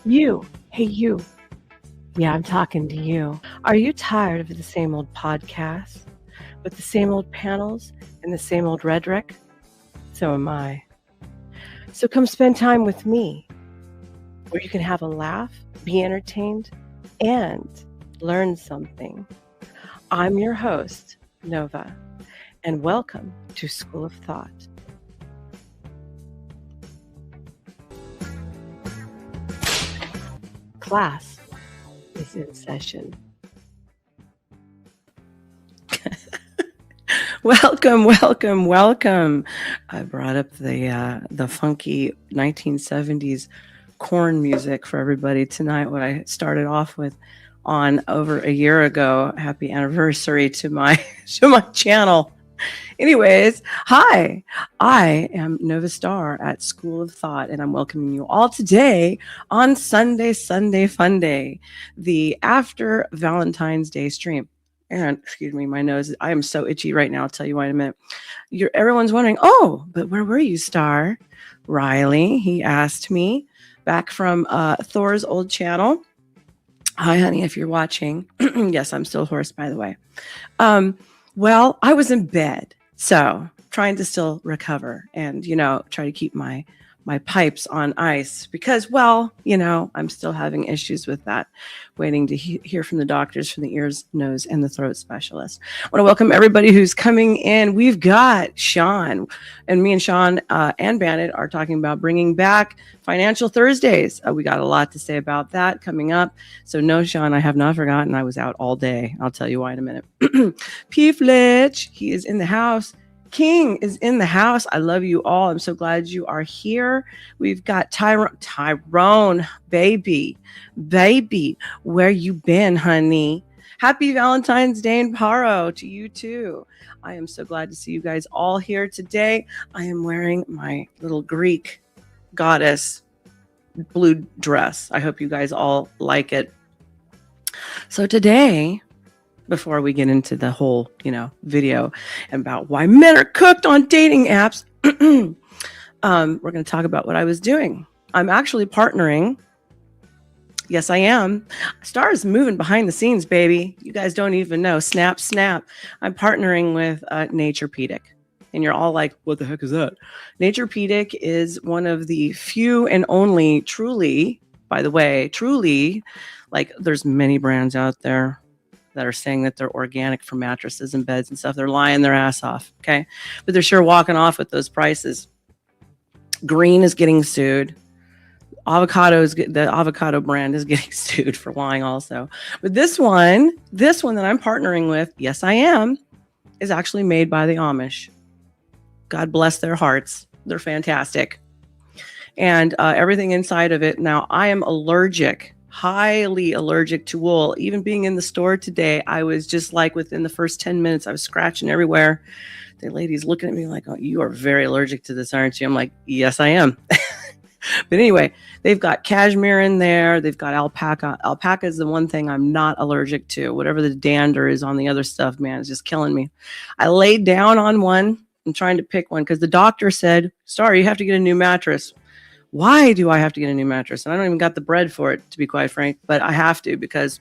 You, hey you. Yeah, I'm talking to you. Are you tired of the same old podcasts with the same old panels and the same old rhetoric? So am I. So come spend time with me where you can have a laugh, be entertained, and learn something. I'm your host, Nova, and welcome to School of Thought. Class is in session. Welcome. I brought up the funky 1970s corn music for everybody tonight. What I started off with on over a year ago. Happy anniversary to my channel. Anyways, hi, I am Nova Star at School of Thought, and I'm welcoming you all today on Sunday Fun Day, the after Valentine's Day stream. And excuse me, my nose, I am so itchy right now. I'll tell you why in a minute. Everyone's wondering, oh, but where were you, Star? Riley, he asked me back from Thor's old channel. Hi, honey, if you're watching. Yes, I'm still hoarse, by the way. Well, I was in bed, so trying to still recover and, try to keep my pipes on ice because, I'm still having issues with that, waiting to hear from the doctors, from the ears, nose, and the throat specialist. I want to welcome everybody who's coming in. We've got Sean, and me and Sean and Bandit are talking about bringing back Financial Thursdays. We got a lot to say about that coming up. So no, Sean, I have not forgotten. I was out all day. I'll tell you why in a minute. P. Flitch, he is in the house. King is in the house. I love you all. I'm so glad you are here. We've got Tyrone, baby, where you been, honey? Happy Valentine's Day in Paro to you too. I am so glad to see you guys all here today. I am wearing my little Greek goddess blue dress. I hope you guys all like it. So today, before we get into the whole, video about why men are cooked on dating apps, we're going to talk about what I was doing. I'm actually partnering. Yes, I am. Star is moving behind the scenes, baby. You guys don't even know. Snap. I'm partnering with Naturepedic. And you're all like, what the heck is that? Naturepedic is one of the few and only truly, like there's many brands out there that are saying that they're organic for mattresses and beds and stuff. They're lying their ass off, okay? But they're sure walking off with those prices. Green is getting sued. The avocado brand is getting sued for lying also. But this one that I'm partnering with, yes, I am, is actually made by the Amish. God bless their hearts. They're fantastic. And everything inside of it. Now, I am highly allergic to wool. Even being in the store today, I was just like within the first 10 minutes, I was scratching everywhere. The lady's looking at me like, oh, you are very allergic to this, aren't you? I'm like, yes, I am. But anyway, they've got cashmere in there. They've got alpaca. Alpaca is the one thing I'm not allergic to. Whatever the dander is on the other stuff, man, it's just killing me. I laid down on one. I'm trying to pick one because the doctor said, Star, you have to get a new mattress. Why do I have to get a new mattress? And I don't even got the bread for it, to be quite frank, but I have to because,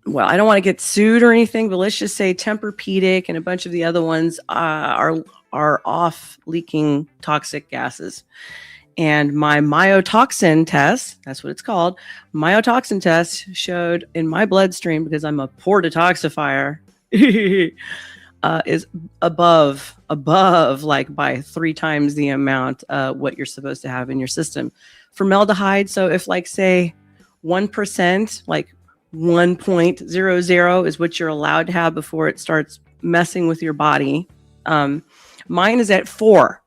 I don't want to get sued or anything, but let's just say Tempur-Pedic and a bunch of the other ones are off leaking toxic gases. And my myotoxin test, that's what it's called, myotoxin test showed in my bloodstream, because I'm a poor detoxifier, is above like by 3 times the amount what you're supposed to have in your system. Formaldehyde, so if like say 1%, like 1.00 is what you're allowed to have before it starts messing with your body. Mine is at 4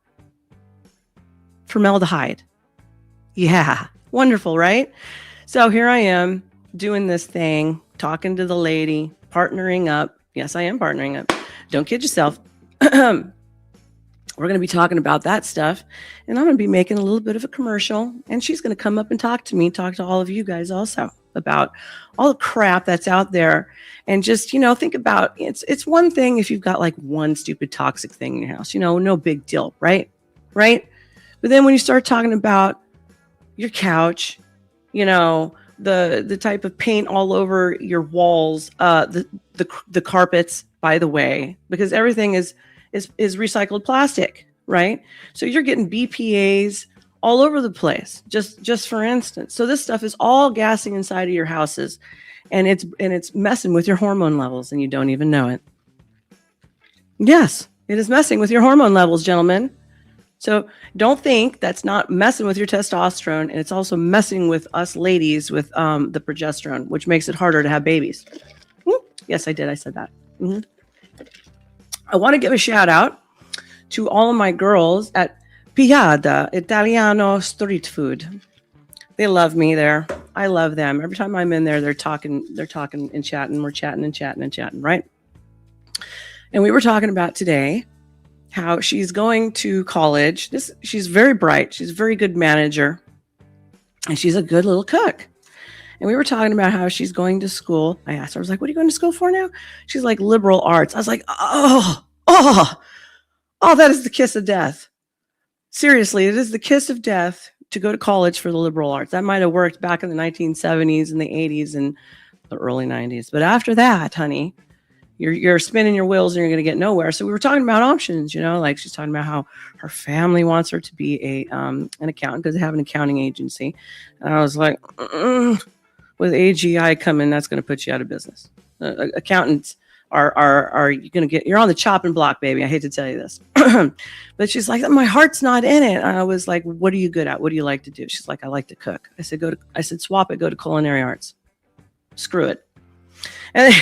formaldehyde. Yeah, wonderful, right? So here I am doing this thing, talking to the lady, partnering up. Yes, I am partnering up. Don't kid yourself. We're going to be talking about that stuff, and I'm going to be making a little bit of a commercial, and she's going to come up and talk to all of you guys also about all the crap that's out there. And just, think about it's one thing if you've got like one stupid toxic thing in your house, no big deal, right? But then when you start talking about your couch, the type of paint all over your walls, the carpets, by the way, because everything is recycled plastic, right? So you're getting BPA's all over the place, just for instance. So this stuff is all gassing inside of your houses, and it's messing with your hormone levels, and you don't even know it. Yes, it is messing with your hormone levels, gentlemen. So don't think that's not messing with your testosterone, and it's also messing with us ladies with the progesterone, which makes it harder to have babies. Yes, I did. I said that. Mm-hmm. I want to give a shout out to all of my girls at Piada Italiano Street Food. They love me there. I love them. Every time I'm in there, they're talking and chatting. We're chatting and chatting and chatting, right? And we were talking about today how she's going to college. She's very bright. She's a very good manager. And she's a good little cook. And we were talking about how she's going to school. I asked her, I was like, what are you going to school for now? She's like, liberal arts. I was like, oh, that is the kiss of death. Seriously, it is the kiss of death to go to college for the liberal arts. That might have worked back in the 1970s and the 80s and the early 90s. But after that, honey, you're spinning your wheels and you're going to get nowhere. So we were talking about options, like she's talking about how her family wants her to be an accountant because they have an accounting agency. And I was like, with AGI coming, that's going to put you out of business. Accountants are you going to you're on the chopping block, baby. I hate to tell you this. But she's like, my heart's not in it. And I was like, what are you good at? What do you like to do? She's like, I like to cook. I said, swap it, go to culinary arts. Screw it. And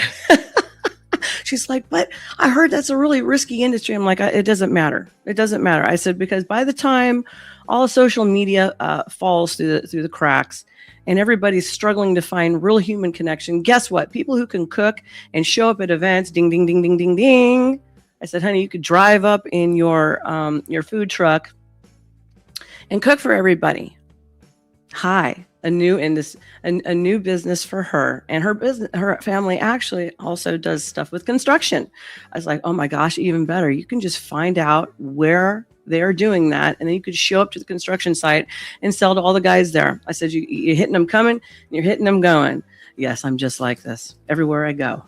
she's like, but I heard that's a really risky industry. I'm like, it doesn't matter. It doesn't matter. I said, because by the time all social media falls through the cracks and everybody's struggling to find real human connection, guess what? People who can cook and show up at events, ding, ding, ding, ding, ding, ding. I said, honey, you could drive up in your food truck and cook for everybody. Hi. A new business for her, and her family actually also does stuff with construction. I was like, oh my gosh, even better. You can just find out where they're doing that, and then you could show up to the construction site and sell to all the guys there. I said, you're hitting them coming, and you're hitting them going. Yes, I'm just like this everywhere I go.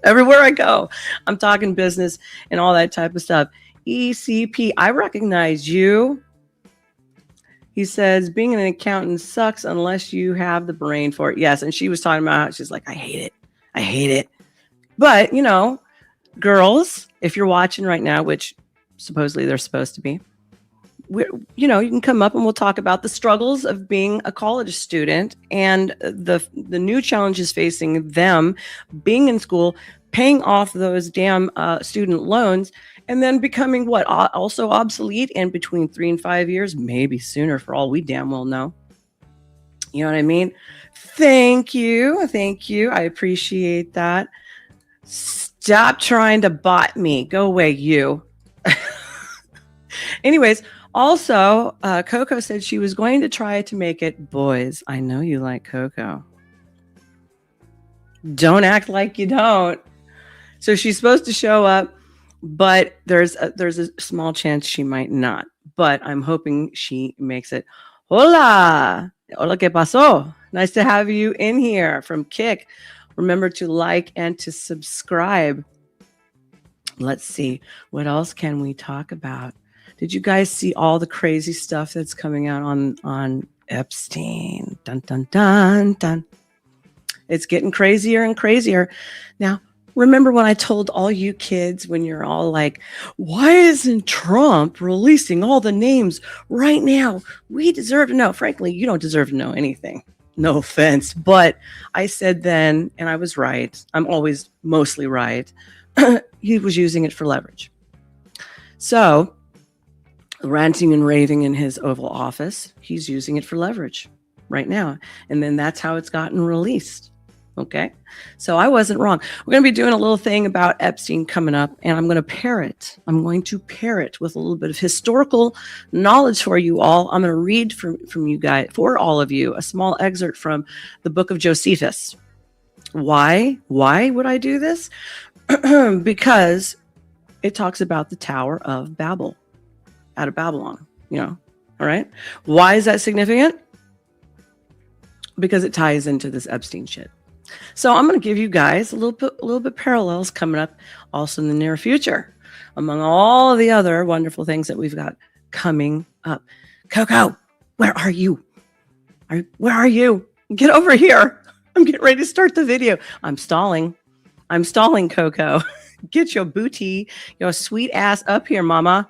Everywhere I go, I'm talking business and all that type of stuff. ECP, I recognize you. He says, being an accountant sucks unless you have the brain for it. Yes. And she was talking about how she's like, I hate it. But, girls, if you're watching right now, which supposedly they're supposed to be, you can come up and we'll talk about the struggles of being a college student and the new challenges facing them being in school, paying off those damn student loans, and then becoming also obsolete in between 3 and 5 years, maybe sooner for all we damn well know. You know what I mean? Thank you. I appreciate that. Stop trying to bot me. Go away, you. Anyways, also, Coco said she was going to try to make it. Boys, I know you like Coco. Don't act like you don't. So she's supposed to show up, but there's a small chance she might not. But I'm hoping she makes it. Hola, ¿qué pasó? Nice to have you in here from Kick. Remember to like and to subscribe. Let's see, what else can we talk about? Did you guys see all the crazy stuff that's coming out on Epstein? Dun, dun, dun, dun. It's getting crazier and crazier. Now, remember when I told all you kids when you're all like, why isn't Trump releasing all the names right now? We deserve to know. Frankly, you don't deserve to know anything. No offense. But I said then, and I was right. I'm always mostly right. He was using it for leverage. So, ranting and raving in his Oval Office, he's using it for leverage right now. And then that's how it's gotten released. Okay. So I wasn't wrong. We're going to be doing a little thing about Epstein coming up, and I'm going to pair it. I'm going to pair it with a little bit of historical knowledge for you all. I'm going to read from you guys, for all of you, a small excerpt from the book of Josephus. Why would I do this? Because it talks about the Tower of Babel, out of Babylon, All right. Why is that significant? Because it ties into this Epstein shit. So I'm going to give you guys a little bit parallels coming up also in the near future, among all the other wonderful things that we've got coming up. Coco, where are you? Where are you? Get over here. I'm getting ready to start the video. I'm stalling, Coco. Get your booty, your sweet ass up here, mama.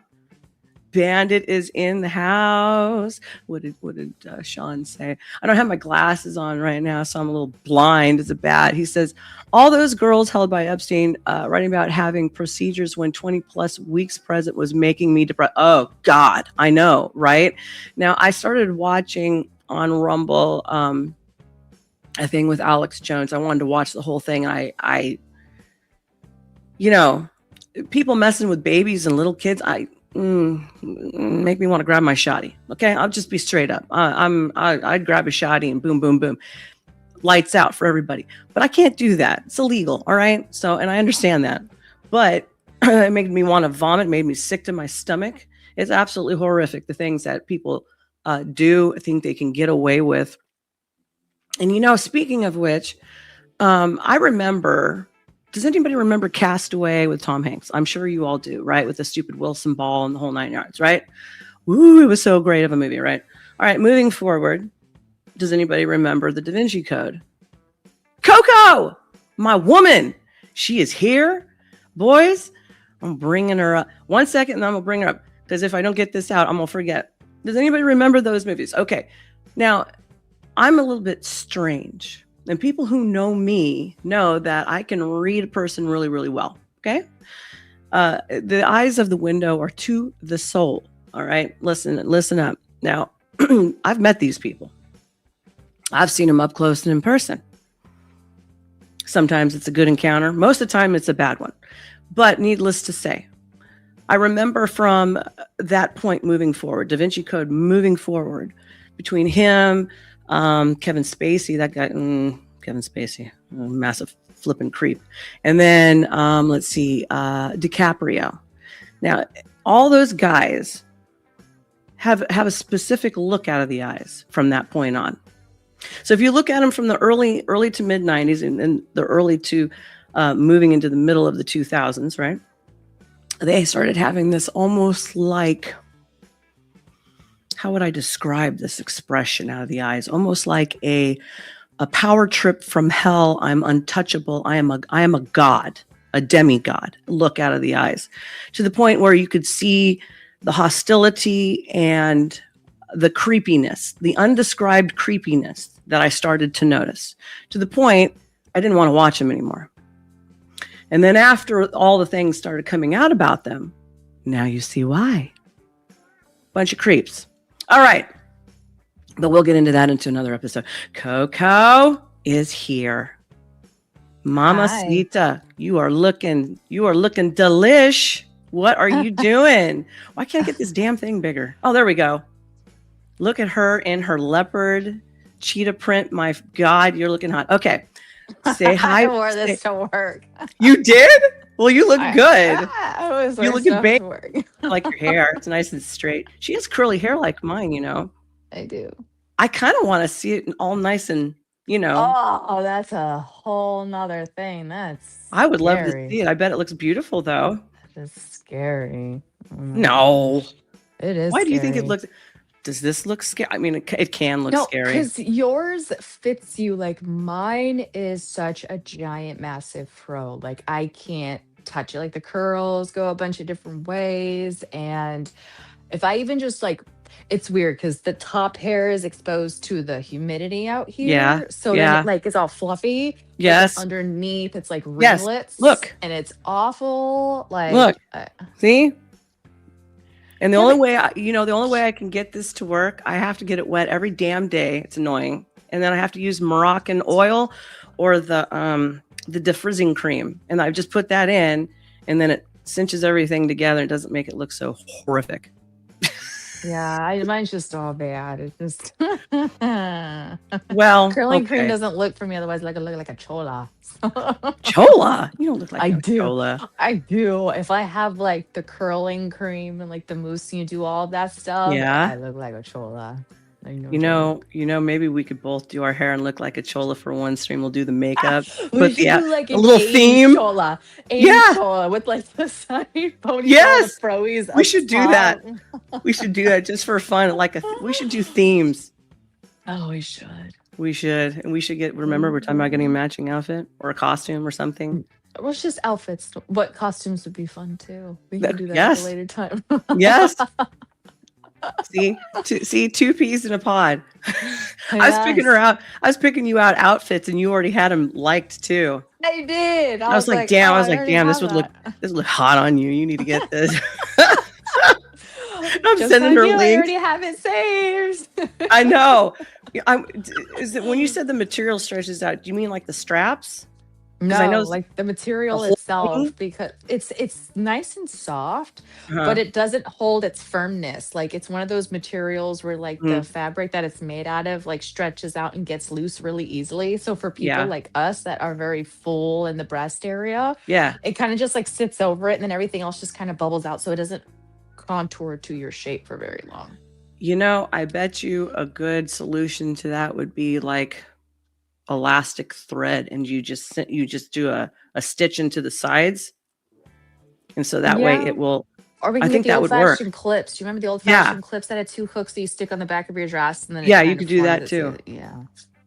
Bandit is in the house. What did Sean say? I don't have my glasses on right now, so I'm a little blind as a bat. He says, all those girls held by Epstein writing about having procedures when 20 plus weeks present was making me depressed. Oh, God, I know, right? Now, I started watching on Rumble a thing with Alex Jones. I wanted to watch the whole thing. I you know, people messing with babies and little kids, make me want to grab my shotty. Okay, I'll just be straight up. I'd grab a shotty and boom, boom, boom, lights out for everybody. But I can't do that. It's illegal. All right. So, and I understand that, but it made me want to vomit. Made me sick to my stomach. It's absolutely horrific. The things that people do think they can get away with. And speaking of which, I remember. Does anybody remember Castaway with Tom Hanks? I'm sure you all do, right? With the stupid Wilson ball and the whole 9 yards, right? Ooh, it was so great of a movie, right? All right, moving forward. Does anybody remember the Da Vinci Code? Coco, my woman, she is here. Boys, I'm bringing her up. 1 second, and I'm going to bring her up. Because if I don't get this out, I'm going to forget. Does anybody remember those movies? Okay. Now, I'm a little bit strange. And people who know me know that I can read a person really, really well. Okay. The eyes of the window are to the soul. All right. Listen up. Now, I've met these people. I've seen them up close and in person. Sometimes it's a good encounter. Most of the time it's a bad one. But needless to say, I remember from that point moving forward, Da Vinci Code moving forward, between him, Kevin Spacey, that guy, Kevin Spacey, massive flipping creep. And then, let's see, DiCaprio. Now, all those guys have a specific look out of the eyes from that point on. So if you look at them from the early to mid 90s and the early to moving into the middle of the 2000s, right? They started having this almost like, how would I describe this expression out of the eyes? Almost like a power trip from hell. I'm untouchable. I am a god, a demigod look out of the eyes, to the point where you could see the hostility and the creepiness, the undescribed creepiness that I started to notice, to the point I didn't want to watch them anymore. And then after all the things started coming out about them, now you see why. Bunch of creeps. All right. But we'll get into that into another episode. Coco is here. Mamacita, you are looking delish. What are you doing? Why can't I get this damn thing bigger? Oh, there we go. Look at her in her leopard cheetah print. My God, you're looking hot. Okay. Say hi. I wore this to work. You did? Well, you look good. I always wear You look stuff big. to work. I like your hair. It's nice and straight. She has curly hair like mine, I do. I kind of want to see it all nice and, Oh, that's a whole nother thing. That's I would love to scary. see it. I bet it looks beautiful, though. That's scary. Oh my No. gosh. It is. Why do you think it scary. looks? Does this look scary? I mean, it can look No, scary. because yours fits you. Like mine is such a giant, massive fro. Like I can't touch it. Like the curls go a bunch of different ways. And if I even just like, it's weird because the top hair is exposed to the humidity out here. Yeah, So then yeah. it like it's all fluffy. But then Yes. underneath it's like Yes. ringlets. Look. And it's awful. Like Look. See? And the Yeah, only but- way the only way I can get this to work, I have to get it wet every damn day. It's annoying. And then I have to use Moroccan oil or the defrizzing cream. And I just put that in, and then it cinches everything together. It doesn't make it look so horrific. Yeah, mine's just all bad. It's just Well, curling cream okay. doesn't look for me. Otherwise, like I look like a chola. Chola? You don't look like I no do. chola. I do. If I have like the curling cream and like the mousse and you do all that stuff, Yeah. I look like a chola. Like no You joke. know, you know, maybe we could both do our hair and look like a chola for one stream. We'll do the makeup, We put could the do like a an little 80s theme. chola. 80s Yeah. chola with like the side ponytail, the Yes. froeze We up should do that. top. We should do that just for fun. Like we should do themes. Oh, we should. We should. And we should remember we're talking about getting a Mhm. matching outfit or a costume or something. Well, it's just outfits. What costumes would be fun too? We can do that at a Yes. later time. Yes. See, two peas in a pod. I was picking her Yes, out. I was picking you out outfits, and you already had them liked too. I did. I I was was like, like, damn. oh, I was I like, already damn. have that. This would look hot on you. You need to get this. I'm Just sending like her you, I links. already have it saved. I know. Yeah, is it when you said the material stretches out? Do you mean like the straps? Because I know No, like the the material whole thing. itself, because it's nice and soft, but Uh-huh. it doesn't hold its firmness. Like it's one of those materials where like the Mm, fabric that it's made out of like stretches out and gets loose really easily. So for people yeah. like us that are very full in the breast area, Yeah. it kind of just like sits over it and then everything else just kind of bubbles out so it doesn't contour to your shape for very long. You know, I bet you a good solution to that would be like elastic thread, and you just do a stitch into the sides, and so that way Yeah. it will. Or we I can get think the that old would work. fashioned clips. Do you remember the old Yeah. fashioned clips that had two hooks that you stick on the back of your dress and then it Yeah, you kind of could do forms that it? too. So, yeah.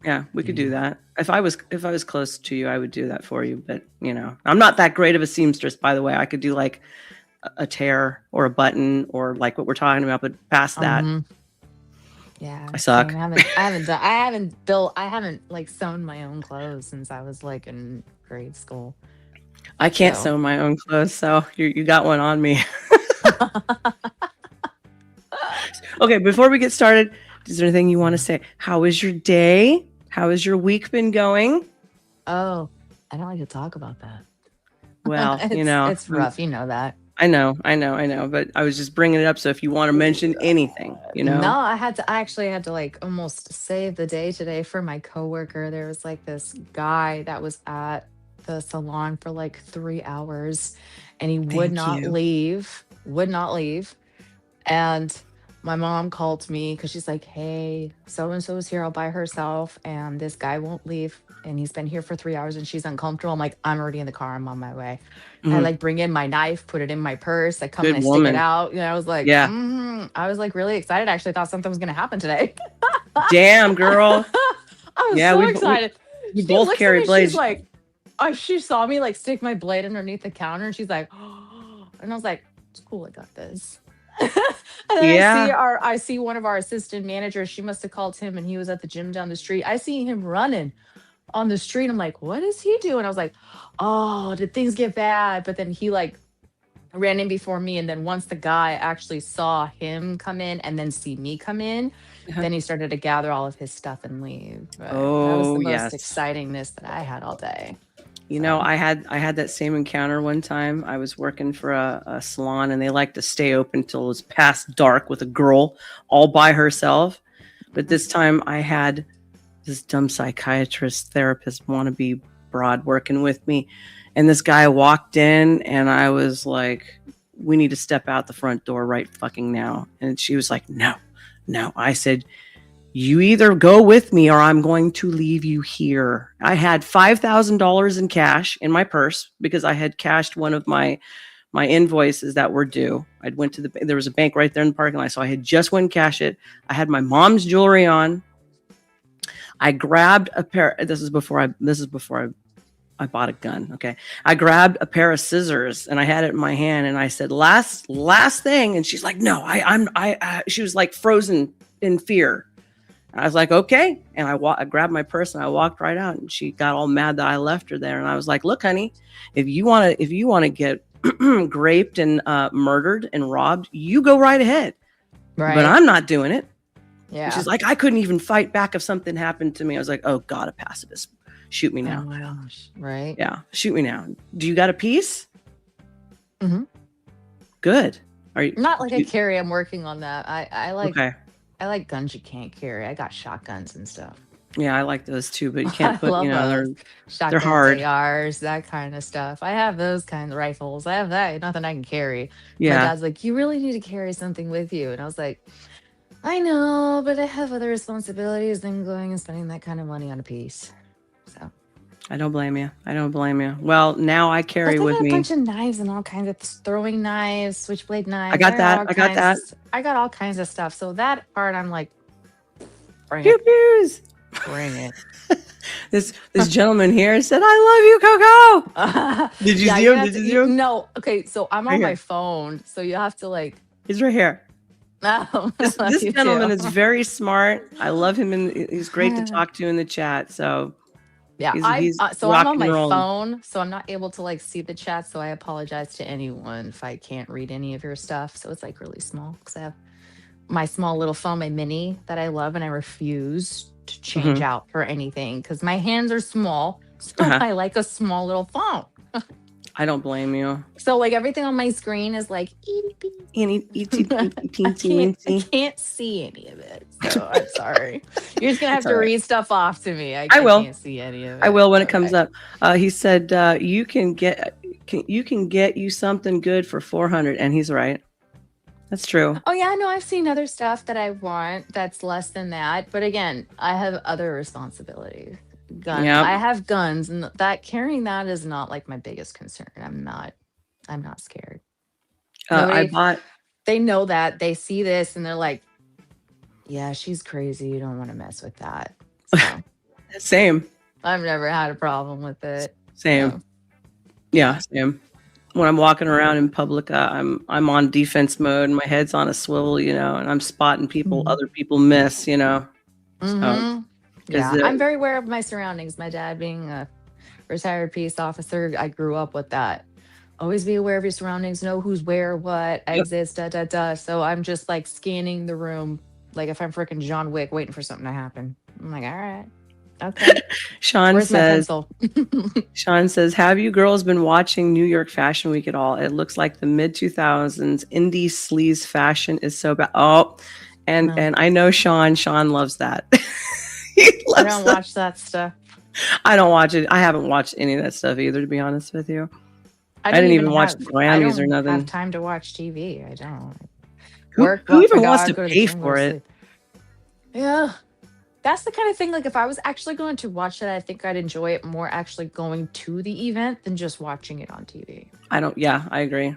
Yeah, we could do Yeah. that. If I was close to you, I would do that for you, but you know, I'm not that great of a seamstress, by the way. I could do like a tear or a button or like what we're talking about, but past that, Hmm. I Yeah. Same. suck. I haven't like sewn my own clothes since I was like in grade school. I can't So, sew my own clothes, so you got one on me. Okay, before we get started, is there anything you want to say? How is your day? How has your week been going? oh, I don't like to talk about that. Well, you it's know, it's rough. You know that. I know, but I was just bringing it up. So if you want to mention anything, you No, know, I actually had to like almost save the day today for my coworker. There was like this guy that was at the salon for like 3 hours and he thank you. would not leave. And my mom called me because she's like, hey, so and so is here all by herself, and this guy won't leave. And he's been here for 3 hours and she's uncomfortable. I'm like, I'm already in the car. I'm on my way. I Mhm. like bring in my knife, put it in my purse. I come and Good I stick it woman. out. You know, I was like, Yeah. I was like really excited. I actually thought something was going to happen today. Damn, girl. I was Yeah, so excited. we She both looks at carry me. She's blades. like, she saw me like stick my blade underneath the counter and she's like, oh, and I was like, it's cool. I got this. And then Yeah. I see one of our assistant managers. She must have called him and he was at the gym down the street. I see him running on the street. I'm like, what is he doing? I was like, oh, did things get bad? But then he like ran in before me. And then once the guy actually saw him come in and then see me come in, Uh-huh. then he started to gather all of his stuff and leave. But that was Oh, the most yes. excitingness that I had all day. You know, So, I had that same encounter one time. I was working for a salon, and they like to stay open till it was past dark with a girl all by herself. But mhm. this time, I had this dumb psychiatrist, therapist, wannabe broad working with me, and this guy walked in, and I was like, "We need to step out the front door right fucking now." And she was like, "No, no." I said, you either go with me or I'm going to leave you here. I had $5,000 in cash in my purse because I had cashed one of my invoices that were due. I went to there was a bank right there in the parking lot, so I had just went and cash it. I had my mom's jewelry on. I grabbed a pair. This is before I bought a gun. Okay, I grabbed a pair of scissors and I had it in my hand and I said last thing, and she's like, no, she was like frozen in fear. I was like, okay. And I grabbed my purse and I walked right out, and she got all mad that I left her there. And I was like, look, honey, if you want to get raped and murdered and robbed, you go right ahead. But Right? I'm not doing it. And she's Yeah. like, I couldn't even fight back if something happened to me. I was like, oh God, a pacifist. Shoot me Oh now. my gosh. Right? Yeah, shoot me now. Do you got a piece? Hmm. Good. Are you, Not like do I you carry. I'm working on that. okay. I like guns you can't carry. I got shotguns and stuff. Yeah, I like those too, but you can't I put, love those they're shotguns, hard. ARs, that kind of stuff. I have those kind of rifles. I have that. Nothing I can carry. My Yeah, dad's like, you really need to carry something with you, and I was like, I know, but I have other responsibilities than going and spending that kind of money on a piece. So, I don't blame you. I don't blame you. Well, now I carry plus I with got a me. bunch of knives and all kinds of throwing knives, switchblade I knives. got that. I got that. I got all kinds of stuff. So that part, I'm like, bring Pew it, pews. bring it. This gentleman here said, "I love you, Coco." Did you Yeah, see you're him? gonna have Did to. you see him? No, okay. So I'm Right on my here. phone, so you have to like. He's right here. Oh, I love This you gentleman too. is very smart. I love him, and he's great to talk to in the chat. So Yeah, he's so I'm rock on and my rolling. phone, so I'm not able to like see the chat. So I apologize to anyone if I can't read any of your stuff. So it's like really small because I have my small little phone, my mini that I love, and I refuse to change Hmm. out for anything because my hands are small. So Uh-huh. I like a small little phone. I don't blame you. So like everything on my screen is like itty Any itsy bitty. bitsy teensy I weensy. can't see any of it. So I'm sorry. You're just gonna It's have all to right. read stuff off to me. I I will. can't see any of I it. will when it comes Okay. up. He said you can get you something good for 400, and he's right. That's true. Oh yeah, no, I've seen other stuff that I want that's less than that. But again, I have other responsibilities. Yeah. I have guns, and that carrying that is not like my biggest concern. I'm not scared. I Nobody, bought they know that. They see this and they're like, yeah, she's crazy. You don't want to mess with that. So same, I've never had a problem with it. same. So Yeah, yeah. same. When I'm walking around in public, I'm on defense mode. My head's on a swivel, and I'm spotting people Hmm. other people miss, So Hmm. because Yeah. I'm very aware of my surroundings. My dad being a retired police officer, I grew up with that. Always be aware of your surroundings, know who's where, what, yep. exits, da da da. So I'm just like scanning the room, like if I'm freaking John Wick waiting for something to happen. I'm like, all right, okay. Sean Where's my says pencil? Sean says, have you girls been watching New York Fashion Week at all? It looks like the mid 2000s indie sleaze fashion is so bad. Oh, and No, and I know Sean. Sean loves that. He I loves don't that. watch that stuff. I don't watch it. I haven't watched any of that stuff either, to be honest with you. I didn't even watch the I Grammys or don't have nothing. time to watch TV. I don't Who work, who walk the even wants to dog, go to the pay gym, go to for it? sleep. Yeah. That's the kind of thing, like, if I was actually going to watch it, I think I'd enjoy it more actually going to the event than just watching it on TV. I don't. Yeah, I agree.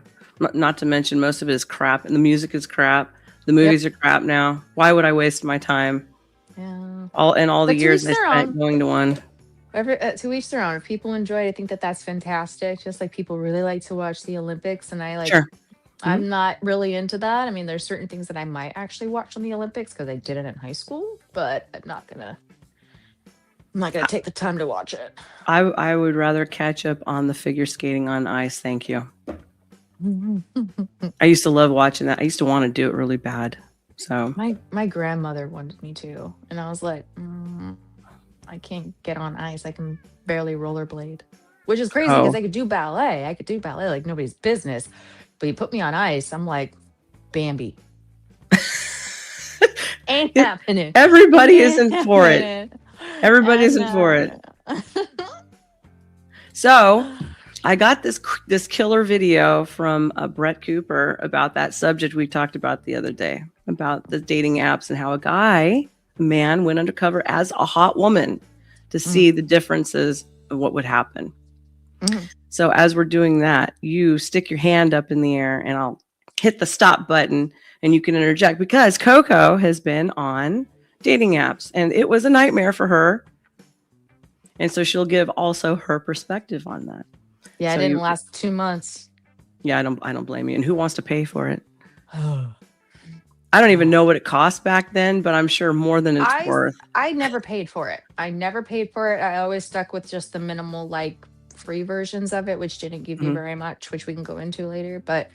Not to mention most of it is crap, and the music is crap. The Yep. movies are crap now. Why would I waste my time? Yeah. All the But to years each I their spent own. going to one. To each their own. If people enjoy it, I think that that's fantastic. Just like people really like to watch the Olympics, and Sure. Mhm. I'm not really into that. I mean, there's certain things that I might actually watch on the Olympics because I did it in high school, but I'm not gonna take the time to watch it. I would rather catch up on the figure skating on ice. Thank you. I used to love watching that. I used to want to do it really bad. So My grandmother wanted me to, and I was like, I can't get on ice. I can barely rollerblade, which is crazy because oh, I could do ballet. I could do ballet like nobody's business, but you put me on ice, I'm like Bambi. Ain't happening. everybody Ain't isn't for it. happening. Everybody And isn't for it. So I got this killer video from Brett Cooper about that subject we talked about the other day about the dating apps and how a man, went undercover as a hot woman to see Mm, the differences of what would happen. mm. So as we're doing that, you stick your hand up in the air and I'll hit the stop button and you can interject because Coco has been on dating apps and it was a nightmare for her. And so she'll give also her perspective on that. Yeah, I So didn't last 2 months. yeah, I don't blame you. And who wants to pay for it? I don't even know what it cost back then, but I'm sure more than it's I worth. I never paid for it. I never paid for it. I always stuck with just the minimal like free versions of it, which didn't give you Mhm. very much, which we can go into later. But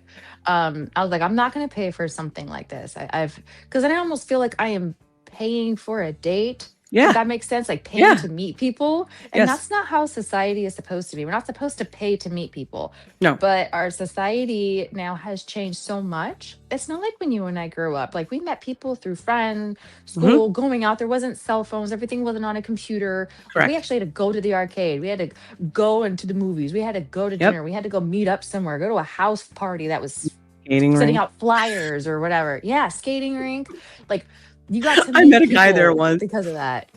I was like, I'm not gonna pay for something like this. I've because then I almost feel like I am paying for a date Like, Yeah. that makes sense, like, paying Yeah. to meet people, and Yes. that's not how society is supposed to be. We're not supposed to pay to meet people, No. but our society now has changed so much. It's not like when you and I grew up, like, we met people through friends, Hmm. school, going out, there wasn't cell phones, everything wasn't on a computer. Like, we Correct. actually had to go to the arcade, we had to go into the movies, we had to go to Yep. dinner, we had to go meet up somewhere, go to a house party that was Skating sending rink. out flyers or whatever. Yeah, skating rink. Like, you got to I meet met a guy there people once. because of that.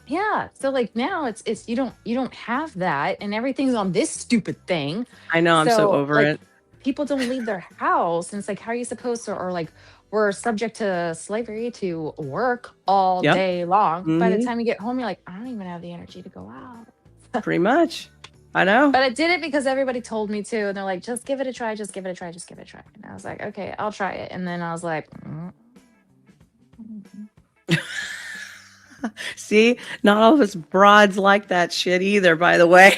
Yeah. So like now it's you don't have that and everything's on this stupid thing. I know. I'm so So over like it. people don't leave their house and it's like how are you supposed to or like we're subject to slavery to work all Yep. day long. By the Hmm. time you get home, you're like, I don't even have the energy to go out. Pretty much. I know. But I did it because everybody told me to. And they're like, just give it a try, just give it a try, just give it a try. And I was like, okay, I'll try it. And then I was like, See, not all of us broads like that shit either, by the way.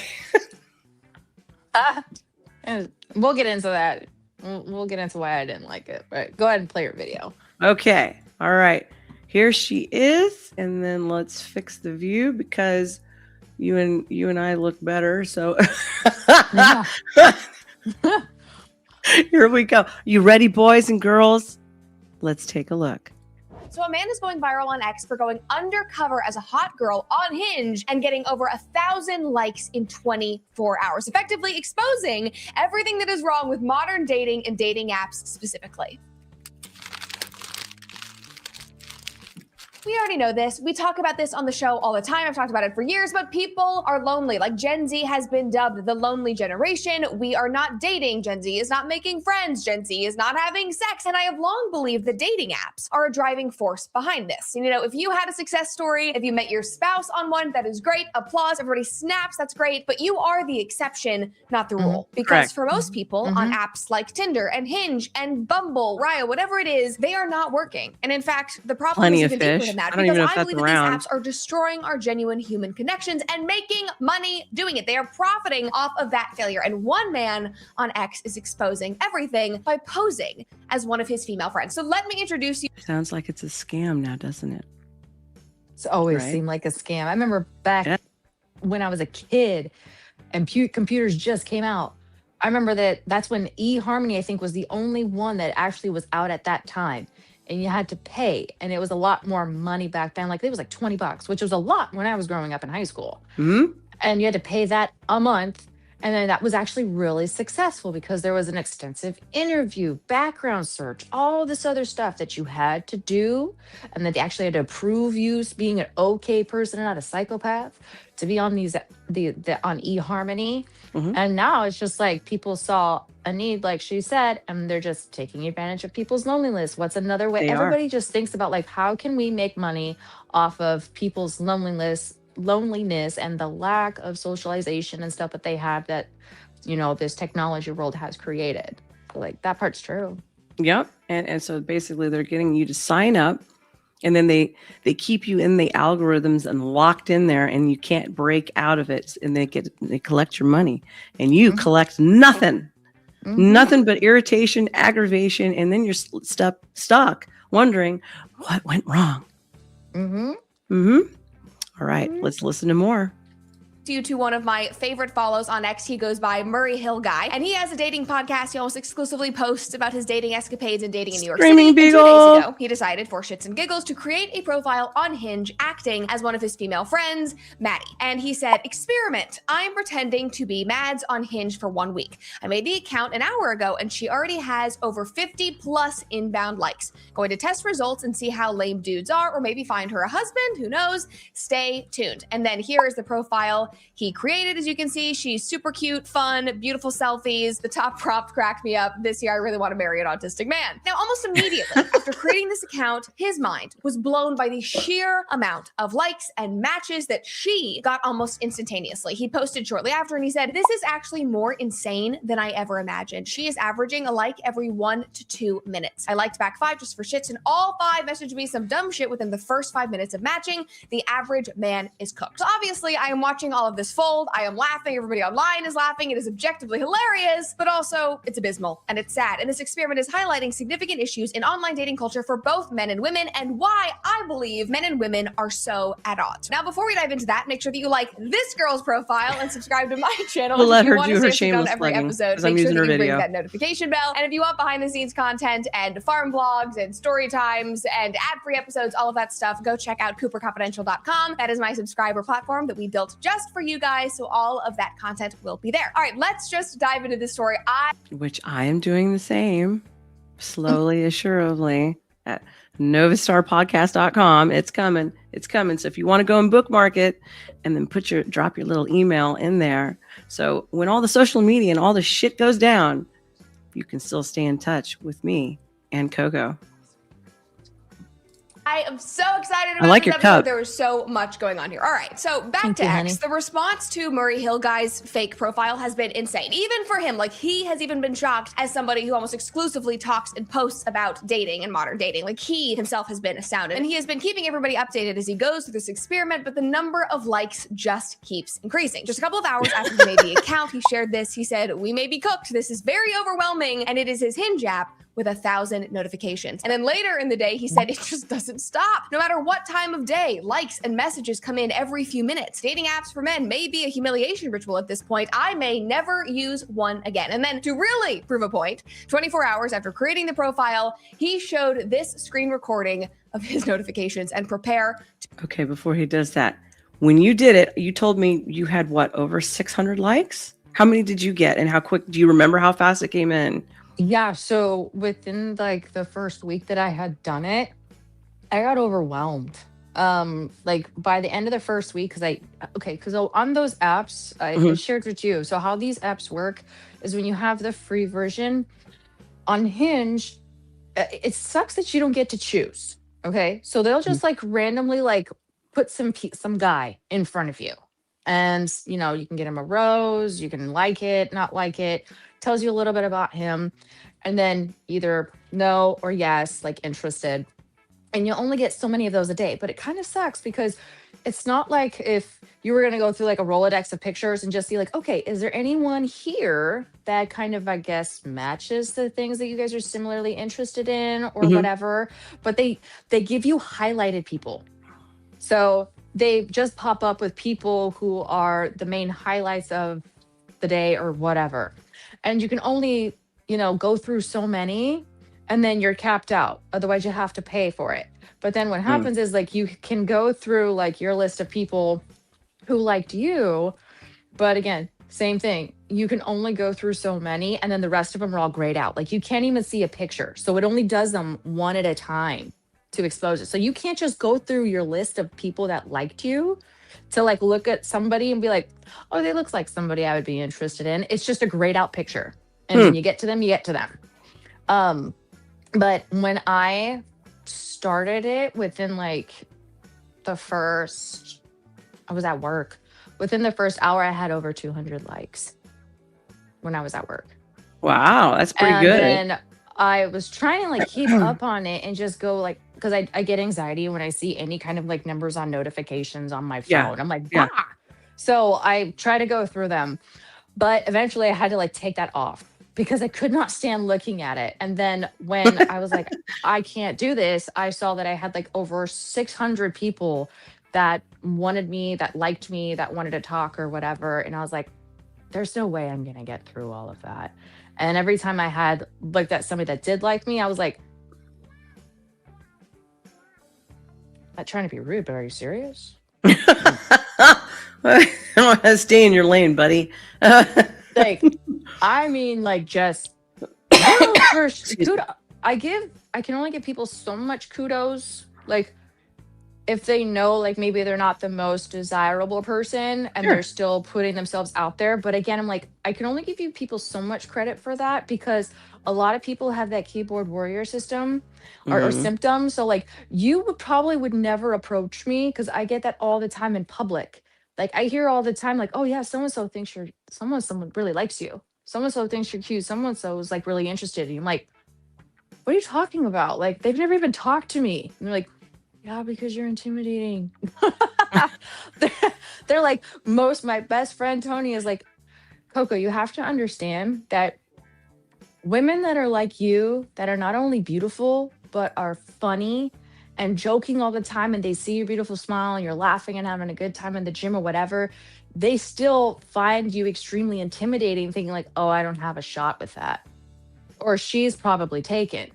and we'll get into that. We'll get into why I didn't like it. But go ahead and play your video. Okay. All right. Here she is. And then let's fix the view because you and I look better. So Yeah. here we go. You ready, boys and girls? Let's take a look. So a man is going viral on X for going undercover as a hot girl on Hinge and getting over 1,000 likes in 24 hours, effectively exposing everything that is wrong with modern dating and dating apps specifically. We already know this. We talk about this on the show all the time. I've talked about it for years, but people are lonely. Like Gen Z has been dubbed the lonely generation. We are not dating. Gen Z is not making friends. Gen Z is not having sex. And I have long believed that dating apps are a driving force behind this. You know, if you had a success story, if you met your spouse on one, that is great. Applause. Everybody snaps. That's great. But you are the exception, not the rule. Because Correct. for most people on apps like Tinder and Hinge and Bumble, Raya, whatever it is, they are not working. And in fact, the problem Plenty is of even deeper fish. than that I don't even because know if I that's believe that around. these apps are destroying our genuine human connections and making money doing it. They are profiting off of that failure. And one man on X is exposing everything by posing as one of his female friends. So let me introduce you. Sounds like it's a scam now, doesn't it? It's always Right. seemed like a scam. I remember back when I was a kid and computers just came out. I remember that's when eHarmony, I think, was the only one that actually was out at that time. And you had to pay. And it was a lot more money back then. Like it was like $20, which was a lot when I was growing up in high school. Hmm. And you had to pay that a month. And then that was actually really successful because there was an extensive interview, background search, all this other stuff that you had to do. And that they actually had to approve you as being an okay person and not a psychopath to be on these on eHarmony. And now it's just like people saw a need, like she said, and they're just taking advantage of people's loneliness. What's another way? They are. Everybody just thinks about like, how can we make money off of people's loneliness and the lack of socialization and stuff that they have that, you know, this technology world has created. So, like that part's true. Yep. And so basically they're getting you to sign up and then they keep you in the algorithms and locked in there and you can't break out of it and they collect your money and you collect nothing. Nothing but irritation, aggravation, and then you're stuck wondering what went wrong. All right, let's listen to more. You to one of my favorite follows on X. He goes by Murray Hill Guy, and he has a dating podcast. He almost exclusively posts about his dating escapades and dating in New York Screaming City. And 2 Beagle. days ago, he decided for shits and giggles to create a profile on Hinge acting as one of his female friends, Maddie. And he said, experiment. I'm pretending to be Mads on Hinge for 1 week. I made the account an hour ago, and she already has over 50 plus inbound likes. Going to test results and see how lame dudes are, or maybe find her a husband, who knows? Stay tuned. And then here is the profile he created. As you can see, she's super cute, fun, beautiful selfies. The top prop cracked me up. This year, I really want to marry an autistic man. Now, almost immediately after creating this account, his mind was blown by the sheer amount of likes and matches that she got almost instantaneously. He posted shortly after and he said, this is actually more insane than I ever imagined. She is averaging a like every 1 to 2 minutes. I liked back 5 just for shits, and all 5 messaged me some dumb shit within the first 5 minutes of matching. The average man is cooked. So obviously, I am watching all of this fold. I am laughing. Everybody online is laughing. It is objectively hilarious, but also it's abysmal and it's sad. And this experiment is highlighting significant issues in online dating culture for both men and women and why I believe men and women are so at odds. Now, before we dive into that, make sure that you like this girl's profile and subscribe to my channel. We'll let if you her want do to her stay up to date on shameless every plugging, episode, 'cause make I'm sure using that her you ring video. that notification bell. And if you want behind the scenes content and farm vlogs and story times and ad-free episodes, all of that stuff, go check out cooperconfidential.com. That is my subscriber platform that we built just for you guys, so all of that content will be there. All right, let's just dive into this story. Which I am doing the same, slowly, assuredly, at novastarpodcast.com. It's coming. It's coming. So if you want to go and bookmark it and then drop your little email in there. So when all the social media and all the shit goes down, you can still stay in touch with me and Coco. I am so excited about like this your episode. cup. There was so much going on here. All right, so back Thank to you, X. honey. The response to Murray Hill Guy's fake profile has been insane. Even for him, like he has even been shocked as somebody who almost exclusively talks and posts about dating and modern dating. Like he himself has been astounded. And he has been keeping everybody updated as he goes through this experiment, but the number of likes just keeps increasing. Just a couple of hours after he made the account, he shared this. He said, "We may be cooked. This is very overwhelming." And it is his Hinge app with 1,000 notifications. And then later in the day, he said it just doesn't stop. No matter what time of day, likes and messages come in every few minutes. Dating apps for men may be a humiliation ritual at this point. I may never use one again. And then to really prove a point, 24 hours after creating the profile, he showed this screen recording of his notifications and prepare to— Okay, before he does that, when you did it, you told me you had what, over 600 likes? How many did you get and how quick? Do you remember how fast it came in? Yeah, so within like the first week that I had done it, I got overwhelmed. Like by the end of the first week, because on those apps, I Mhm. shared with you. So how these apps work is when you have the free version on Hinge, it sucks that you don't get to choose. Okay, so they'll just like randomly like put some guy in front of you, and you can get him a rose, you can like it, not like it, tells you a little bit about him, and then either no or yes, like interested. And you only get so many of those a day. But it kind of sucks because it's not like if you were going to go through like a Rolodex of pictures and just see like, okay, is there anyone here that kind of, I guess, matches the things that you guys are similarly interested in or Mhm. whatever. But they give you highlighted people. So they just pop up with people who are the main highlights of the day or whatever. And you can only, go through so many, and then you're capped out. Otherwise, you have to pay for it. But then what happens is like you can go through like your list of people who liked you. But again, same thing. You can only go through so many, and then the rest of them are all grayed out. Like you can't even see a picture. So it only does them one at a time to expose it. So you can't just go through your list of people that liked you to like look at somebody and be like, oh, they look like somebody I would be interested in. It's just a grayed out picture. And when you get to them, you get to them. But when I started it within like I was at work. Within the first hour, I had over 200 likes when I was at work. Wow, that's pretty good. And then I was trying to like keep up on it and just go like, because I get anxiety when I see any kind of like numbers on notifications on my phone. Yeah, I'm like, yeah. bah! So I try to go through them, but eventually I had to like take that off because I could not stand looking at it. And then when I was like, I can't do this, I saw that I had like over 600 people that wanted me, that liked me, that wanted to talk or whatever. And I was like, there's no way I'm going to get through all of that. And every time I had like that, somebody that did like me, I was like, not trying to be rude, but are you serious? Stay in your lane, buddy. Like, I mean, like just kudos. I can only give people so much kudos. Like if they know, like maybe they're not the most desirable person and they're still putting themselves out there. But again, I'm like, I can only give you people so much credit for that because a lot of people have that keyboard warrior system or symptom. So like you would never approach me because I get that all the time in public. Like I hear all the time, like, oh yeah, so-and-so thinks someone really likes you. So-and-so thinks you're cute. So-and-so is like really interested in you. I'm like, what are you talking about? Like they've never even talked to me. And they're like, yeah, because you're intimidating. they're like, my best friend Tony is like, Coco, you have to understand that women that are like you, that are not only beautiful, but are funny and joking all the time, and they see your beautiful smile and you're laughing and having a good time in the gym or whatever, they still find you extremely intimidating, thinking like, oh, I don't have a shot with that. Or she's probably taken.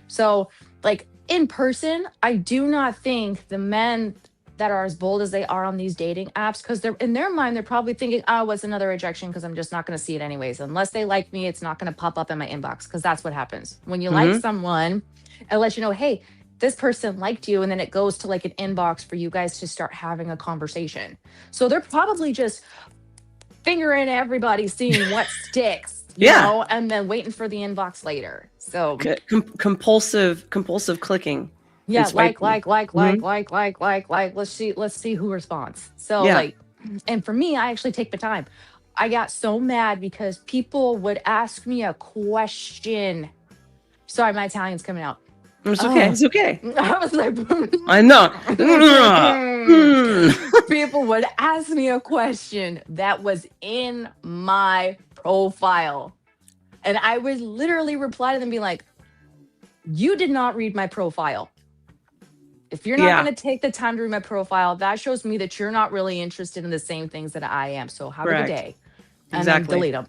So, like in person, I do not think the men that are as bold as they are on these dating apps, because they're in their mind, they're probably thinking, oh, what's another rejection? Because I'm just not going to see it anyways. Unless they like me, it's not going to pop up in my inbox. Because that's what happens when you like someone. It lets you know, hey, this person liked you, and then it goes to like an inbox for you guys to start having a conversation. So they're probably just fingering everybody, seeing what sticks, you know, and then waiting for the inbox later. So compulsive clicking. Yeah, like. Let's see who responds. So like, and for me, I actually take the time. I got so mad because people would ask me a question. Sorry, my Italian's coming out. It's okay. It's okay. I was like, I know. People would ask me a question that was in my profile. And I would literally reply to them, be like, you did not read my profile. If you're not going to take the time to read my profile, that shows me that you're not really interested in the same things that I am. So have a good day. And then delete them.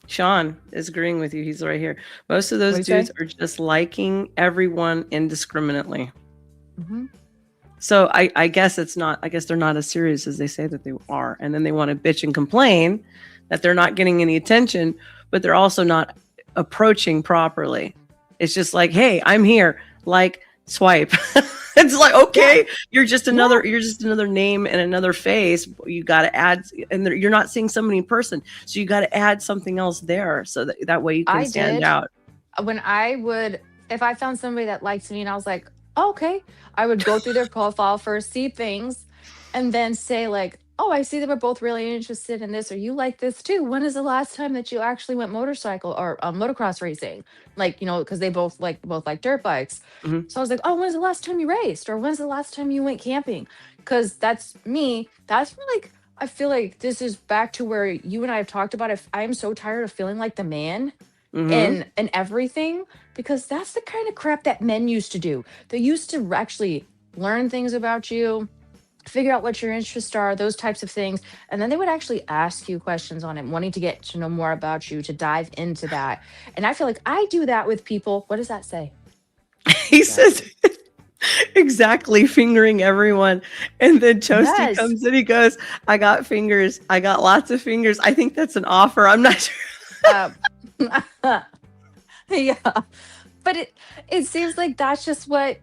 Sean is agreeing with you. He's right here. Most of those dudes are just liking everyone indiscriminately. So I guess they're not as serious as they say that they are. And then they want to bitch and complain that they're not getting any attention, but they're also not approaching properly. It's just like, hey, I'm here. Like, swipe. It's like, okay, you're just another name and another face. You got to add, and you're not seeing somebody in person, so you got to add something else there, so that way you can stand out. When if I found somebody that liked me and I was like, oh, okay, I would go through their profile first, see things, and then say like, oh, I see that we're both really interested in this, or you like this too. When is the last time that you actually went motorcycle or motocross racing? Like, you know, because they both like dirt bikes. So I was like, oh, when's the last time you raced? Or when's the last time you went camping? Because that's me. That's like, I feel like this is back to where you and I have talked about. If I'm so tired of feeling like the man in everything, because that's the kind of crap that men used to do. They used to actually learn things about you, figure out what your interests are, those types of things. And then they would actually ask you questions on it, wanting to get to know more about you, to dive into that. And I feel like I do that with people. What does that say? He says exactly, fingering everyone. And then Toasty comes in, he goes, I got fingers. I got lots of fingers. I think that's an offer. I'm not sure. Yeah. But it seems like that's just what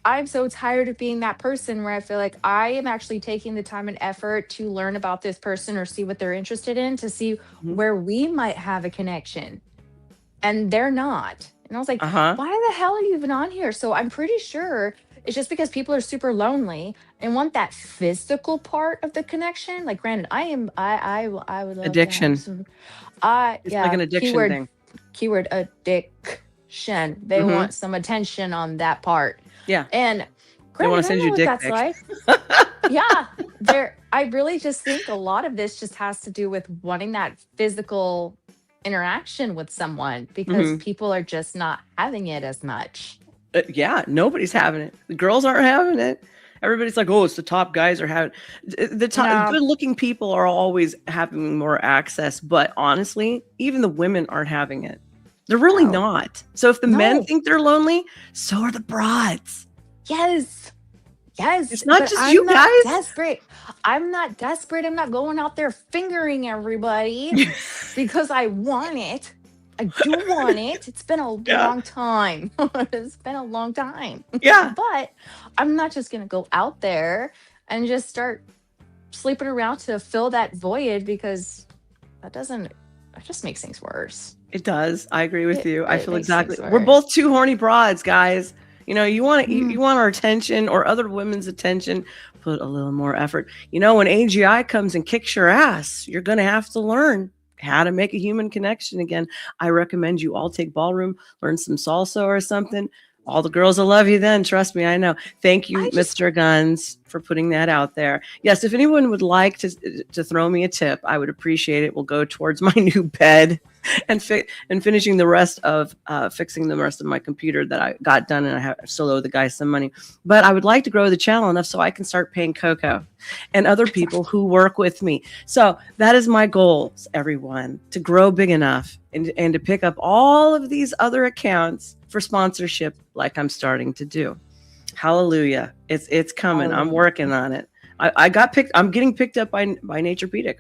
I'm so tired of being that person where I feel like I am actually taking the time and effort to learn about this person or see what they're interested in, to see where we might have a connection. And they're not. And I was like, why the hell are you even on here? So I'm pretty sure it's just because people are super lonely and want that physical part of the connection. Like, granted, I would love addiction. To it's like an addiction thing. Keyword addiction. They want some attention on that part. Yeah. And they want to send you dick pics. Like. Yeah. I really just think a lot of this just has to do with wanting that physical interaction with someone, because people are just not having it as much. Nobody's having it. The girls aren't having it. Everybody's like, oh, it's the top guys are having it. The top good looking people are always having more access, but honestly, even the women aren't having it. They're really not. So if the men think they're lonely, so are the broads. Yes. It's not just you guys. Desperate. I'm not desperate. I'm not going out there fingering everybody because I want it. I do want it. It's been a long time. It's been a long time. Yeah. But I'm not just going to go out there and just start sleeping around to fill that void, because that just makes things worse. It does. I agree with you. I feel exactly. We're both two horny broads, guys. You know, you want our attention or other women's attention, put a little more effort. You know, when AGI comes and kicks your ass, you're going to have to learn how to make a human connection again. I recommend you all take ballroom, learn some salsa or something. All the girls will love you then. Trust me, I know. Thank you, Mr. Guns. for putting that out there. Yes, if anyone would like to throw me a tip, I would appreciate it. Will go towards my new bed and finishing the rest of fixing the rest of my computer that I got done, and I still owe the guy some money. But I would like to grow the channel enough so I can start paying COCO and other people who work with me. So that is my goals, everyone, to grow big enough and to pick up all of these other accounts for sponsorship, like I'm starting to do. Hallelujah! It's coming. I'm working on it. I got picked. I'm getting picked up by Naturepedic.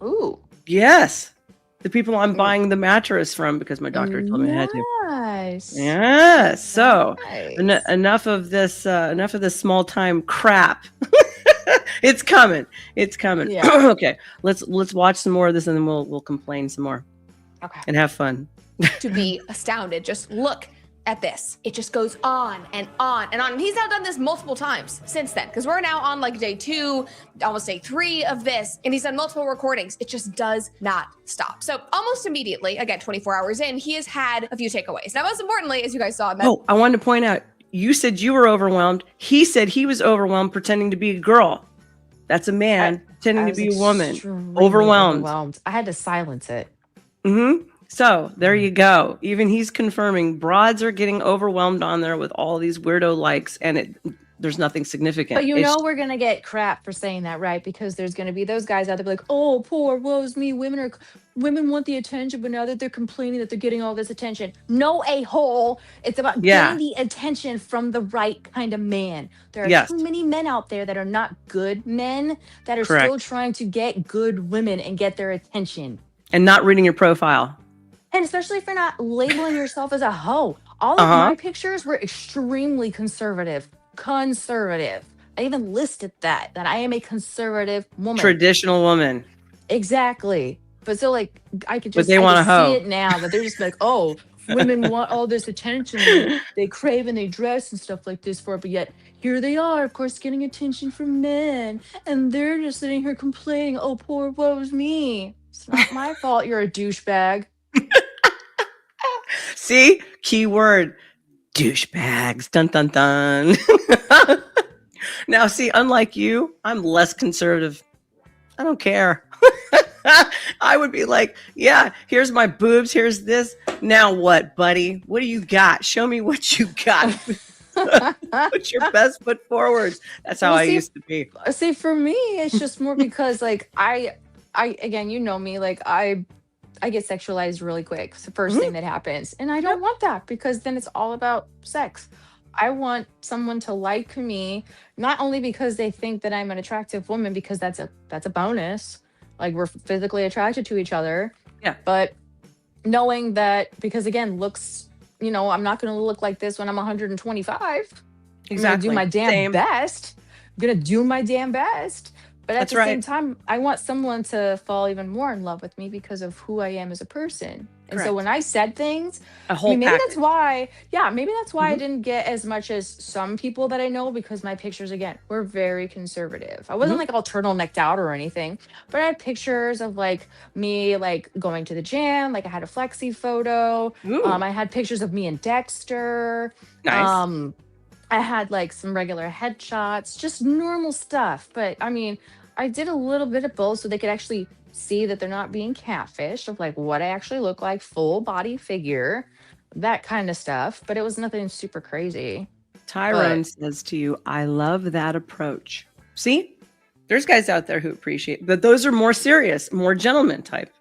Ooh. Yes. The people I'm buying the mattress from because my doctor told me I had to. Nice. Yes. So Nice. enough of this small time crap. It's coming. It's coming. Yeah. Okay. Let's watch some more of this and then we'll complain some more. Okay. And have fun. To be astounded. Just look at this. It just goes on and on and on. And he's now done this multiple times since then, because we're now on like day 2, almost day 3 of this, and he's done multiple recordings. It just does not stop. So almost immediately, again, 24 hours in, he has had a few takeaways. Now, most importantly, as you guys saw, I wanted to point out, you said you were overwhelmed. He said he was overwhelmed pretending to be a girl. That's a man pretending to be a woman. Overwhelmed. I had to silence it. Mm-hmm. So there you go. Even he's confirming broads are getting overwhelmed on there with all these weirdo likes, and there's nothing significant. But you know we're gonna get crap for saying that, right? Because there's gonna be those guys out there like, oh, poor woe's me. Women want the attention, but now that they're complaining that they're getting all this attention. No, a-hole. It's about getting the attention from the right kind of man. There are too many men out there that are not good men that are still trying to get good women and get their attention. And not reading your profile. And especially if you're not labeling yourself as a hoe. All of my pictures were extremely conservative. Conservative. I even listed that I am a conservative woman. Traditional woman. Exactly. But so like I could just see it now that they're just like, oh, women want all this attention. They crave and they dress and stuff like this for it. But yet here they are, of course, getting attention from men. And they're just sitting here complaining, oh, poor woe's me. It's not my fault you're a douchebag. See? Keyword. Douchebags. Dun, dun, dun. Now, see, unlike you, I'm less conservative. I don't care. I would be like, yeah, here's my boobs. Here's this. Now what, buddy? What do you got? Show me what you got. Put your best foot forward. That's how I used to be. See, for me, it's just more because, like, I again, you know me, like, I get sexualized really quick. It's the first thing that happens. And I don't want that because then it's all about sex. I want someone to like me, not only because they think that I'm an attractive woman, because that's a bonus. Like, we're physically attracted to each other. Yeah. But knowing that, because again, looks, you know, I'm not going to look like this when I'm 125. Exactly. I'm going to do my damn best. I'm going to do my damn best. But at the same time, I want someone to fall even more in love with me because of who I am as a person. And so when I said things, maybe that's why I didn't get as much as some people that I know, because my pictures, again, were very conservative. I wasn't like all turtlenecked out or anything, but I had pictures of like me, like going to the gym. Like I had a flexi photo. I had pictures of me and Dexter. Nice. I had like some regular headshots, just normal stuff. But I mean, I did a little bit of both so they could actually see that they're not being catfished, of like what I actually look like, full body figure, that kind of stuff. But it was nothing super crazy. Tyrone says to you, I love that approach. See, there's guys out there who appreciate, but those are more serious, more gentleman type.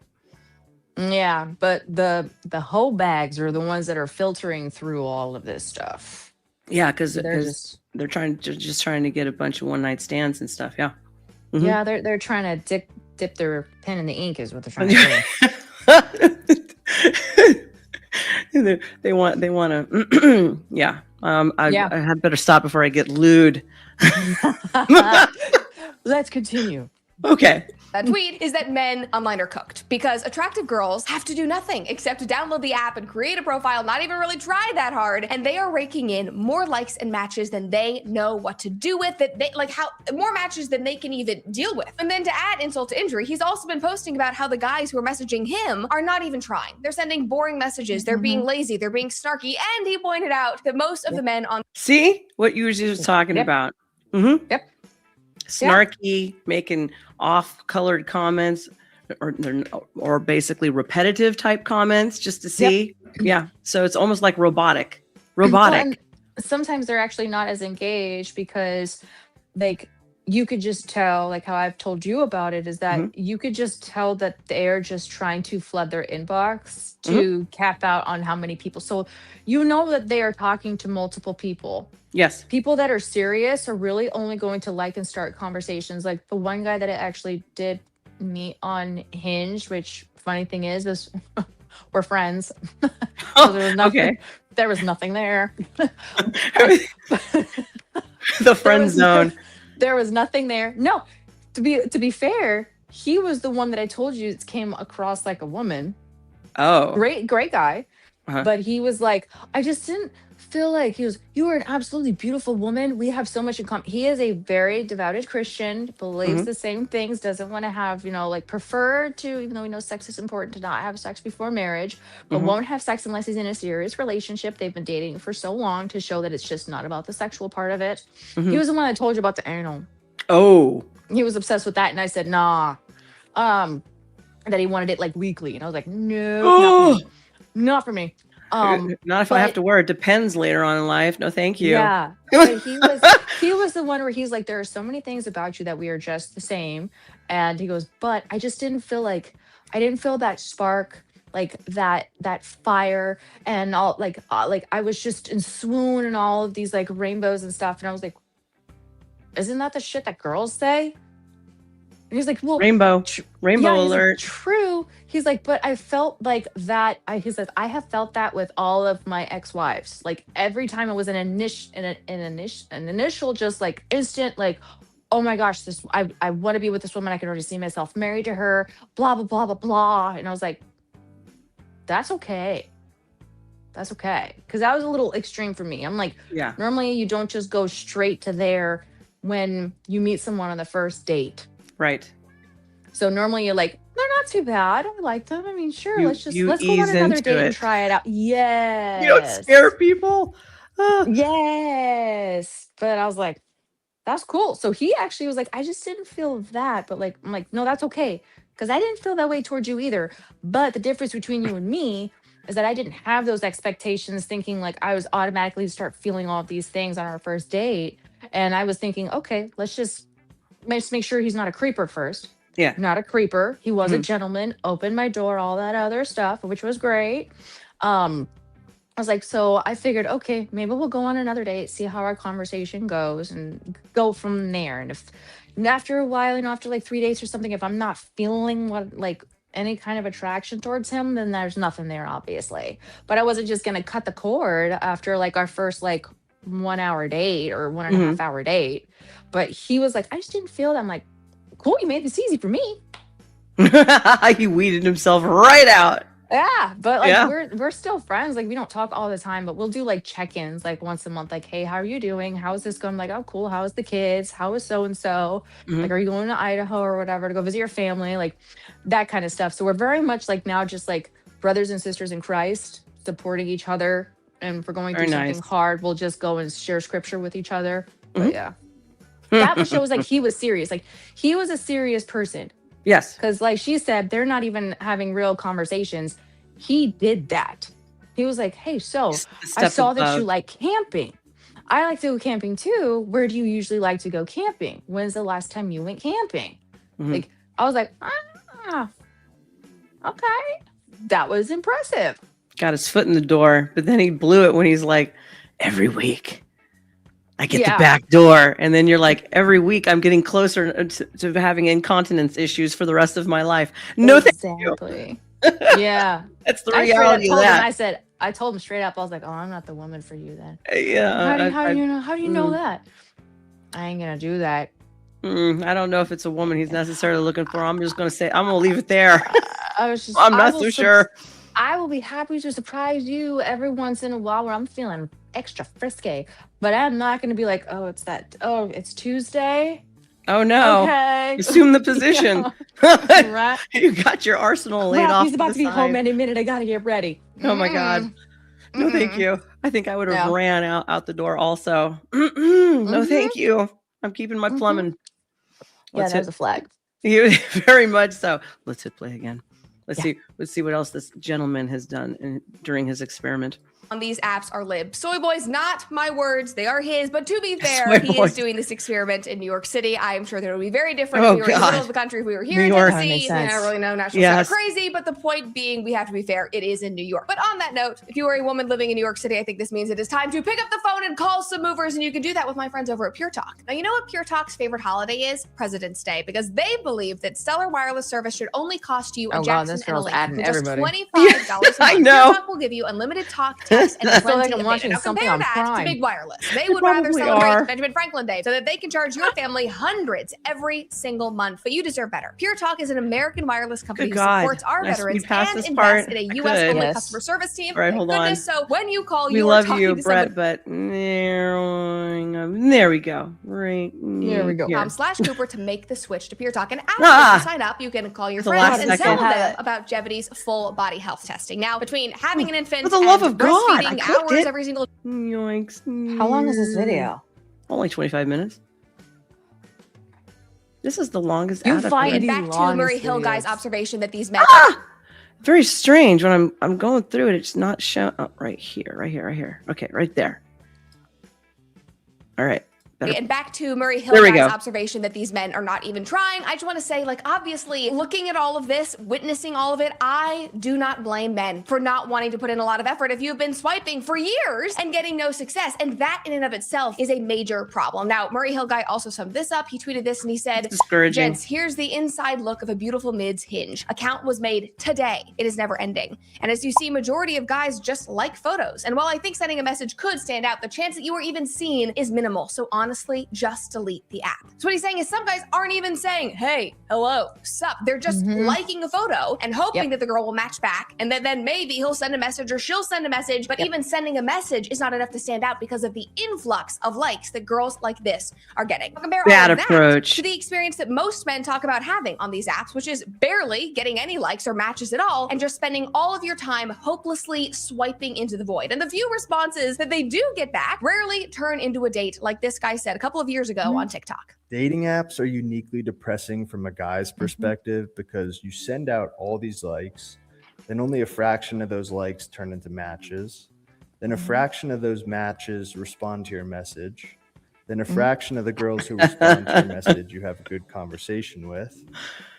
Yeah, but the hoe bags are the ones that are filtering through all of this stuff. Yeah, because they're trying to get a bunch of one night stands and stuff. Yeah. Mm-hmm. Yeah, they're trying to dip their pen in the ink is what they're trying to do. They want to. Yeah. I had better stop before I get lewd. Let's continue. Okay. That tweet is that men online are cooked because attractive girls have to do nothing except to download the app and create a profile, not even really try that hard, and they are raking in more likes and matches than they know what to do with. More matches than they can even deal with. And then to add insult to injury, he's also been posting about how the guys who are messaging him are not even trying. They're sending boring messages. They're being lazy. They're being snarky. And he pointed out that most of the men on see what you were just talking about. Mm-hmm. Yep. Snarky, making off-colored comments, or basically repetitive type comments just to see. Yeah. So it's almost like robotic. Well, and sometimes they're actually not as engaged because, like, you could just tell, like how I've told you about it, is that Mhm. you could just tell that they're just trying to flood their inbox Mhm. to cap out on how many people. So you know that they are talking to multiple people. Yes. People that are serious are really only going to like and start conversations. Like the one guy that I actually did meet on Hinge, which funny thing is we're friends. So there was nothing. Okay. There was nothing there. The friend zone. There was nothing there. No, to be fair, he was the one that I told you came across like a woman. Oh. Great guy. Uh-huh. But he was like, I just didn't feel like you were an absolutely beautiful woman. We have so much in common. He is a very devoted Christian, believes the same things, doesn't want to have, like prefer to, even though we know sex is important, to not have sex before marriage, but won't have sex unless he's in a serious relationship. They've been dating for so long to show that it's just not about the sexual part of it. He was the one that told you about the anal. Oh. He was obsessed with that. And I said, nah. That he wanted it like weekly. And I was like, no, not for me. Not if I have to wear it. Depends later on in life. No, thank you. Yeah. But he was the one where he's like, there are so many things about you that we are just the same. And he goes, but I just didn't feel like I didn't feel that spark, like that fire and all, like I was just in swoon and all of these like rainbows and stuff. And I was like, isn't that the shit that girls say? And he's like, well, rainbow alert. Like, true. He's like, but I felt like that. He says, I have felt that with all of my ex-wives. Like every time it was an initial, just like instant, like, oh my gosh, I want to be with this woman. I can already see myself married to her, blah, blah, blah, blah, blah. And I was like, that's okay. That's okay. Cause that was a little extreme for me. I'm like, normally you don't just go straight to there when you meet someone on the first date. Right. So normally you're like, they're not too bad. I like them. I mean, sure, let's go ease on another into date it. and try it out. Yes. You don't scare people. Yes. But I was like, that's cool. So he actually was like, I just didn't feel that. But like, I'm like, no, that's okay. Because I didn't feel that way towards you either. But the difference between you and me is that I didn't have those expectations, thinking like I was automatically start feeling all of these things on our first date. And I was thinking, okay, let's just make sure he's not a creeper first. Yeah. Not a creeper. He was a gentleman, opened my door, all that other stuff, which was great. I was like, so I figured, okay, maybe we'll go on another date, see how our conversation goes and go from there. And after a while, after like 3 days or something, if I'm not feeling like any kind of attraction towards him, then there's nothing there, obviously. But I wasn't just going to cut the cord after like our first like 1 hour date or 1.5 hour date. But he was like, I just didn't feel that. I'm like, cool, you made this easy for me. He weeded himself right out. Yeah, but like we're still friends. Like we don't talk all the time, but we'll do like check-ins like once a month. Like, hey, how are you doing? How's this going? I'm like, oh, cool. How's the kids? How is so and so? Like, are you going to Idaho or whatever to go visit your family? Like that kind of stuff. So we're very much like now just like brothers and sisters in Christ, supporting each other. And if we're going through something hard, we'll just go and share scripture with each other. But yeah, that shows like he was serious. Like he was a serious person. Yes. Because like she said, they're not even having real conversations. He did that. He was like, hey, so I saw that you like camping. I like to go camping too. Where do you usually like to go camping? When's the last time you went camping? Like, I was like, okay. That was impressive. Got his foot in the door, but then he blew it when he's like, every week I get the back door. And then you're like, every week I'm getting closer to having incontinence issues for the rest of my life. No, exactly. Yeah. That's the reality of that. I told him straight up, I was like, oh, I'm not the woman for you then. Yeah. How do you know that? I ain't going to do that. I don't know if it's a woman he's necessarily looking for. I'm just going to say, I'm going to leave it there. I'm not so sure. I will be happy to surprise you every once in a while where I'm feeling extra frisky, but I'm not going to be like, it's Tuesday. Oh no. Okay. Assume the position. Yeah. Right. You got your arsenal laid off. He's about to be home any minute. I got to get ready. Oh my God. No, thank you. I think I would have ran out the door also. No, thank you. I'm keeping my Mhm. plumbing. Yeah, Let's that was hit a flag. you very much so. Let's hit play again. Let's Yeah. see. Let's see what else this gentleman has done during his experiment. On these apps are lib. Soy boys, not my words, they are his. But to be fair, Soy he boys. is doing this experiment in New York City. I am sure that it would be very different Oh, if we were in the middle God. of the country, if we were here New in York. That Tennessee. makes I sense. don't really know, national Yes. center crazy, but the point being, we have to be fair, it is in New York. But on that note, if you are a woman living in New York City, I think this means it is time to pick up the phone and call some movers, and you can do that with my friends over at Pure Talk. Now, you know what Pure Talk's favorite holiday is? President's Day, because they believe that cellular wireless service should only cost you a Oh, God, Jackson this and a girl's link adding for just everybody. $25 a month. I Pure know. Talk will give you unlimited talk, text, and I feel like plenty I'm of watching data. Now something compare on that to Prime. Big Wireless. They They would rather probably celebrate are. Benjamin Franklin Day so that they can charge your family hundreds every single month. But you deserve better. Pure Talk is an American wireless company Good who God. supports our Nice. veterans We passed and this invests part. in a Good. U.S.-only Yes. customer service team. All right, Thank hold goodness. on. So when you call, We you are love talking you, to somebody. Brett, but there we go. Right There we go. here. .com/Cooper to make the switch to Pure Talk. And after Ah! you sign up, you can call your The friends last and second. tell Have them it. about Jevity's full body health testing. Now, between having an infant For the love and of God, I breastfeeding clicked hours it. every single Yoinks. How long is this video? Only 25 minutes. This is the longest You ad I've find heard. and these back to longest Murray Hill Guy's videos. observation that these men Very strange when I'm going through it. It's not shown. Oh, right here. Okay, right there. All right. Better. and back to Murray Hill There we Guy's go. observation that these men are not even trying. I just want to say, like, obviously, looking at all of this, witnessing all of it, I do not blame men for not wanting to put in a lot of effort if you've been swiping for years and getting no success. And that in and of itself is a major problem. Now, Murray Hill Guy also summed this up. He tweeted this and he said, It's discouraging. "Gents, here's the inside look of a beautiful mid's Hinge. Account was made today. It is never ending. And as you see, majority of guys just like photos. And while I think sending a message could stand out, the chance that you are even seen is minimal. So honestly, just delete the app." So what he's saying is some guys aren't even saying, "Hey, hello, sup." They're just liking a photo and hoping that the girl will match back. And then maybe he'll send a message or she'll send a message. But even sending a message is not enough to stand out because of the influx of likes that girls like this are getting. Compare Bad all of that approach. to the experience that most men talk about having on these apps, which is barely getting any likes or matches at all and just spending all of your time hopelessly swiping into the void. And the few responses that they do get back rarely turn into a date, like this guy said a couple of years ago on TikTok. Dating apps are uniquely depressing from a guy's perspective because you send out all these likes, then only a fraction of those likes turn into matches. Then a fraction of those matches respond to your message. Then a fraction of the girls who respond to your message you have a good conversation with.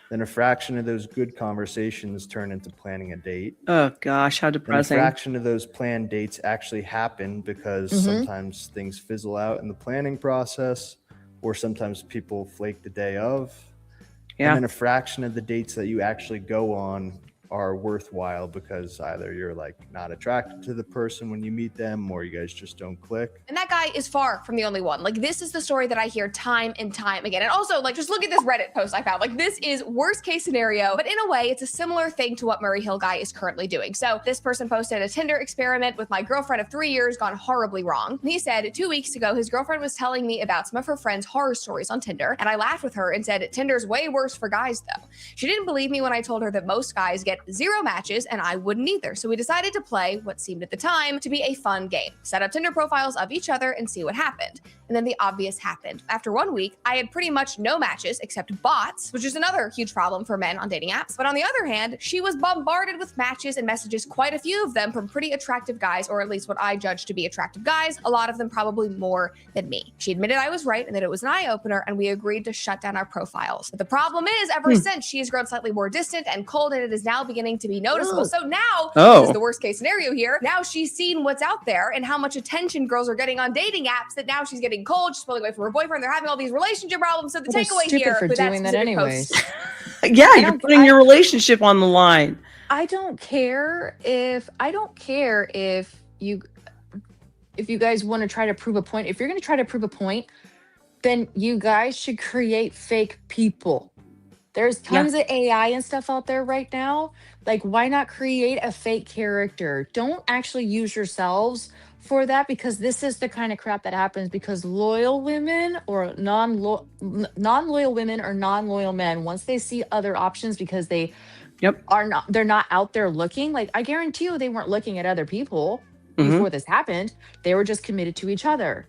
Then a fraction of those good conversations turn into planning a date. Oh gosh, how And a depressing. fraction of those planned dates actually happen because sometimes things fizzle out in the planning process, or sometimes people flake the day of. Yeah. And then a fraction of the dates that you actually go on are worthwhile because either you're like not attracted to the person when you meet them or you guys just don't click. And that guy is far from the only one. Like, this is the story that I hear time and time again. And also, like, just look at this Reddit post I found. Like, this is worst case scenario, but in a way, it's a similar thing to what Murray Hill Guy is currently doing. So this person posted a Tinder experiment with my girlfriend of 3 years gone horribly wrong. And he said 2 weeks ago, his girlfriend was telling me about some of her friends' horror stories on Tinder. And I laughed with her and said, Tinder's way worse for guys, though. She didn't believe me when I told her that most guys get 0 matches and I wouldn't either. So we decided to play what seemed at the time to be a fun game. Set up Tinder profiles of each other and see what happened. And then the obvious happened. After 1 week, I had pretty much no matches except bots, which is another huge problem for men on dating apps. But on the other hand, she was bombarded with matches and messages, quite a few of them from pretty attractive guys, or at least what I judge to be attractive guys, a lot of them probably more than me. She admitted I was right and that it was an eye-opener, and we agreed to shut down our profiles. But the problem is, ever since, she has grown slightly more distant and cold, and it is now beginning to be noticeable. So now, this is the worst case scenario here, now she's seen what's out there and how much attention girls are getting on dating apps that now she's getting cold, she's pulling away from her boyfriend, they're having all these relationship problems. So the They're takeaway stupid here for with that doing that specific anyways. post Yeah, you're putting your relationship on the line. I don't care if you guys want to try to prove a point. If you're going to try to prove a point, then you guys should create fake people. There's tons of AI and stuff out there right now. Like, why not create a fake character? Don't actually use yourselves for that, because this is the kind of crap that happens because loyal women or non-loyal women or non-loyal men, once they see other options because they're not out there looking, like, I guarantee you they weren't looking at other people before this happened. They were just committed to each other.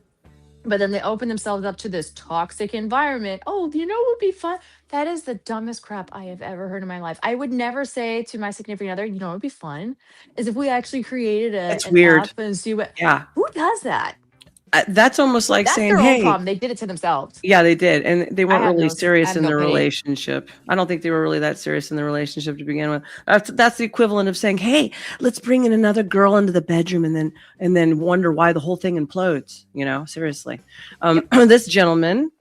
But then they open themselves up to this toxic environment. Oh, you know what would be fun? That is the dumbest crap I have ever heard in my life. I would never say to my significant other, you know what would be fun? Is if we actually created It's an weird. app and see what, Yeah. who does that? That's almost like That's saying, their own hey, problem. They did it to themselves. yeah, they did. And they I weren't have really no, I serious have in no the pity. relationship. I don't think they were really that serious in the relationship to begin with. That's the equivalent of saying, hey, let's bring in another girl into the bedroom and then wonder why the whole thing implodes. Seriously. This gentleman,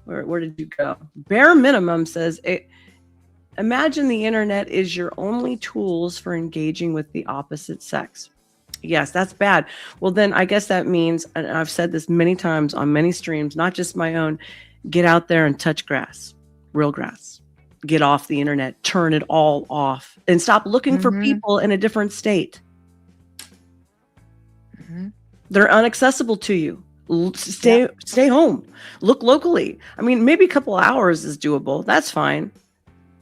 where did you go? Bare minimum says, imagine the internet is your only tools for engaging with the opposite sex. Yes, that's bad. Well, then I guess that means, and I've said this many times on many streams, not just my own, get out there and touch grass, real grass. Get off the internet, turn it all off, and stop looking for people in a different state. They're inaccessible to you. Stay home. Look locally. I mean, maybe a couple of hours is doable. That's fine.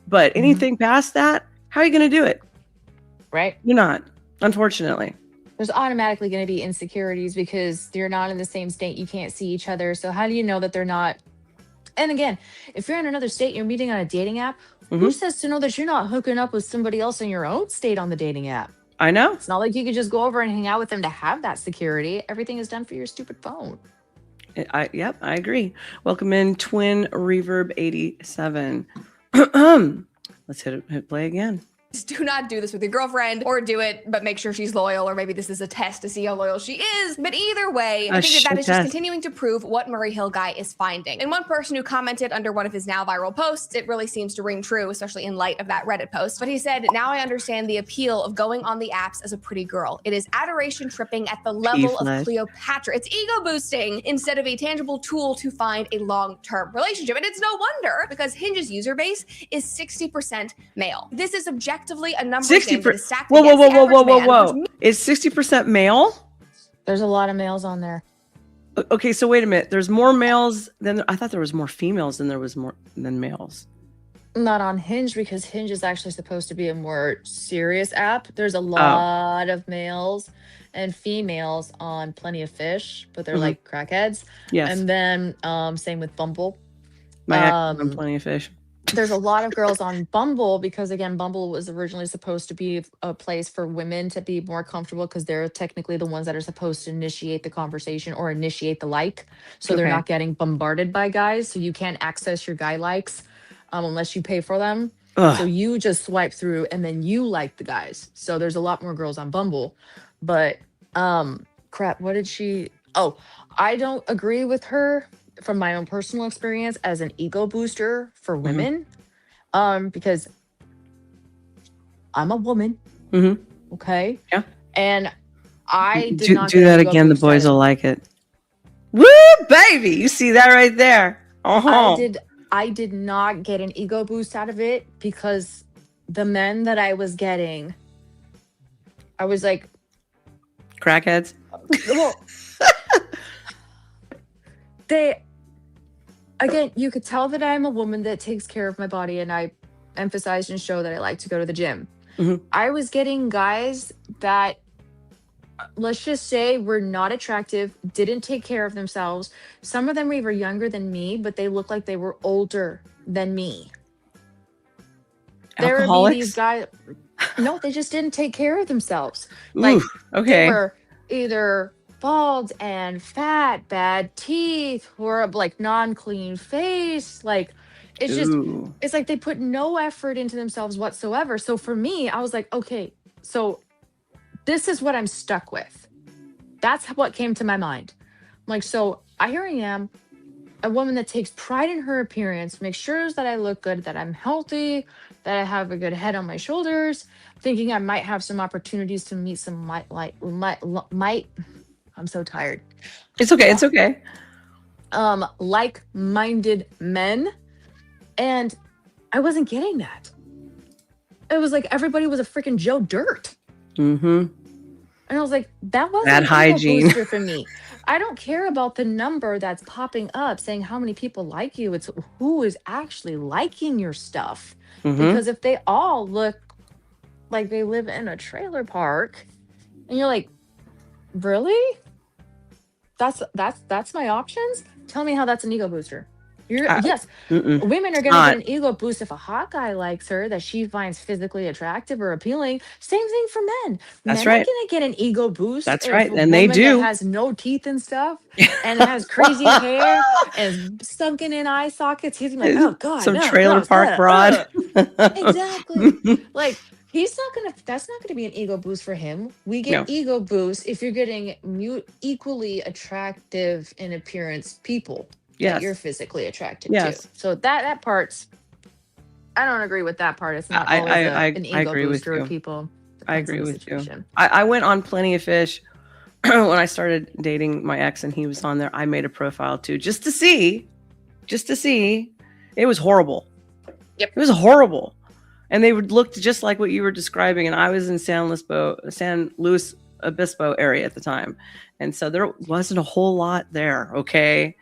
But anything past that, how are you going to do it? Right. You're not, unfortunately. There's automatically going to be insecurities because you're not in the same state. You can't see each other. So how do you know that they're not? And again, if you're in another state, you're meeting on a dating app. Who says to know that you're not hooking up with somebody else in your own state on the dating app? I know. It's not like you could just go over and hang out with them to have that security. Everything is done for your stupid phone. Yep, I agree. Welcome in Twin Reverb 87. Let's hit play again. Do not do this with your girlfriend, or do it, but make sure she's loyal, or maybe this is a test to see how loyal she is. But either way, I think that is just continuing to prove what Murray Hill guy is finding. And one person who commented under one of his now viral posts, it really seems to ring true, especially in light of that Reddit post. But he said, now I understand the appeal of going on the apps as a pretty girl. It is adoration tripping at the level of Cleopatra. It's ego boosting instead of a tangible tool to find a long-term relationship. And it's no wonder, because Hinge's user base is 60% male. This is objectively a number 60%. Whoa. Is 60% male? There's a lot of males on there. Okay, so wait a minute. There's more males than I thought there was more females than there was more than males. Not on Hinge, because Hinge is actually supposed to be a more serious app. There's a lot of males and females on Plenty of Fish, but they're like crackheads. Yes. And then same with Bumble. My ex on Plenty of Fish. There's a lot of girls on Bumble because, again, Bumble was originally supposed to be a place for women to be more comfortable because they're technically the ones that are supposed to initiate the conversation or initiate the like. So they're not getting bombarded by guys. So you can't access your guy likes unless you pay for them. So you just swipe through and then you like the guys. So there's a lot more girls on Bumble. But crap, what did she... Oh, I don't agree with her from my own personal experience as an ego booster for women, because I'm a woman. Okay. Yeah. And I did not do that again. The boys will like it. Woo, baby! You see that right there? I did not get an ego boost out of it because the men that I was getting, I was like, crackheads. Well, again, you could tell that I'm a woman that takes care of my body, and I emphasize and show that I like to go to the gym. I was getting guys that, let's just say, were not attractive, didn't take care of themselves. Some of them were even younger than me, but they looked like they were older than me. There would be these guys. No, they just didn't take care of themselves. Like, they were either bald and fat, bad teeth, or like non-clean face. Like, it's just, it's like they put no effort into themselves whatsoever. So for me, I was like, okay, so this is what I'm stuck with. That's what came to my mind. I'm like, so here I am, a woman that takes pride in her appearance, makes sure that I look good, that I'm healthy, that I have a good head on my shoulders, thinking I might have some opportunities to meet some I'm so tired. It's okay. It's okay. Like-minded men. And I wasn't getting that. It was like everybody was a freaking Joe Dirt. And I was like, that wasn't bad hygiene for me. I don't care about the number that's popping up saying how many people like you. It's who is actually liking your stuff. Because if they all look like they live in a trailer park, and you're like, really? that's my options. Tell me how that's an ego booster. I- Yes, Mm-mm. women are It's gonna not. get an ego boost if a hot guy likes her that she finds physically attractive or appealing. Same thing for men. That's Men are right. gonna get an ego boost That's if right. a And they woman that do. has no teeth and stuff and has crazy hair and is sunken in eye sockets. He's gonna be like, oh god, Some no, trailer gross. park broad. Exactly. Like he's not gonna that's not gonna be an ego boost for him. We get No. ego boosts if you're getting equally attractive in appearance people that you're Yes. physically attracted to. Yes. So that part's I don't agree with that part. It's not I always I an I ego agree with booster with you. people. I Depends on agree the with you. situation. I went on Plenty of Fish when I started dating my ex and he was on there. I made a profile too, just to see. It was horrible. Yep. It was horrible. And they would look just like what you were describing. And I was in San Luis Obispo area at the time. And so there wasn't a whole lot there. Okay.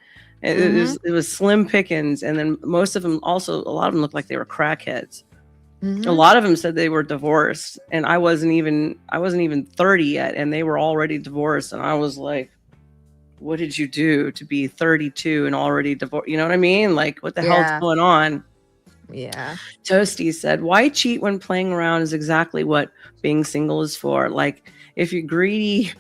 It was slim pickings. And then most of them also, a lot of them looked like they were crackheads. Mhm. A lot of them said they were divorced, and I wasn't even 30 yet, and they were already divorced. And I was like, what did you do to be 32 and already divorced? You know what I mean? Like, what the hell's Yeah. going on? Yeah. Toasty said, why cheat when playing around is exactly what being single is for. Like, if you're greedy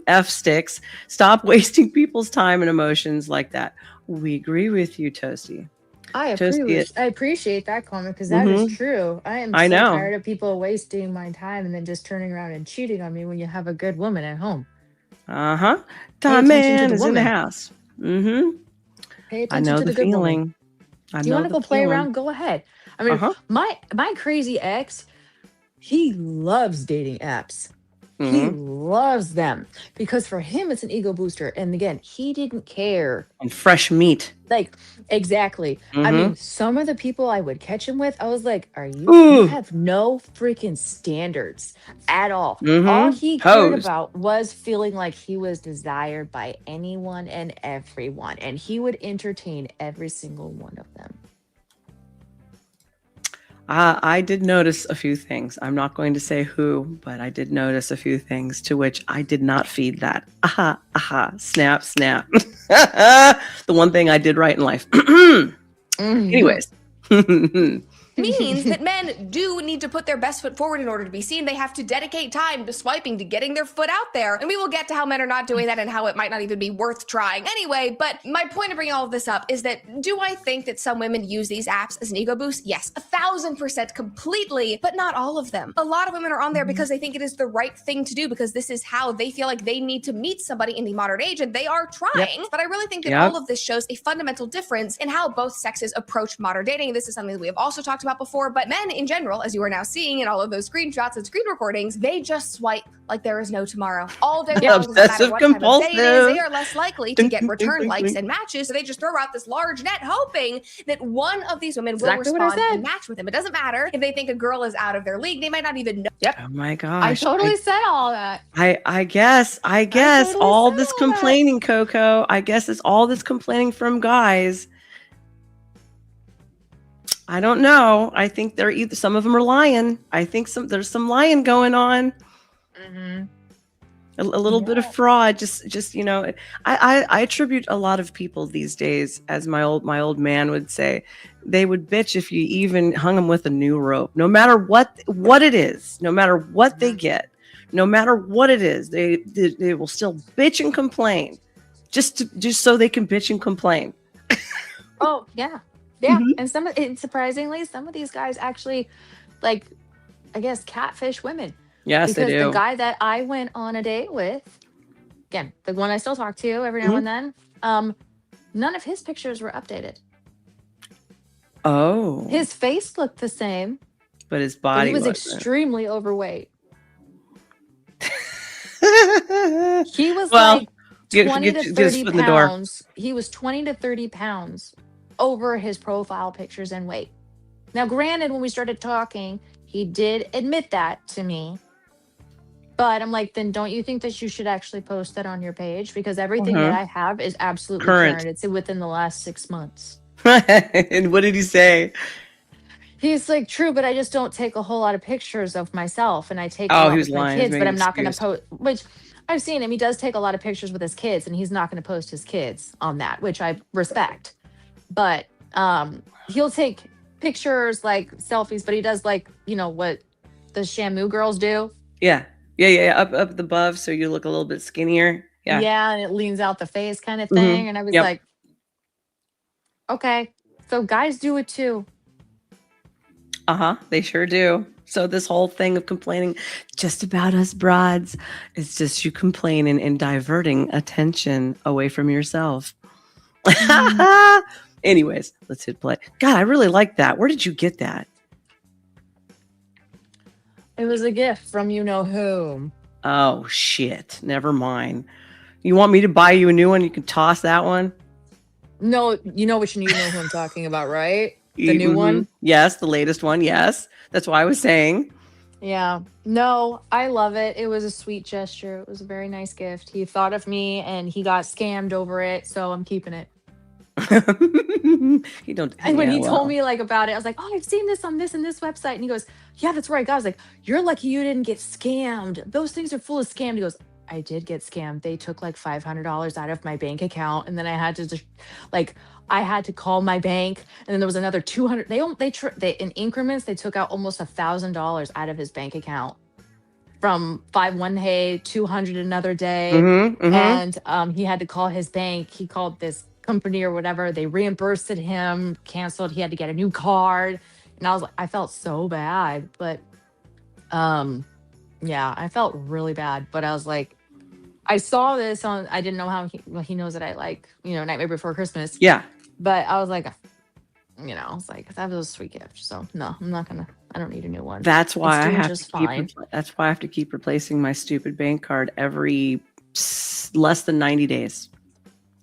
F sticks, stop wasting people's time and emotions like that. We agree with you, Toasty. I Toasty, appreciate that comment because that is true. I am I so know. tired of people wasting my time and then just turning around and cheating on me when you have a good woman at home. Uh-huh. Pay Tom attention to Man the is in the woman. house. Mm-hmm. Pay I attention know to the the good woman. feeling. I Do you know want to the go play feeling. around? Go ahead. I mean, Uh-huh. my crazy ex, he loves dating apps. He Mhm. loves them because for him it's an ego booster. And again, he didn't care. And fresh meat. Like exactly. I Mhm. mean, some of the people I would catch him with, I was like, "Are you? Ooh. You have no freaking standards at all." All Mhm. he cared Hosed. about was feeling like he was desired by anyone and everyone, and he would entertain every single one of them. I did notice a few things. I'm not going to say who, but I did notice a few things to which I did not feed that. Aha, aha, snap, snap. The one thing I did right in life. Anyways. Means that men do need to put their best foot forward in order to be seen. They have to dedicate time to swiping, to getting their foot out there. And we will get to how men are not doing that and how it might not even be worth trying anyway. But my point of bringing all of this up is that do I think that some women use these apps as an ego boost? Yes, 1,000% completely, but not all of them. A lot of women are on there because they think it is the right thing to do because this is how they feel like they need to meet somebody in the modern age and they are trying. But I really think that all of this shows a fundamental difference in how both sexes approach modern dating. This is something that we have also talked about before, but men in general, as you are now seeing in all of those screenshots and screen recordings, they just swipe like there is no tomorrow. All day long, no matter what time of day it is, they are less likely to get return likes and matches. So they just throw out this large net hoping that one of these women will respond and match with them. It doesn't matter if they think a girl is out of their league. They might not even know. Oh my gosh. I totally said all that. I guess totally all said this all that. complaining, Coco. I guess it's all this complaining from guys. I don't know. I think they're either some of them are lying. I think there's some lying going on. A little bit of fraud. Just I attribute a lot of people these days, as my old man would say, they would bitch if you even hung them with a new rope. No matter what it is, no matter what they get, no matter what it is, they will still bitch and complain, just so they can bitch and complain. Oh yeah. Yeah, and surprisingly, some of these guys actually, like, I guess, catfish women. Yes, because they do. the guy that I went on a date with, again, the one I still talk to every now and then, none of his pictures were updated. Oh. His face looked the same, but his body he was wasn't. extremely overweight. He was 20 to 30 pounds. He was 20 to 30 pounds over his profile pictures and weight. Now, granted, when we started talking, he did admit that to me. But I'm like, then don't you think that you should actually post that on your page? Because everything that I have is absolutely current. It's within the last 6 months. And what did he say? He's like, true, but I just don't take a whole lot of pictures of myself. And I take a lot of my kids, but I'm not going to post. Which I've seen him. He does take a lot of pictures with his kids, and he's not going to post his kids on that, which I respect. But he'll take pictures like selfies, but he does like, what the Shamu girls do. Yeah. Up above, so you look a little bit skinnier. Yeah. Yeah, and it leans out the face kind of Mhm. thing. And I was Yep. like, okay, so guys do it too. They sure do. So this whole thing of complaining just about us broads is just you complaining and diverting attention away from yourself. Anyways, let's hit play. God, I really like that. Where did you get that? It was a gift from you know whom. Oh, shit. Never mind. You want me to buy you a new one? You can toss that one. No, you know who I'm talking about, right? The new one? Yes, the latest one. Yes. That's why I was saying. Yeah. No, I love it. It was a sweet gesture. It was a very nice gift. He thought of me and he got scammed over it, so I'm keeping it. You don't. And when he told me like about it, I was like, "Oh, I've seen this on this and this website." And he goes, "Yeah, that's where I got." I was like, "You're lucky you didn't get scammed. Those things are full of scam." He goes, "I did get scammed. They took like $500 out of my bank account, and then I had to just I had to call my bank, and then there was another 200. They in increments. They took out almost $1,000 out of his bank account from 5 one day, 200 another day, and he had to call his bank. He called this company or whatever. They reimbursed him, canceled. He had to get a new card, and I was like, I felt so bad, but yeah, I felt really bad. But I was like, I saw this on. I didn't know how he knows that I like Nightmare Before Christmas. Yeah. But I was like, I was like, that was a sweet gift. So no, I'm not gonna. I don't need a new one. That's why I have just to keep. fine. That's why I have to keep replacing my stupid bank card every less than 90 days.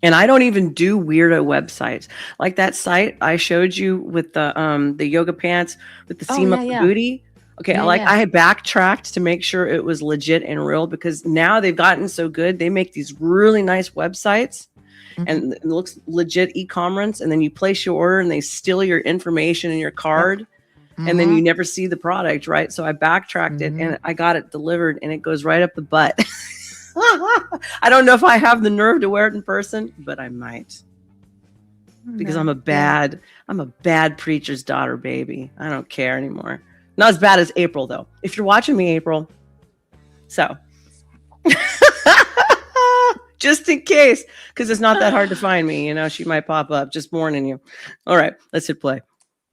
And I don't even do weirdo websites like that site I showed you with the yoga pants with the seam up the booty. Okay, I had backtracked to make sure it was legit and real, because now they've gotten so good. They make these really nice websites. And it looks legit e-commerce, and then you place your order and they steal your information and your card, and then you never see the product, right? So I backtracked it and I got it delivered, and it goes right up the butt. I don't know if I have the nerve to wear it in person, but I might, because I'm a bad preacher's daughter, baby. I don't care anymore. Not as bad as April, though. If you're watching me, April, so just in case, because it's not that hard to find me. She might pop up. Just warning you. All right, let's hit play.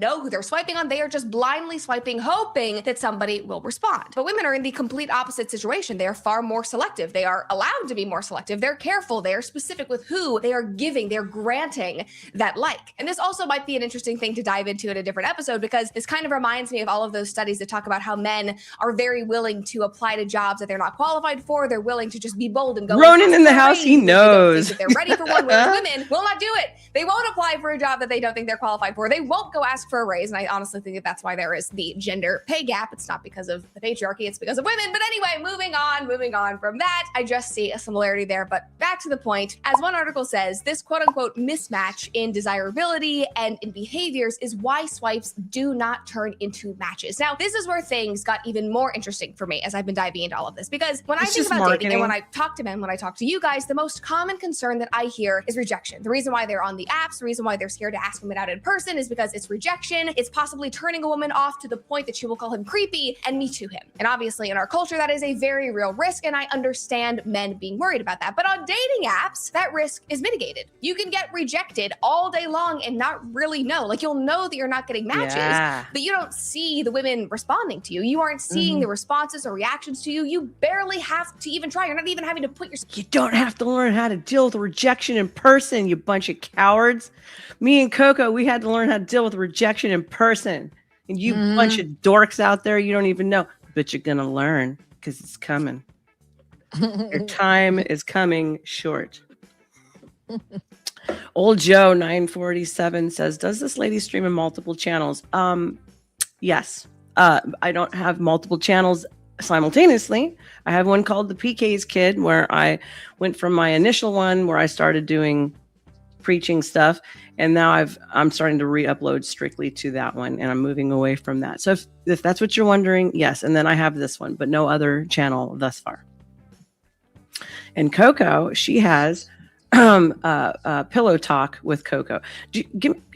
Know who they're swiping on. They are just blindly swiping, hoping that somebody will respond. But women are in the complete opposite situation. They are far more selective. They are allowed to be more selective. They're careful. They are specific with who they are giving. They're granting that like. And this also might be an interesting thing to dive into in a different episode, because this kind of reminds me of all of those studies that talk about how men are very willing to apply to jobs that they're not qualified for. They're willing to just be bold and go. Ronan in the house, he knows. That they're ready for one. Women will not do it. They won't apply for a job that they don't think they're qualified for. They won't go ask for a raise. And I honestly think that that's why there is the gender pay gap. It's not because of the patriarchy, it's because of women. But anyway, moving on from that, I just see a similarity there. But back to the point, as one article says, this quote unquote mismatch in desirability and in behaviors is why swipes do not turn into matches. Now, this is where things got even more interesting for me as I've been diving into all of this, because when I think about dating and when I talk to men, when I talk to you guys, the most common concern that I hear is rejection. The reason why they're on the apps, the reason why they're scared to ask women out in person is because it's rejection. It's possibly turning a woman off to the point that she will call him creepy and me to him. And obviously in our culture, that is a very real risk, and I understand men being worried about that. But on dating apps, that risk is mitigated. You can get rejected all day long and not really know. Like, you'll know that you're not getting matches, but you don't see the women responding to you. You aren't seeing the responses or reactions to you. You barely have to even try. You're not even having to put your... You don't have to learn how to deal with rejection in person, you bunch of cowards. Me and Coco, we had to learn how to deal with rejection in person. And you bunch of dorks out there, you don't even know. But you're going to learn, because it's coming. Your time is coming short. Old Joe 947 says, does this lady stream in multiple channels? Yes. I don't have multiple channels simultaneously. I have one called the PK's Kid, where I went from my initial one where I started doing preaching stuff, and now I'm starting to re-upload strictly to that one, and I'm moving away from that. So if that's what you're wondering, yes. And then I have this one, but no other channel thus far. And Coco, she has pillow talk with Coco.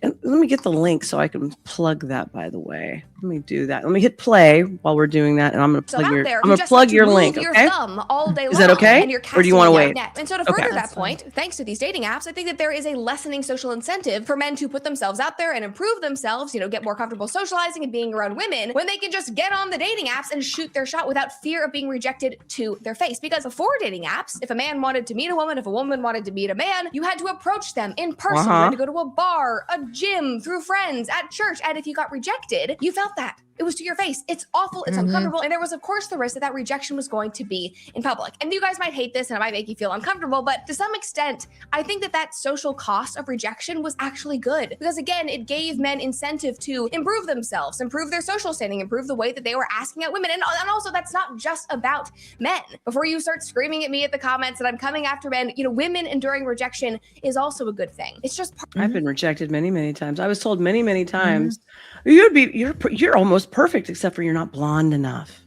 Let me get the link so I can plug that. By the way, let me do that. Let me hit play while we're doing that, and I'm going to plug your. I'm going to plug your link. Your Okay. thumb all day long. Is that okay? And you're Or do you want to wait? Net. And so to further that point, thanks to these dating apps, I think that there is a lessening social incentive for men to put themselves out there and improve themselves. You know, get more comfortable socializing and being around women when they can just get on the dating apps and shoot their shot without fear of being rejected to their face. Because before dating apps, if a man wanted to meet a woman, if a woman wanted to meet a man, you had to approach them in person. You had to go to a bar, a gym, through friends, at church. And if you got rejected, you felt that. It was to your face. It's awful. It's uncomfortable. And there was, of course, the risk that that rejection was going to be in public. And you guys might hate this and it might make you feel uncomfortable, but to some extent, I think that that social cost of rejection was actually good. Because again, it gave men incentive to improve themselves, improve their social standing, improve the way that they were asking out women. And also, that's not just about men. Before you start screaming at me at the comments that I'm coming after men, you know, women enduring rejection is also a good thing. It's just I've been rejected many, many times. I was told many, many times, you're almost perfect, except for you're not blonde enough.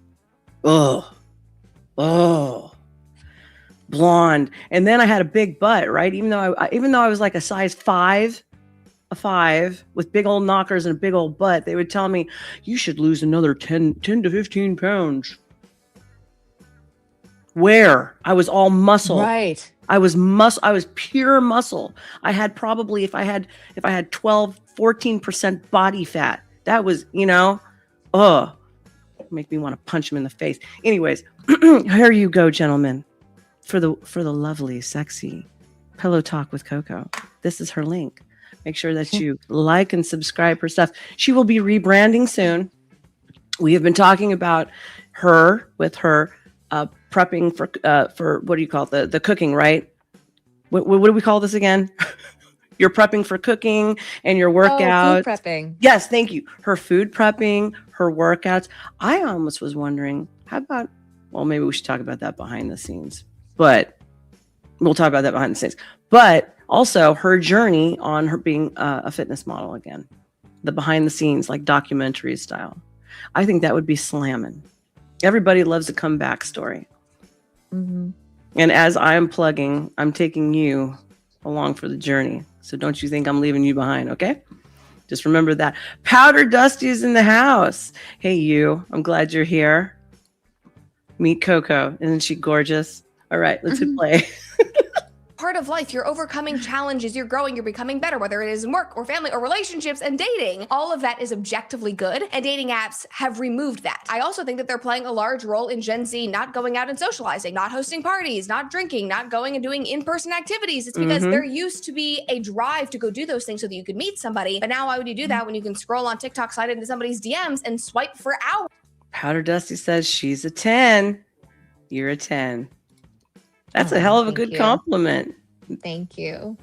Oh, blonde. And then I had a big butt, right? Even though I was like a size 5 with big old knockers and a big old butt, they would tell me you should lose another 10 to 15 pounds. Where I was all muscle. Right. I was pure muscle. I had probably, if I had 12, 14% body fat, that was, make me want to punch him in the face. Anyways, here you go, gentlemen, for the lovely, sexy Pillow Talk with Coco. This is her link. Make sure that you like and subscribe her stuff. She will be rebranding soon. We have been talking about her with her prepping for what do you call it? The cooking, right? What do we call this again? You're prepping for cooking and your workouts. Food prepping. Yes, thank you. Her food prepping, her workouts. I almost was wondering, maybe we should talk about that behind the scenes. But we'll talk about that behind the scenes. But also her journey on her being a fitness model again. The behind the scenes, like documentary style. I think that would be slamming. Everybody loves a comeback story. Mm-hmm. And as I'm plugging, I'm taking you along for the journey. So don't you think I'm leaving you behind, okay? Just remember that. Powder Dusty is in the house. Hey, you. I'm glad you're here. Meet Coco. Isn't she gorgeous? All right, let's hit play. Part of life. You're overcoming challenges, you're growing, you're becoming better, whether it is in work or family or relationships and dating. All of that is objectively good, and dating apps have removed that. I also think that they're playing a large role in Gen Z not going out and socializing, not hosting parties, not drinking, not going and doing in-person activities. It's because there used to be a drive to go do those things so that you could meet somebody, but now why would you do that when you can scroll on TikTok, slide into somebody's DMs and swipe for hours? Powder Dusty says she's a 10. You're a 10. That's a hell of a good compliment. Thank you.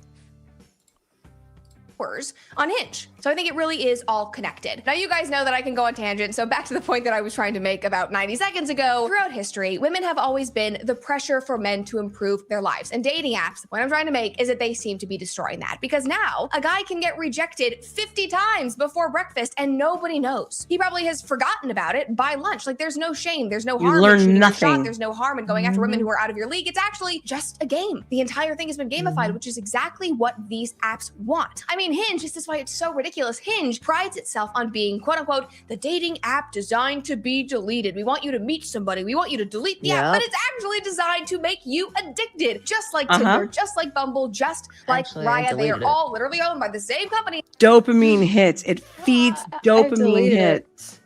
On Hinge. So I think it really is all connected. Now you guys know that I can go on tangent. So back to the point that I was trying to make about 90 seconds ago. Throughout history, women have always been the pressure for men to improve their lives. And dating apps, the point I'm trying to make is that they seem to be destroying that. Because now a guy can get rejected 50 times before breakfast and nobody knows. He probably has forgotten about it by lunch. Like there's no shame. There's no harm. You learn nothing. There's no harm in going after women who are out of your league. It's actually just a game. The entire thing has been gamified, which is exactly what these apps want. I mean, Hinge, this is why it's so ridiculous. Hinge prides itself on being, quote unquote, the dating app designed to be deleted. We want you to meet somebody. We want you to delete the app, but it's actually designed to make you addicted. Just like Tinder, just like Bumble, just like Raya. They are all literally owned by the same company. Dopamine hits. It feeds dopamine hits.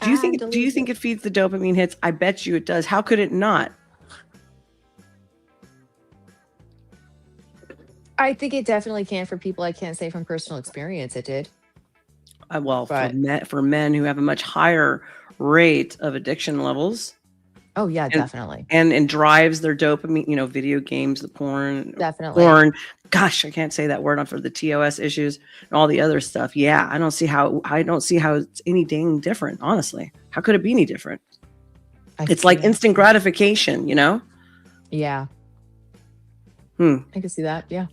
Do you think it feeds the dopamine hits? I bet you it does. How could it not? I think it definitely can for people. I can't say from personal experience it did. For men who have a much higher rate of addiction levels. Oh yeah, definitely. And drives their dopamine, video games, the porn. Definitely. Porn. Gosh, I can't say that word for the TOS issues and all the other stuff. Yeah, I don't see how it's any dang different, honestly. How could it be any different? It's like instant gratification, Yeah. I can see that. Yeah.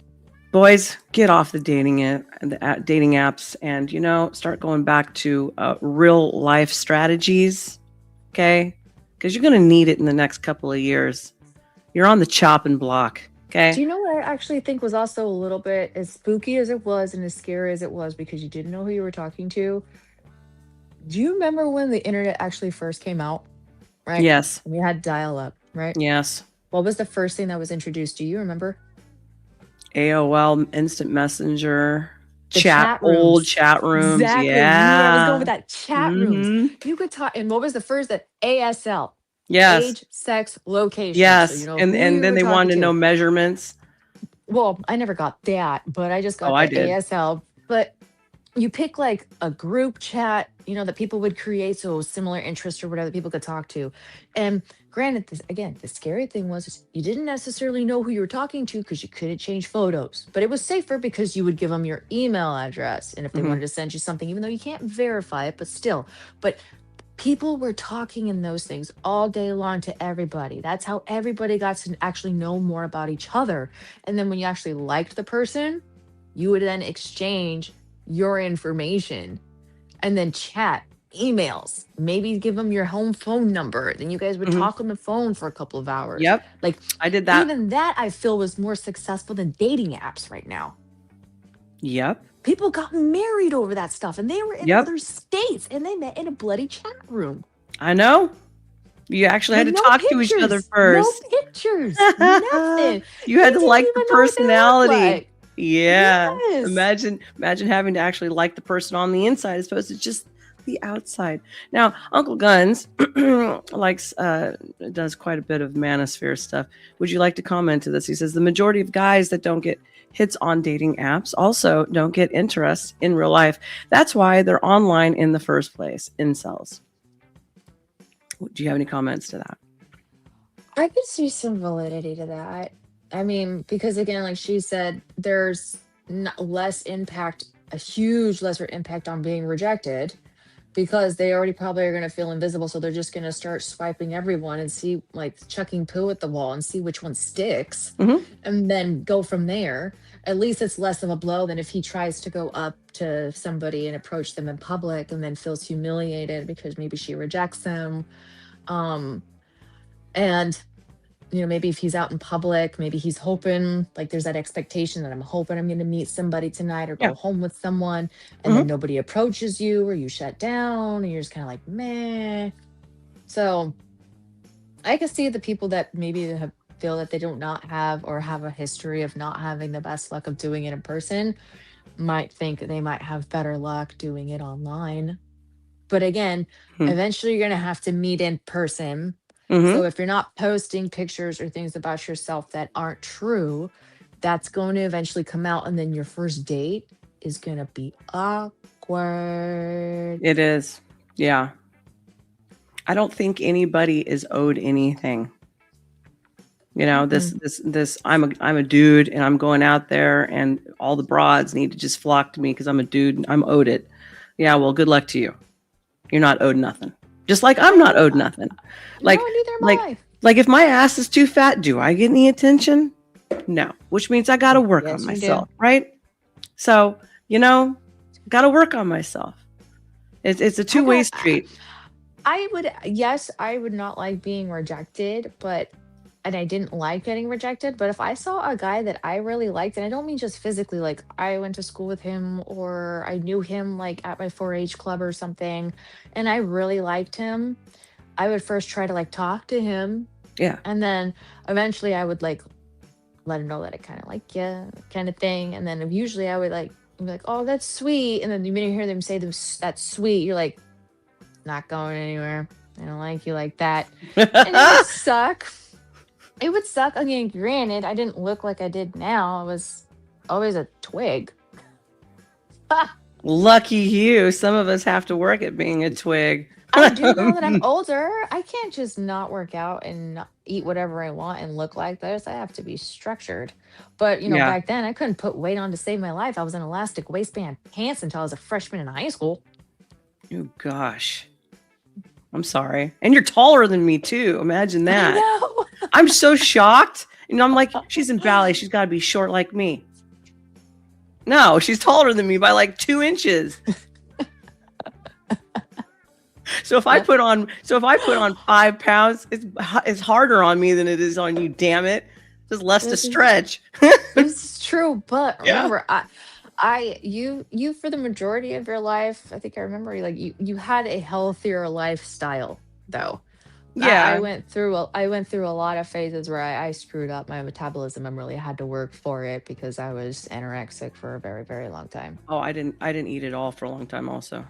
Boys, get off the dating apps and, start going back to real life strategies. Okay. Because you're going to need it in the next couple of years. You're on the chopping block. Okay. Do you know what I actually think was also a little bit as spooky as it was and as scary as it was because you didn't know who you were talking to? Do you remember when the internet actually first came out? Right? Yes. We had dial up, right? Yes. What was the first thing that was introduced? Do you remember? AOL, Instant Messenger, The chat, chat rooms. old chat rooms. Exactly. You knew where I was going Yeah. with that. Chat rooms. Mhm. You could talk. And what was the first? That ASL. Yes. Age, sex, location. So Yes. you know And who and you then were they talking wanted to to. know measurements. Well, I never got that, but I just Oh, got I the did. ASL. But you pick like a group chat, that people would create, so similar interests or whatever that people could talk to. And granted, this again, the scary thing was is you didn't necessarily know who you were talking to because you couldn't change photos, but it was safer because you would give them your email address, and if they Mhm. wanted to send you something, even though you can't verify it, but still, but people were talking in those things all day long to everybody. That's how everybody got to actually know more about each other. And then when you actually liked the person, you would then exchange your information and then chat, emails, maybe give them your home phone number. Then you guys would Mhm. talk on the phone for a couple of hours. Yep. Like I did that. even that I feel was more successful than dating apps right now. Yep. People got married over that stuff and they were in Yep. other states and they met in a bloody chat room. I know. You actually had With to no talk to each other pictures, first. no pictures, nothing. You had to didn't like the even know what they looked personality. like. Yeah. Yes. Imagine having to actually like the person on the inside as opposed to just the outside. Now, Uncle Guns likes does quite a bit of manosphere stuff. Would you like to comment to this? He says the majority of guys that don't get hits on dating apps also don't get interest in real life. That's why they're online in the first place. Incels. Do you have any comments to that? I could see some validity to that. I mean, because again, like she said, there's less impact, a huge lesser impact on being rejected because they already probably are going to feel invisible. So they're just going to start swiping everyone and see, like chucking poo at the wall and see which one sticks Mhm. and then go from there. At least it's less of a blow than if he tries to go up to somebody and approach them in public and then feels humiliated because maybe she rejects him. And maybe if he's out in public, maybe he's hoping, like there's that expectation that I'm hoping I'm going to meet somebody tonight or go Yeah. home with someone, and then Mhm. nobody approaches you or you shut down and you're just kind of like, meh. So I can see the people that maybe feel that they don't not have or have a history of not having the best luck of doing it in person might think they might have better luck doing it online. But again, Hmm. eventually you're going to have to meet in person. Mhm. So if you're not posting pictures or things about yourself that aren't true, that's going to eventually come out. And then your first date is going to be awkward. It is. Yeah. I don't think anybody is owed anything. This I'm a dude and I'm going out there and all the broads need to just flock to me because I'm a dude and I'm owed it. Yeah, well, good luck to you. You're not owed nothing. Just like I'm not owed nothing. Like, no, neither am like, I. like if my ass is too fat, do I get any attention? No, which means I got to work Yes, on you myself, right? So, got to work on myself. It's a two-way street. I would not like being rejected, and I didn't like getting rejected. But if I saw a guy that I really liked, and I don't mean just physically, like I went to school with him or I knew him like at my 4-H club or something, and I really liked him, I would first try to like talk to him. Yeah. And then eventually I would like let him know that I kind of like you, kind of thing. And then usually I would be like, oh, that's sweet. And then the minute you hear them say that's sweet, you're like, not going anywhere. I don't like you like that. And it would suck. It would suck. Again, granted, I didn't look like I did now. I was always a twig. Lucky you. Some of us have to work at being a twig. I do know that I'm older. I can't just not work out and not eat whatever I want and look like this. I have to be structured. But, Yeah. back then I couldn't put weight on to save my life. I was in elastic waistband pants until I was a freshman in high school. Oh, gosh. I'm sorry. And you're taller than me, too. Imagine I that. know. I'm so shocked. I'm like, she's in ballet. She's got to be short like me. No, she's taller than me by like 2 inches. So if I put on 5 pounds, it's harder on me than it is on you. Damn it, just less to stretch. This is true, but Yeah. remember, you for the majority of your life, I think I remember you had a healthier lifestyle though. I Yeah. went through a lot of phases where I screwed up my metabolism and really had to work for it because I was anorexic for a very, very long time. Oh, I didn't eat at all for a long time. Also,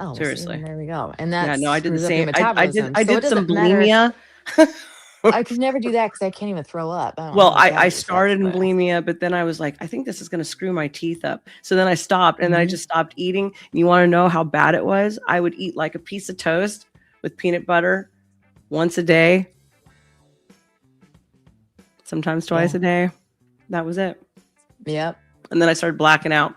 Oh, well, see, seriously. there we go. And that Yeah. No, I did the screws up your same. metabolism. I So it did some doesn't matter. bulimia. I could never do that because I can't even throw up. I don't know Well, how my dad I does that, started in but bulimia, but then I was like, I think this is going to screw my teeth up. So then I stopped, and then I Mhm. just stopped eating. And you want to know how bad it was? I would eat like a piece of toast with peanut butter once a day, sometimes twice Yeah. a day. That was it. Yep. And then I started blacking out.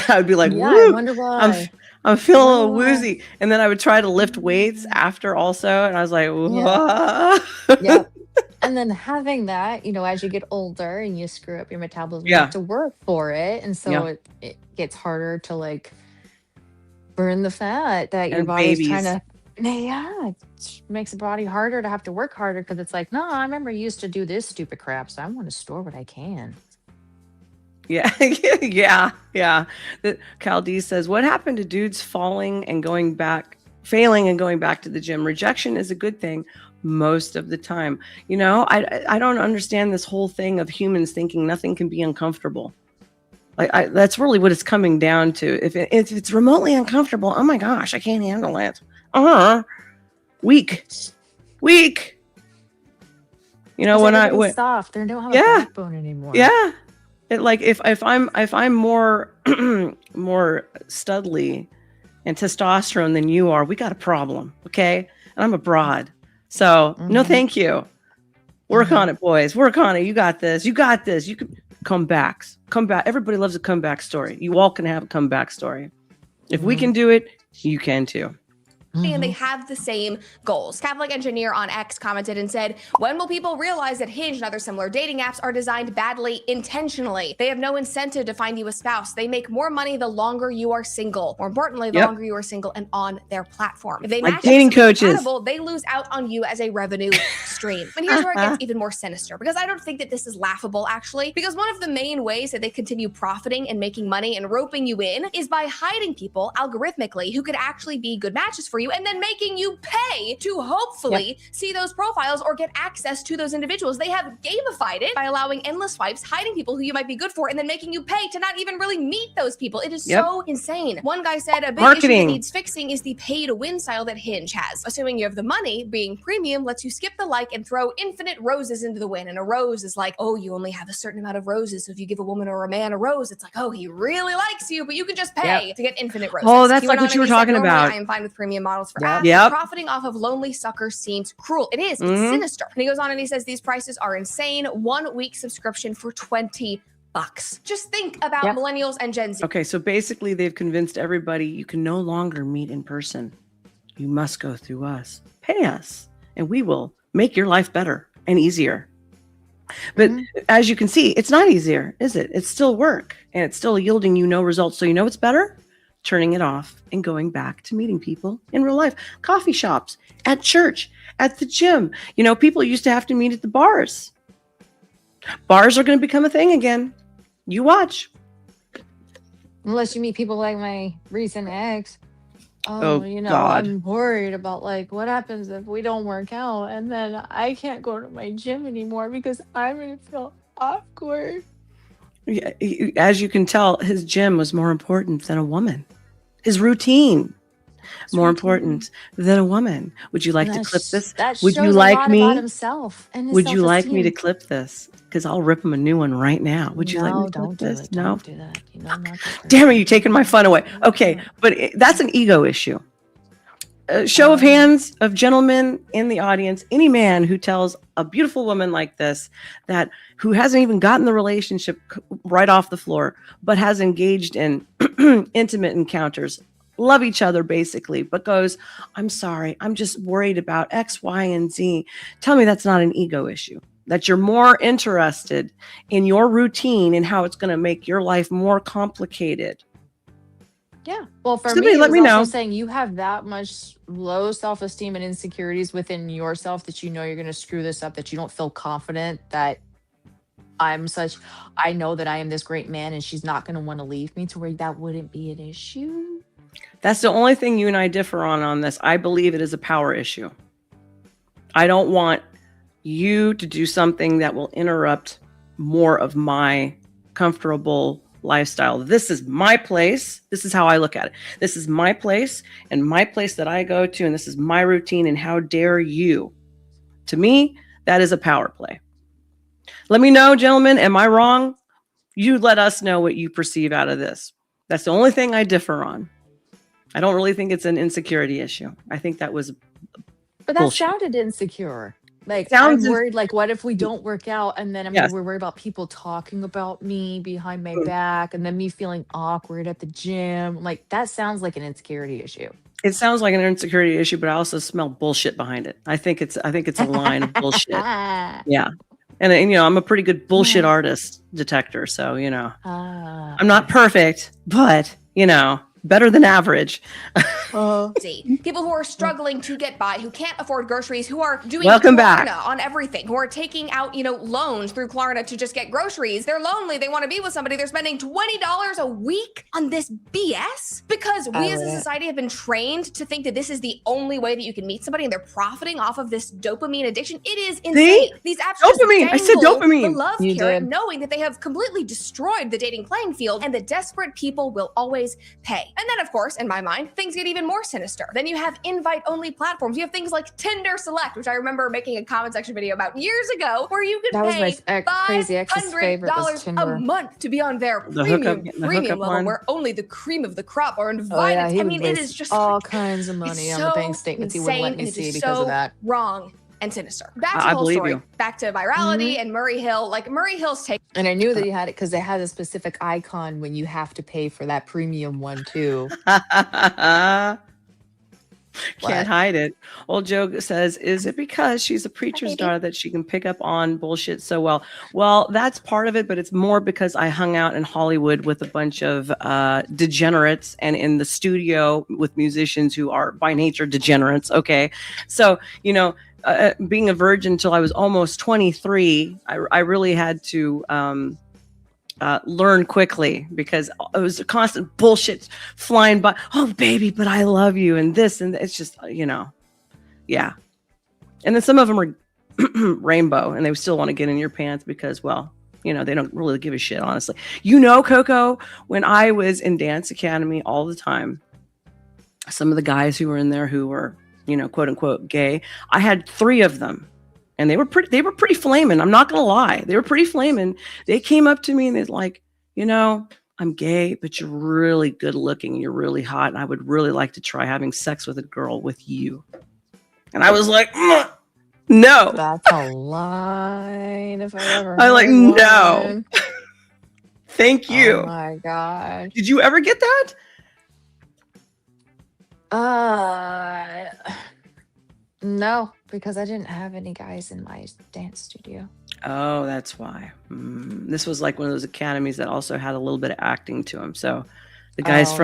I would be like, Yeah, I woo, wonder I'm why. I'm feeling a little Wonder why. woozy. And then I would try to lift weights after also, and I was like, Yeah. whoa. Yep. And then having that, as you get older and you screw up your metabolism, you have Yeah. to work for it. And so Yeah. it gets harder to burn the fat that your And body's trying babies. to. Yeah, it makes the body harder to have to work harder because it's like, no, I remember I used to do this stupid crap, so I want to store what I can. Yeah, yeah. The Caldi says, "What happened to dudes failing and going back to the gym? Rejection is a good thing most of the time. I don't understand this whole thing of humans thinking nothing can be uncomfortable. That's really what it's coming down to. If it's remotely uncomfortable, oh my gosh, I can't handle it. Weak. When Everybody's soft. They don't have a yeah. backbone anymore. Yeah. If I'm more more studly and testosterone than you are, we got a problem, okay? And I'm a broad, so no, thank you. Work on it, boys. Work on it. You got this. You can come back. Everybody loves a comeback story. You all can have a comeback story. If we can do it, you can too. And they have the same goals. Catholic Engineer on X commented and said, when will people realize that Hinge and other similar dating apps are designed badly intentionally? They have no incentive to find you a spouse. They make more money the longer you are single. More importantly, the longer you are single and on their platform. If they Like match dating you with someone coaches. compatible, they lose out on you as a revenue stream. And here's where it gets even more sinister, because I don't think that this is laughable, actually, because one of the main ways that they continue profiting and making money and roping you in is by hiding people algorithmically who could actually be good matches for you, and then making you pay to hopefully see those profiles or get access to those individuals. They have gamified it by allowing endless swipes, hiding people who you might be good for, and then making you pay to not even really meet those people. It is so insane. One guy said a big issue that needs fixing is the pay to win style that Hinge has. Assuming you have the money, being premium lets you skip the like and throw infinite roses into the win. And a rose is like, oh, you only have a certain amount of roses. So if you give a woman or a man a rose, it's like, oh, he really likes you, but you can just pay to get infinite roses. Oh, that's like what you were talking about. I am fine with premium models for apps. Yep. Profiting off of lonely suckers seems cruel. It is. It's sinister. And he goes on and he says these prices are insane. 1 week subscription for $20. Just think about millennials and Gen Z. Okay, so basically they've convinced everybody you can no longer meet in person. You must go through us. Pay us, and we will make your life better and easier. But as you can see, it's not easier, is it? It's still work, and it's still yielding you no results. So you know what's better? Turning it off and going back to meeting people in real life. Coffee shops, at church, at the gym. People used to have to meet at the bars. Bars are going to become a thing again. You watch. Unless you meet people like my recent ex. Oh, God. I'm worried about what happens if we don't work out and then I can't go to my gym anymore because I'm going to feel awkward. Yeah, as you can tell, his gym was more important than a woman. His routine more important than a woman. Would you like to clip this? Would you like me? Himself and his Would you like me to self-esteem. clip this? Because I'll rip him a new one right now. Would you like me to clip don't do this? it. No. Don't do that. I'm not the Damn it, person. you taking my fun away. Okay, but that's an ego issue. Show of hands of gentlemen in the audience. Any man who tells a beautiful woman like this who hasn't even gotten the relationship right off the floor, but has engaged in intimate encounters, love each other basically, but goes, I'm sorry, I'm just worried about X, Y, and Z. Tell me that's not an ego issue. That you're more interested in your routine and how it's going to make your life more complicated. Yeah. Well, for Somebody me, it let was me also know. saying you have that much low self-esteem and insecurities within yourself that you know you're going to screw this up, that you don't feel confident that I know that I am this great man and she's not going to want to leave me, to where that wouldn't be an issue. That's the only thing you and I differ on this. I believe it is a power issue. I don't want you to do something that will interrupt more of my comfortable lifestyle. This is my place. This is how I look at it. This is my place and my place that I go to, and this is my routine, and how dare you? To me, that is a power play. Let me know, gentlemen, am I wrong? You let us know what you perceive out of this. That's the only thing I differ on. I don't really think it's an insecurity issue. I think that was But that bullshit. sounded insecure. Like, Sounds I'm worried, like, what if we don't work out? And then Yes. we're worried about people talking about me behind my back, and then me feeling awkward at the gym. Like, that sounds like an insecurity issue. It sounds like an insecurity issue, but I also smell bullshit behind it. I think it's a line of bullshit. Yeah. And I'm a pretty good bullshit artist detector. So, I'm not perfect, but, better than average. People who are struggling to get by, who can't afford groceries, who are doing Welcome back. Klarna on everything, who are taking out, loans through Klarna to just get groceries. They're lonely. They want to be with somebody. They're spending $20 a week on this BS because we as a society have been trained to think that this is the only way that you can meet somebody, and they're profiting off of this dopamine addiction. It is insane. These apps Dopamine. I said dangle dopamine. the love You carrot, did. knowing that they have completely destroyed the dating playing field, and the desperate people will always pay. And then, of course, in my mind, things get even more sinister. Then you have invite-only platforms. You have things like Tinder Select, which I remember making a comment section video about years ago, where you could That was pay my crazy ex's favorite was $500 a Tinder. month to be on their The premium hookup level, one. where only the cream of the crop are Oh, invited. yeah, he I would mean, it waste is just all like, kinds of money it's on the so bank statements he wouldn't let insane, me and it see is because so of that. wrong and sinister. Back to I the whole believe story. you. Back to virality and Murray Hill. Like, Murray Hill's take. And I knew that he had it because they had a specific icon when you have to pay for that premium one too. Can't hide it. Old Joe says, is it because she's a preacher's daughter that she can pick up on bullshit so well? Well, that's part of it, but it's more because I hung out in Hollywood with a bunch of degenerates, and in the studio with musicians who are by nature degenerates. Okay. So, being a virgin until I was almost 23, I really had to learn quickly, because it was a constant bullshit flying by. Oh, baby, but I love you, and this, and it's just, yeah. And then some of them are rainbow, and they still want to get in your pants because, well, they don't really give a shit, honestly. COCO, when I was in dance academy all the time, some of the guys who were in there who were, quote unquote gay, I had 3 of them. And they were pretty flaming. I'm not gonna lie. They were pretty flaming. They came up to me and they're like, I'm gay, but you're really good looking. You're really hot. And I would really like to try having sex with a girl with you. And I was like, no. That's a line if I ever I'm like, heard no. one. Thank you. Oh my gosh. Did you ever get that? No, because I didn't have any guys in my dance studio. Oh, that's why. This was like one of those academies that also had a little bit of acting to them. So the guys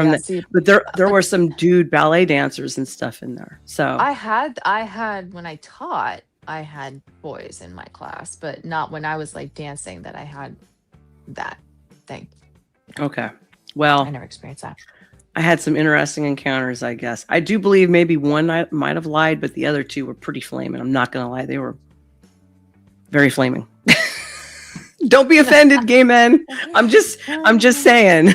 but there were some dude ballet dancers and stuff in there. So I had when I taught, I had boys in my class, but not when I was like dancing that I had that thing. okay. Well, I never experienced that. I had some interesting encounters, I guess. I do believe maybe one might have lied, but the other 2 were pretty flaming. I'm not going to lie. They were very flaming. Don't be offended, gay men. I'm just saying.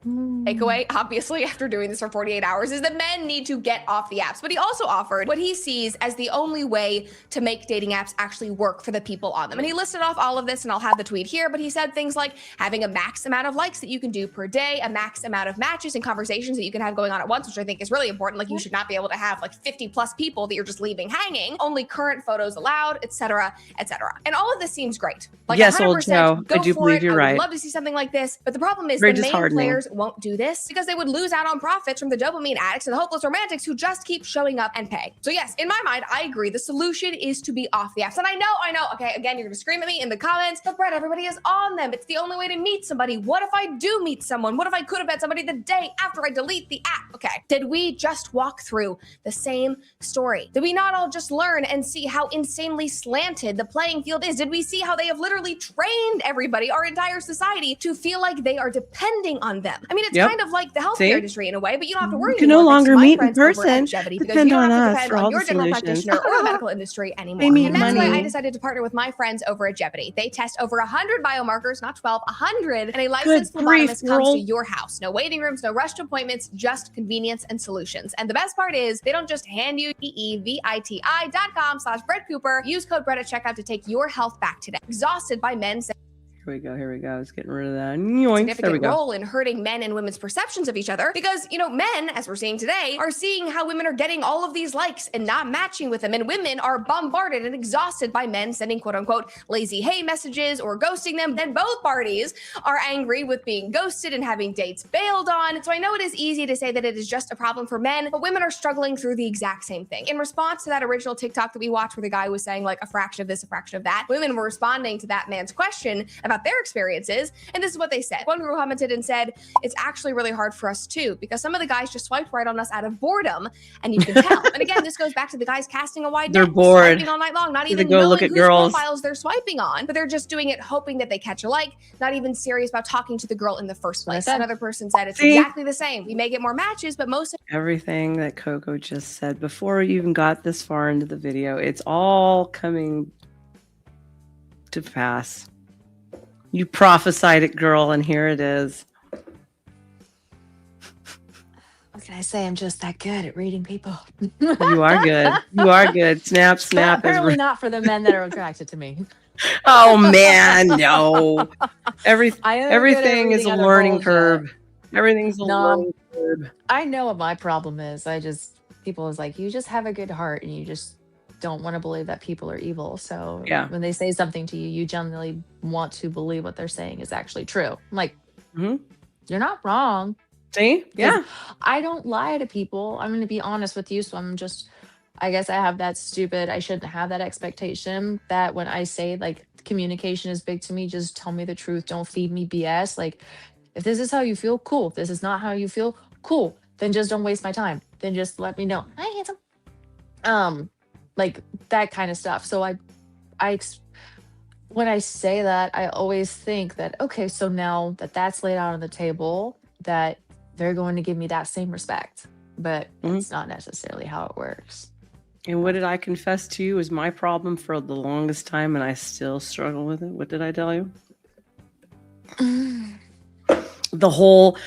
Takeaway, obviously, after doing this for 48 hours, is that men need to get off the apps. But he also offered what he sees as the only way to make dating apps actually work for the people on them. And he listed off all of this, and I'll have the tweet here, but he said things like having a max amount of likes that you can do per day, a max amount of matches and conversations that you can have going on at once, which I think is really important. Like, you should not be able to have like 50 plus people that you're just leaving hanging, only current photos allowed, etc., etc. And all of this seems great. Like, yes, 100%, old Joe, go I do for believe it. you're I would right. love to see something like this, but the problem is Very the main disheartening. players won't do do this because they would lose out on profits from the dopamine addicts and the hopeless romantics who just keep showing up and pay. So yes, in my mind, I agree. The solution is to be off the apps. And I know, okay, again, you're gonna scream at me in the comments, but Brett, everybody is on them. It's the only way to meet somebody. What if I do meet someone? What if I could have met somebody the day after I delete the app? Okay, did we just walk through the same story? Did we not all just learn and see how insanely slanted the playing field is? Did we see how they have literally trained everybody, our entire society, to feel like they are depending on them? I mean, it's kind of like the healthcare industry in a way, but you don't have to worry. You can no longer meet in person. Depend on us for all your general practitioner or the medical industry anymore. And that's why I decided to partner with my friends over at Jeopardy. They test over 100 biomarkers, not 12, 100, and a licensed phlebotomist comes to your house. No waiting rooms, no rushed appointments, just convenience and solutions. And the best part is they don't just hand you eviti.com/Brett Cooper. Use code Brett at checkout to take your health back today. Exhausted by men saying, Here we go. It's getting rid of that. Yoink. Significant role in hurting men and women's perceptions of each other because, men, as we're seeing today, are seeing how women are getting all of these likes and not matching with them. And women are bombarded and exhausted by men sending quote unquote lazy hey messages or ghosting them. Then both parties are angry with being ghosted and having dates bailed on. So I know it is easy to say that it is just a problem for men, but women are struggling through the exact same thing. In response to that original TikTok that we watched where the guy was saying like a fraction of this, a fraction of that, women were responding to that man's question about their experiences. And this is what they said. One girl commented and said, it's actually really hard for us too, because some of the guys just swiped right on us out of boredom, and you can tell. And again, this goes back to the guys casting a wide net. They're bored. Swiping all night long, not even go knowing look at whose girls. profiles they're swiping on, but they're just doing it hoping that they catch a like, not even serious about talking to the girl in the first place. Another person said it's exactly the same. We may get more matches, but most of everything that Coco just said before we even got this far into the video, it's all coming to pass. You prophesied it, girl, and here it is. What can I say? I'm just that good at reading people. You are good. You are good. Snap, snap. Apparently not for the men that are attracted to me. Oh man, no. Everything is a learning curve. Everything's a learning curve. I know what my problem is. People is like, you just have a good heart and you just don't want to believe that people are evil. So when they say something to you, you generally want to believe what they're saying is actually true. I'm like, you're not wrong. See? Yeah. I don't lie to people. I'm going to be honest with you. So I guess I have that I shouldn't have that expectation that when I say like communication is big to me, just tell me the truth. Don't feed me BS. Like if this is how you feel, cool. If this is not how you feel, cool. Then just don't waste my time. Then just let me know. Hi, handsome. Like that kind of stuff. So when I say that, I always think that, okay, so now that that's laid out on the table, that they're going to give me that same respect, but it's not necessarily how it works. And what did I confess to you was my problem for the longest time, and I still struggle with it? What did I tell you? The whole,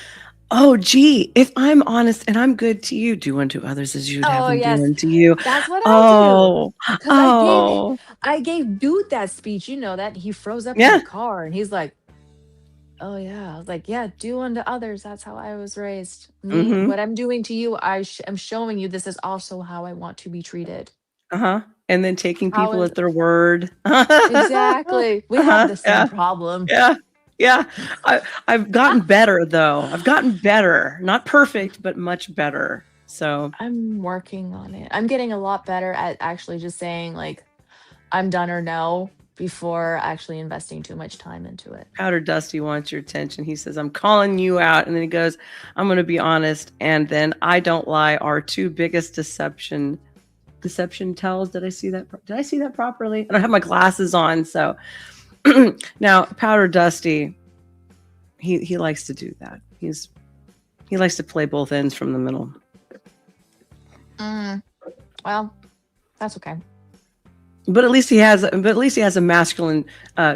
oh, gee, if I'm honest and I'm good to you, do unto others as you'd have them do unto you. That's what I do. I gave dude that speech, that he froze up in the car and he's like, oh yeah. I was like, yeah, do unto others. That's how I was raised. What I'm doing to you, I'm showing you this is also how I want to be treated. And then taking people at their word. Exactly. We have the same problem. Yeah. I've gotten better though. I've gotten better. Not perfect, but much better. So I'm working on it. I'm getting a lot better at actually just saying like, I'm done or no, before actually investing too much time into it. Powder Dusty wants your attention. He says, I'm calling you out. And then he goes, I'm going to be honest. And then I don't lie. Our two biggest deception tells. Did I see that properly? I don't have my glasses on. So now Powder Dusty, he likes to do that. He likes to play both ends from the middle. Well, that's okay. But at least he has a masculine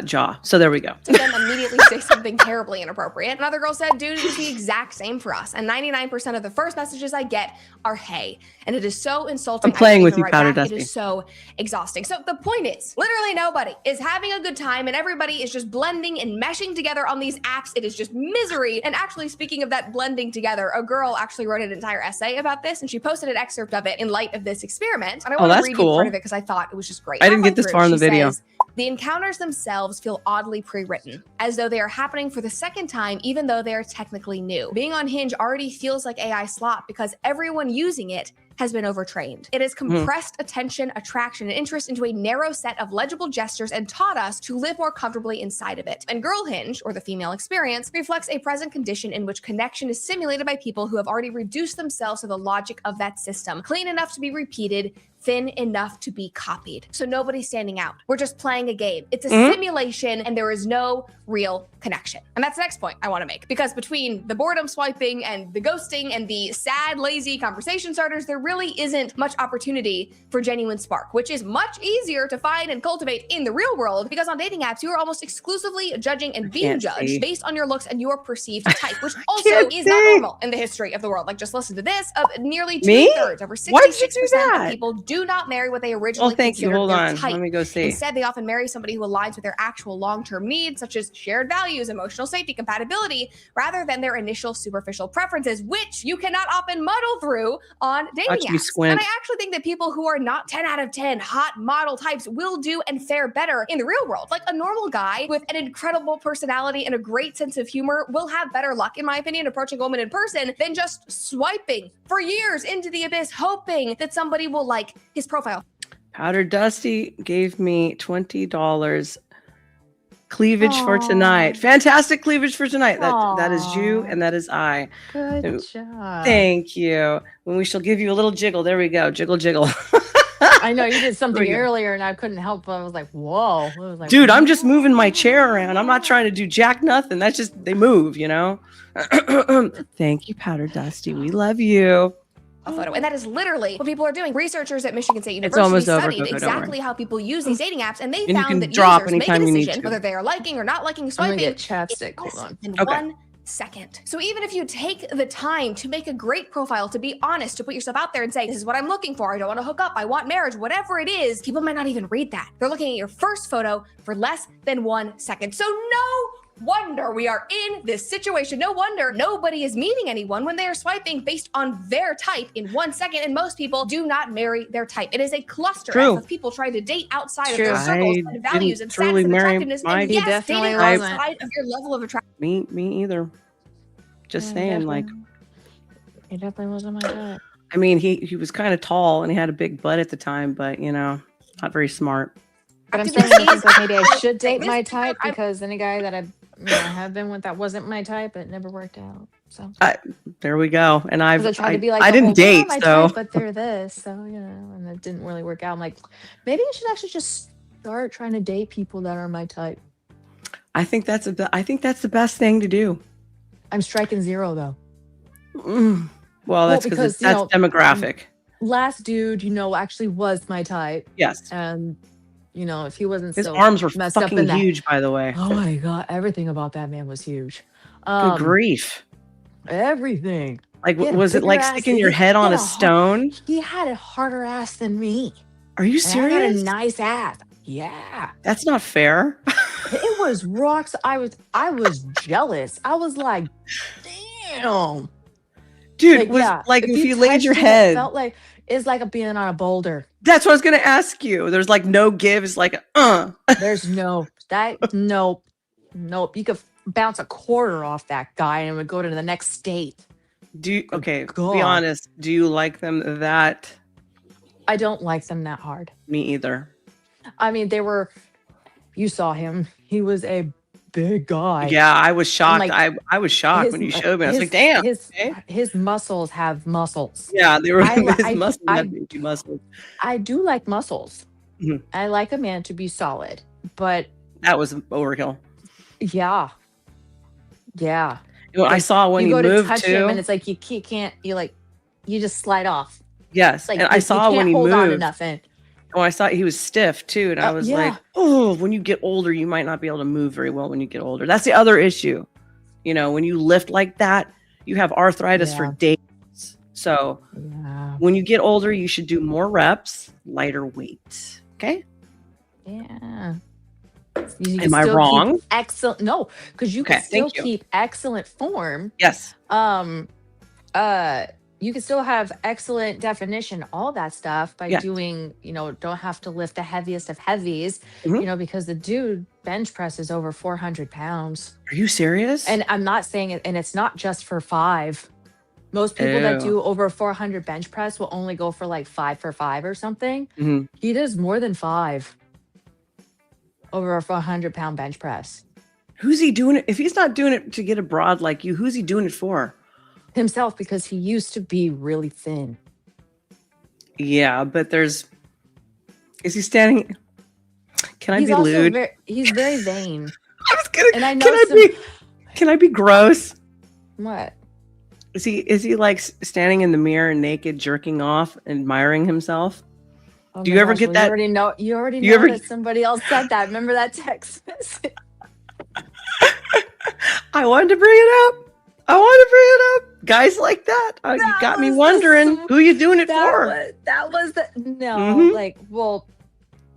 jaw. So there we go. To then immediately say something terribly inappropriate. Another girl said, dude, it's the exact same for us. And 99% of the first messages I get are hey. And it is so insulting. I'm playing with you, Powder Dusty. It is so exhausting. So the point is, literally nobody is having a good time and everybody is just blending and meshing together on these apps. It is just misery. And actually, speaking of that blending together, a girl actually wrote an entire essay about this and she posted an excerpt of it in light of this experiment. And I want to read you part of it because I thought it was just great. I didn't get this halfway far in the through, she video. says, the encounters themselves feel oddly pre-written, as though they are happening for the second time, even though they are technically new. Being on Hinge already feels like AI slop because everyone using it has been overtrained. It has compressed attention, attraction, and interest into a narrow set of legible gestures and taught us to live more comfortably inside of it. And Girl Hinge, or the female experience, reflects a present condition in which connection is simulated by people who have already reduced themselves to the logic of that system, clean enough to be repeated, thin enough to be copied. So nobody's standing out. We're just playing a game. It's a simulation and there is no real connection. And that's the next point I want to make, because between the boredom swiping and the ghosting and the sad, lazy conversation starters, there really isn't much opportunity for genuine spark, which is much easier to find and cultivate in the real world, because on dating apps, you are almost exclusively judging and being judged based on your looks and your perceived type, which also is not normal in the history of the world. Like, just listen to this, of nearly 2/3, over 66% of people do not marry what they originally considered Hold their on. type. Let me go see. Instead, they often marry somebody who aligns with their actual long-term needs, such as shared values, emotional safety, compatibility, rather than their initial superficial preferences, which you cannot often muddle through on dating Watch me apps. squint. And I actually think that people who are not 10 out of 10 hot model types will do and fare better in the real world. Like, a normal guy with an incredible personality and a great sense of humor will have better luck, in my opinion, approaching a woman in person than just swiping for years into the abyss, hoping that somebody will like his profile. Powder Dusty gave me $20 cleavage for tonight. Fantastic cleavage for tonight. That is you and that is I. Good job. Thank you. When we shall give you a little jiggle. There we go. Jiggle, jiggle. I know you did something earlier and I couldn't help but I was like, whoa. I was like, dude, I'm just moving my chair around. I'm not trying to do jack nothing. That's just, they move, you know? Thank you, Powder Dusty. We love you. A photo. And that is literally what people are doing. Researchers at Michigan State It's University almost over, studied Coco, don't exactly how people use these dating apps, and they And you found can that drop users make a anytime you need decision to. whether they are liking or not liking I'm swiping gonna get chapstick. Hold on. in Okay. 1 second. So even if you take the time to make a great profile, to be honest, to put yourself out there and say, this is what I'm looking for, I don't want to hook up, I want marriage, whatever it is, people might not even read that. They're looking at your first photo for less than 1 second. So no wonder we are in this situation. No wonder nobody is meeting anyone when they are swiping based on their type in 1 second, and most people do not marry their type. It is a cluster of people trying to date outside of their circles and values and status and attractiveness. And yes, dating outside of your level of attraction. Me either. Just saying, like, He definitely wasn't my type. I mean, he was kind of tall and he had a big butt at the time, but you know, not very smart. But I'm saying I think like maybe I should date my type, because any guy that I have been with that wasn't my type, it never worked out. So There we go. And I tried to be like, I didn't date, my so type, but they're this, so you know, and it didn't really work out. I'm like, maybe I should actually just start trying to date people that are my type. I think that's the best thing to do. I'm striking 0 though. Well, that's because that's demographic. Last dude, actually was my type. Yes. And if he wasn't his arms were fucking huge, by the way. Oh my god, everything about that man was huge. Good grief. Everything. Like, was it like sticking your head on a stone? He had a harder ass than me. Are you serious? I had a nice ass. Yeah. That's not fair. It was rocks. I was jealous. I was like, damn. Dude, if you laid your head. It felt like it's like being on a boulder. That's what I was gonna ask you. There's like no give. It's like There's nope. You could bounce a quarter off that guy and it would go to the next state. Be honest. Do you like them that? I don't like them that hard. Me either. I mean, you saw him. He was a big guy. Yeah, I was shocked. I was shocked when you showed me. I was like, damn. His muscles have muscles. Yeah, they were his muscles had big muscles. I do like muscles. Mm-hmm. I like a man to be solid, but that was overkill. Yeah. Yeah. I saw when you moved touch him and it's like you can't, you just slide off. Yes. Like, and I saw when he moved. On to nothing. Oh, I saw he was stiff too. And I was like, oh, when you get older, you might not be able to move very well when you get older. That's the other issue. When you lift like that, you have arthritis for days. So when you get older, you should do more reps, lighter weight. Okay? Yeah. Am I wrong? Excellent. No, because you can still keep excellent form. Yes. you can still have excellent definition, all that stuff by Yeah. doing, don't have to lift the heaviest of heavies, Mhm. because the dude bench presses over 400 pounds. Are you serious? And I'm not saying it, and it's not just for 5. Most people that Ew. do over 400 bench press will only go for like 5 for 5 or something. Mhm. He does more than 5 over a 400-pound bench press. Who's he doing it? If he's not doing it to get a broad like you, who's he doing it for? Himself, because he used to be really thin. Yeah, but is he standing? Can I He's be also lewd? he's very vain. I was gonna, And I know can I be gross? what? Is he like standing in the mirror naked, jerking off, admiring himself? Oh Do my you ever gosh, get well, that? You already You know ever- that somebody else said that. Remember that text message? I wanted to bring it up. Guys like that. You That got me was the wondering who you doing it for. That was the no. Mhm. Like, well,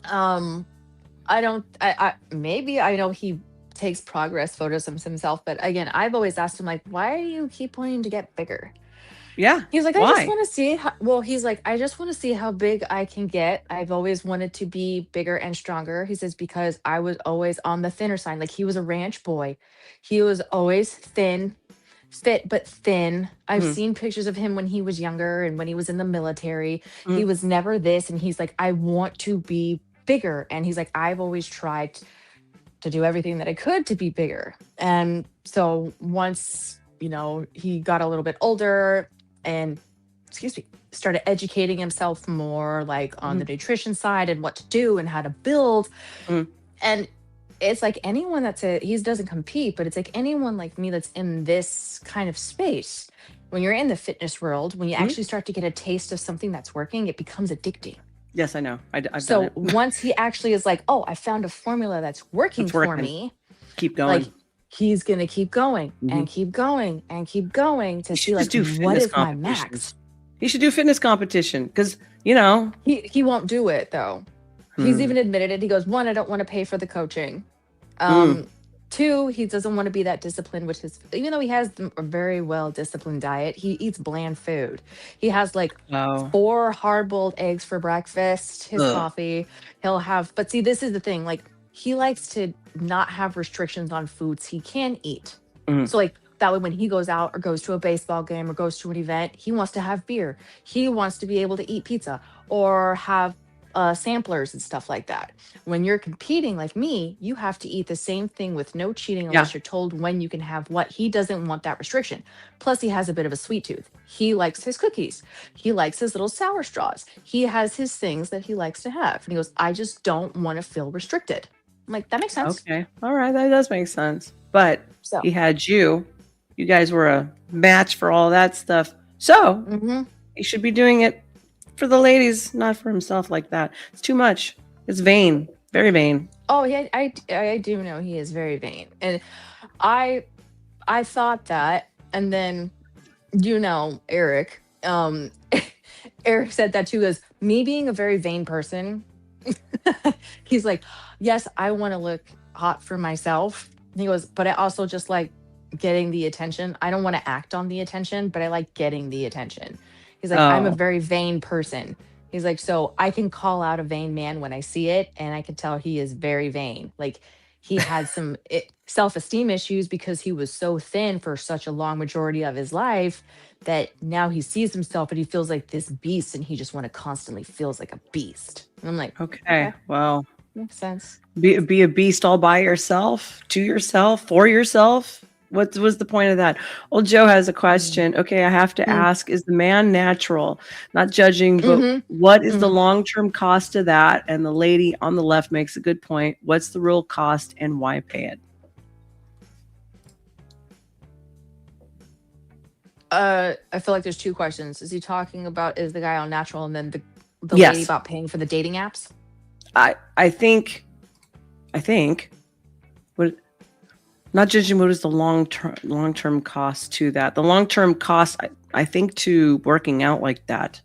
I don't. I maybe I know he takes progress photos of himself, but again, I've always asked him like, why do you keep wanting to get bigger? Yeah. He's like, I Why? just want to see he's like, I just want to see how big I can get. I've always wanted to be bigger and stronger. He says, because I was always on the thinner side. Like, he was a ranch boy. He was always thin, fit, but thin. I've Mhm. seen pictures of him when he was younger and when he was in the military. Mhm. He was never this. And he's like, I want to be bigger. And he's like, I've always tried to do everything that I could to be bigger. And so once, he got a little bit older and started educating himself more like on the nutrition side and what to do and how to build. Mhm. And it's like anyone he doesn't compete, but it's like anyone like me that's in this kind of space. When you're in the fitness world, when you actually start to get a taste of something that's working, it becomes addicting. Yes, I know. I've done So it. once he actually is like, oh, I found a formula that's working It's for working. me, Keep going. like he's gonna keep going and keep going and keep going to He see should like just do what fitness is my competitions. max. He should do fitness competition because He won't do it though. He's even admitted it. He goes, 1, I don't want to pay for the coaching. 2, he doesn't want to be that disciplined, which is, even though he has a very well disciplined diet, he eats bland food. He has like 4 hard-boiled eggs for breakfast, his coffee. He'll have, but see, this is the thing. Like, he likes to not have restrictions on foods he can eat. So like that way, when he goes out or goes to a baseball game or goes to an event, he wants to have beer. He wants to be able to eat pizza or have samplers and stuff like that. When you're competing like me, you have to eat the same thing with no cheating unless you're told when you can have what. He doesn't want that restriction. Plus, he has a bit of a sweet tooth. He likes his cookies. He likes his little sour straws. He has his things that he likes to have. And he goes, I just don't want to feel restricted. I'm like, that makes sense. Okay. All right. That does make sense. But So he had you. You guys were a match for all that stuff. So he should be doing it for the ladies, not for himself like that. It's too much. It's vain. Very vain. Oh, yeah, I do know he is very vain. And I thought that, and then Eric, Eric said that too, as me being a very vain person. He's like, yes, I want to look hot for myself. And he goes, but I also just like getting the attention. I don't want to act on the attention, but I like getting the attention. He's like, I'm a very vain person. He's like, so I can call out a vain man when I see it, and I can tell he is very vain. Like, he had some self-esteem issues because he was so thin for such a long majority of his life that now he sees himself and he feels like this beast, and he just want to constantly feels like a beast. And I'm like, okay. Well, makes sense. Be a beast all by yourself, to yourself, for yourself. What was the point of that? Old Joe has a question. Okay, I have to ask, is the man natural? Not judging, but what is the long-term cost of that? And the lady on the left makes a good point. What's the real cost and why pay it? I feel like there's 2 questions. Is he talking about, is the guy on natural, and then the Yes. lady about paying for the dating apps? I think what, not judging, what is the long-term cost to that? The long-term cost, I think, to working out like that.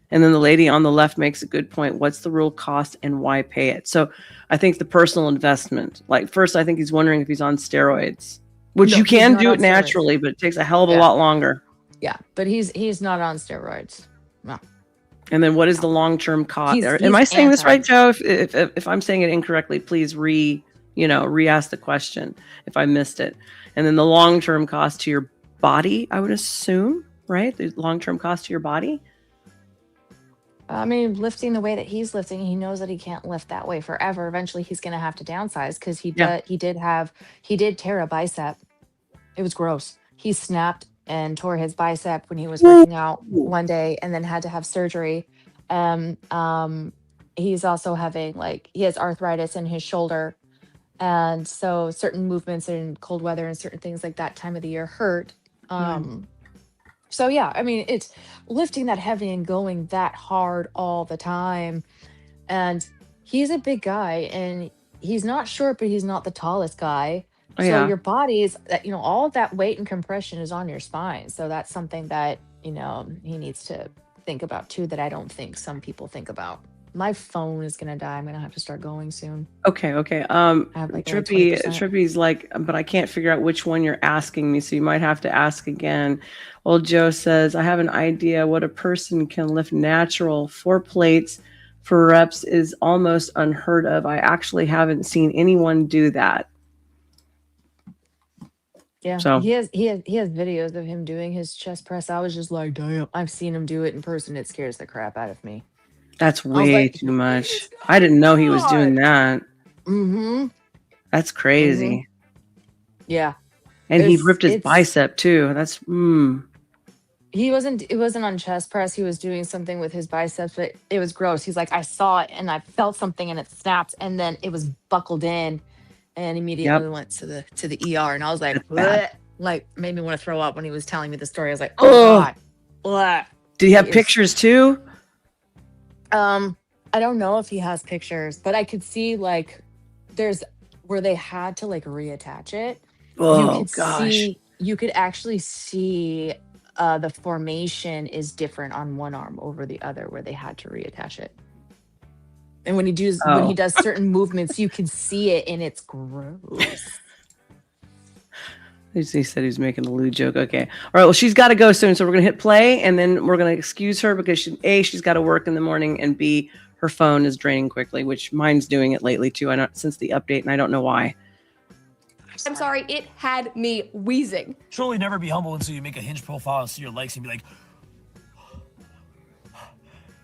And then the lady on the left makes a good point. What's the real cost and why pay it? So I think the personal investment, like, first, I think he's wondering if he's on steroids, which No, you he's can not do on it steroids. naturally, but it takes a hell of a lot longer. Yeah, but he's not on steroids. No. And then what is the long-term cost? He's Am I saying this anti. right, Joe? If I'm saying it incorrectly, please re-ask the question if I missed it. And then the long-term cost to your body, I would assume, right? The long-term cost to your body. I mean, lifting the way that he's lifting, he knows that he can't lift that way forever. Eventually, he's going to have to downsize because he did tear a bicep. It was gross. He snapped and tore his bicep when he was working out one day, and then had to have surgery. He's also having he has arthritis in his shoulder, and so certain movements in cold weather and certain things like that time of the year hurt. So yeah, I mean, it's lifting that heavy and going that hard all the time. And he's a big guy, and he's not short, but he's not the tallest guy. So your body's, all of that weight and compression is on your spine. So that's something that, he needs to think about too, that I don't think some people think about. My phone is gonna die. I'm gonna have to start going soon. Okay. I have only 20%. Trippy's but I can't figure out which one you're asking me, so you might have to ask again. Well, Joe says, I have an idea what a person can lift natural. 4 plates for reps is almost unheard of. I actually haven't seen anyone do that. Yeah, So he has videos of him doing his chest press. I was just like, damn, I've seen him do it in person. It scares the crap out of me. That's way too much. I didn't know he was doing that. Mm-hmm. That's crazy. Mm-hmm. Yeah. And he ripped his bicep too. That's it wasn't on chest press. He was doing something with his biceps, but it was gross. He's like, I saw it and I felt something and it snapped, and then it was buckled in, and immediately went to the ER. And I was like, made me want to throw up when he was telling me the story. I was like, oh God. Bleh. Did he have pictures too? I don't know if he has pictures, but I could see there's where they had to reattach it. Oh gosh. You could actually see the formation is different on one arm over the other where they had to reattach it. And when he does certain movements, you can see it, and it's gross. He said he was making a lewd joke. Okay. All right. Well, she's got to go soon. So we're going to hit play, and then we're going to excuse her because she's got to work in the morning, and B, her phone is draining quickly, which mine's doing it lately too. I know since the update, and I don't know why. I'm sorry. It had me wheezing. Surely never be humble until you make a Hinge profile and see your likes and be like,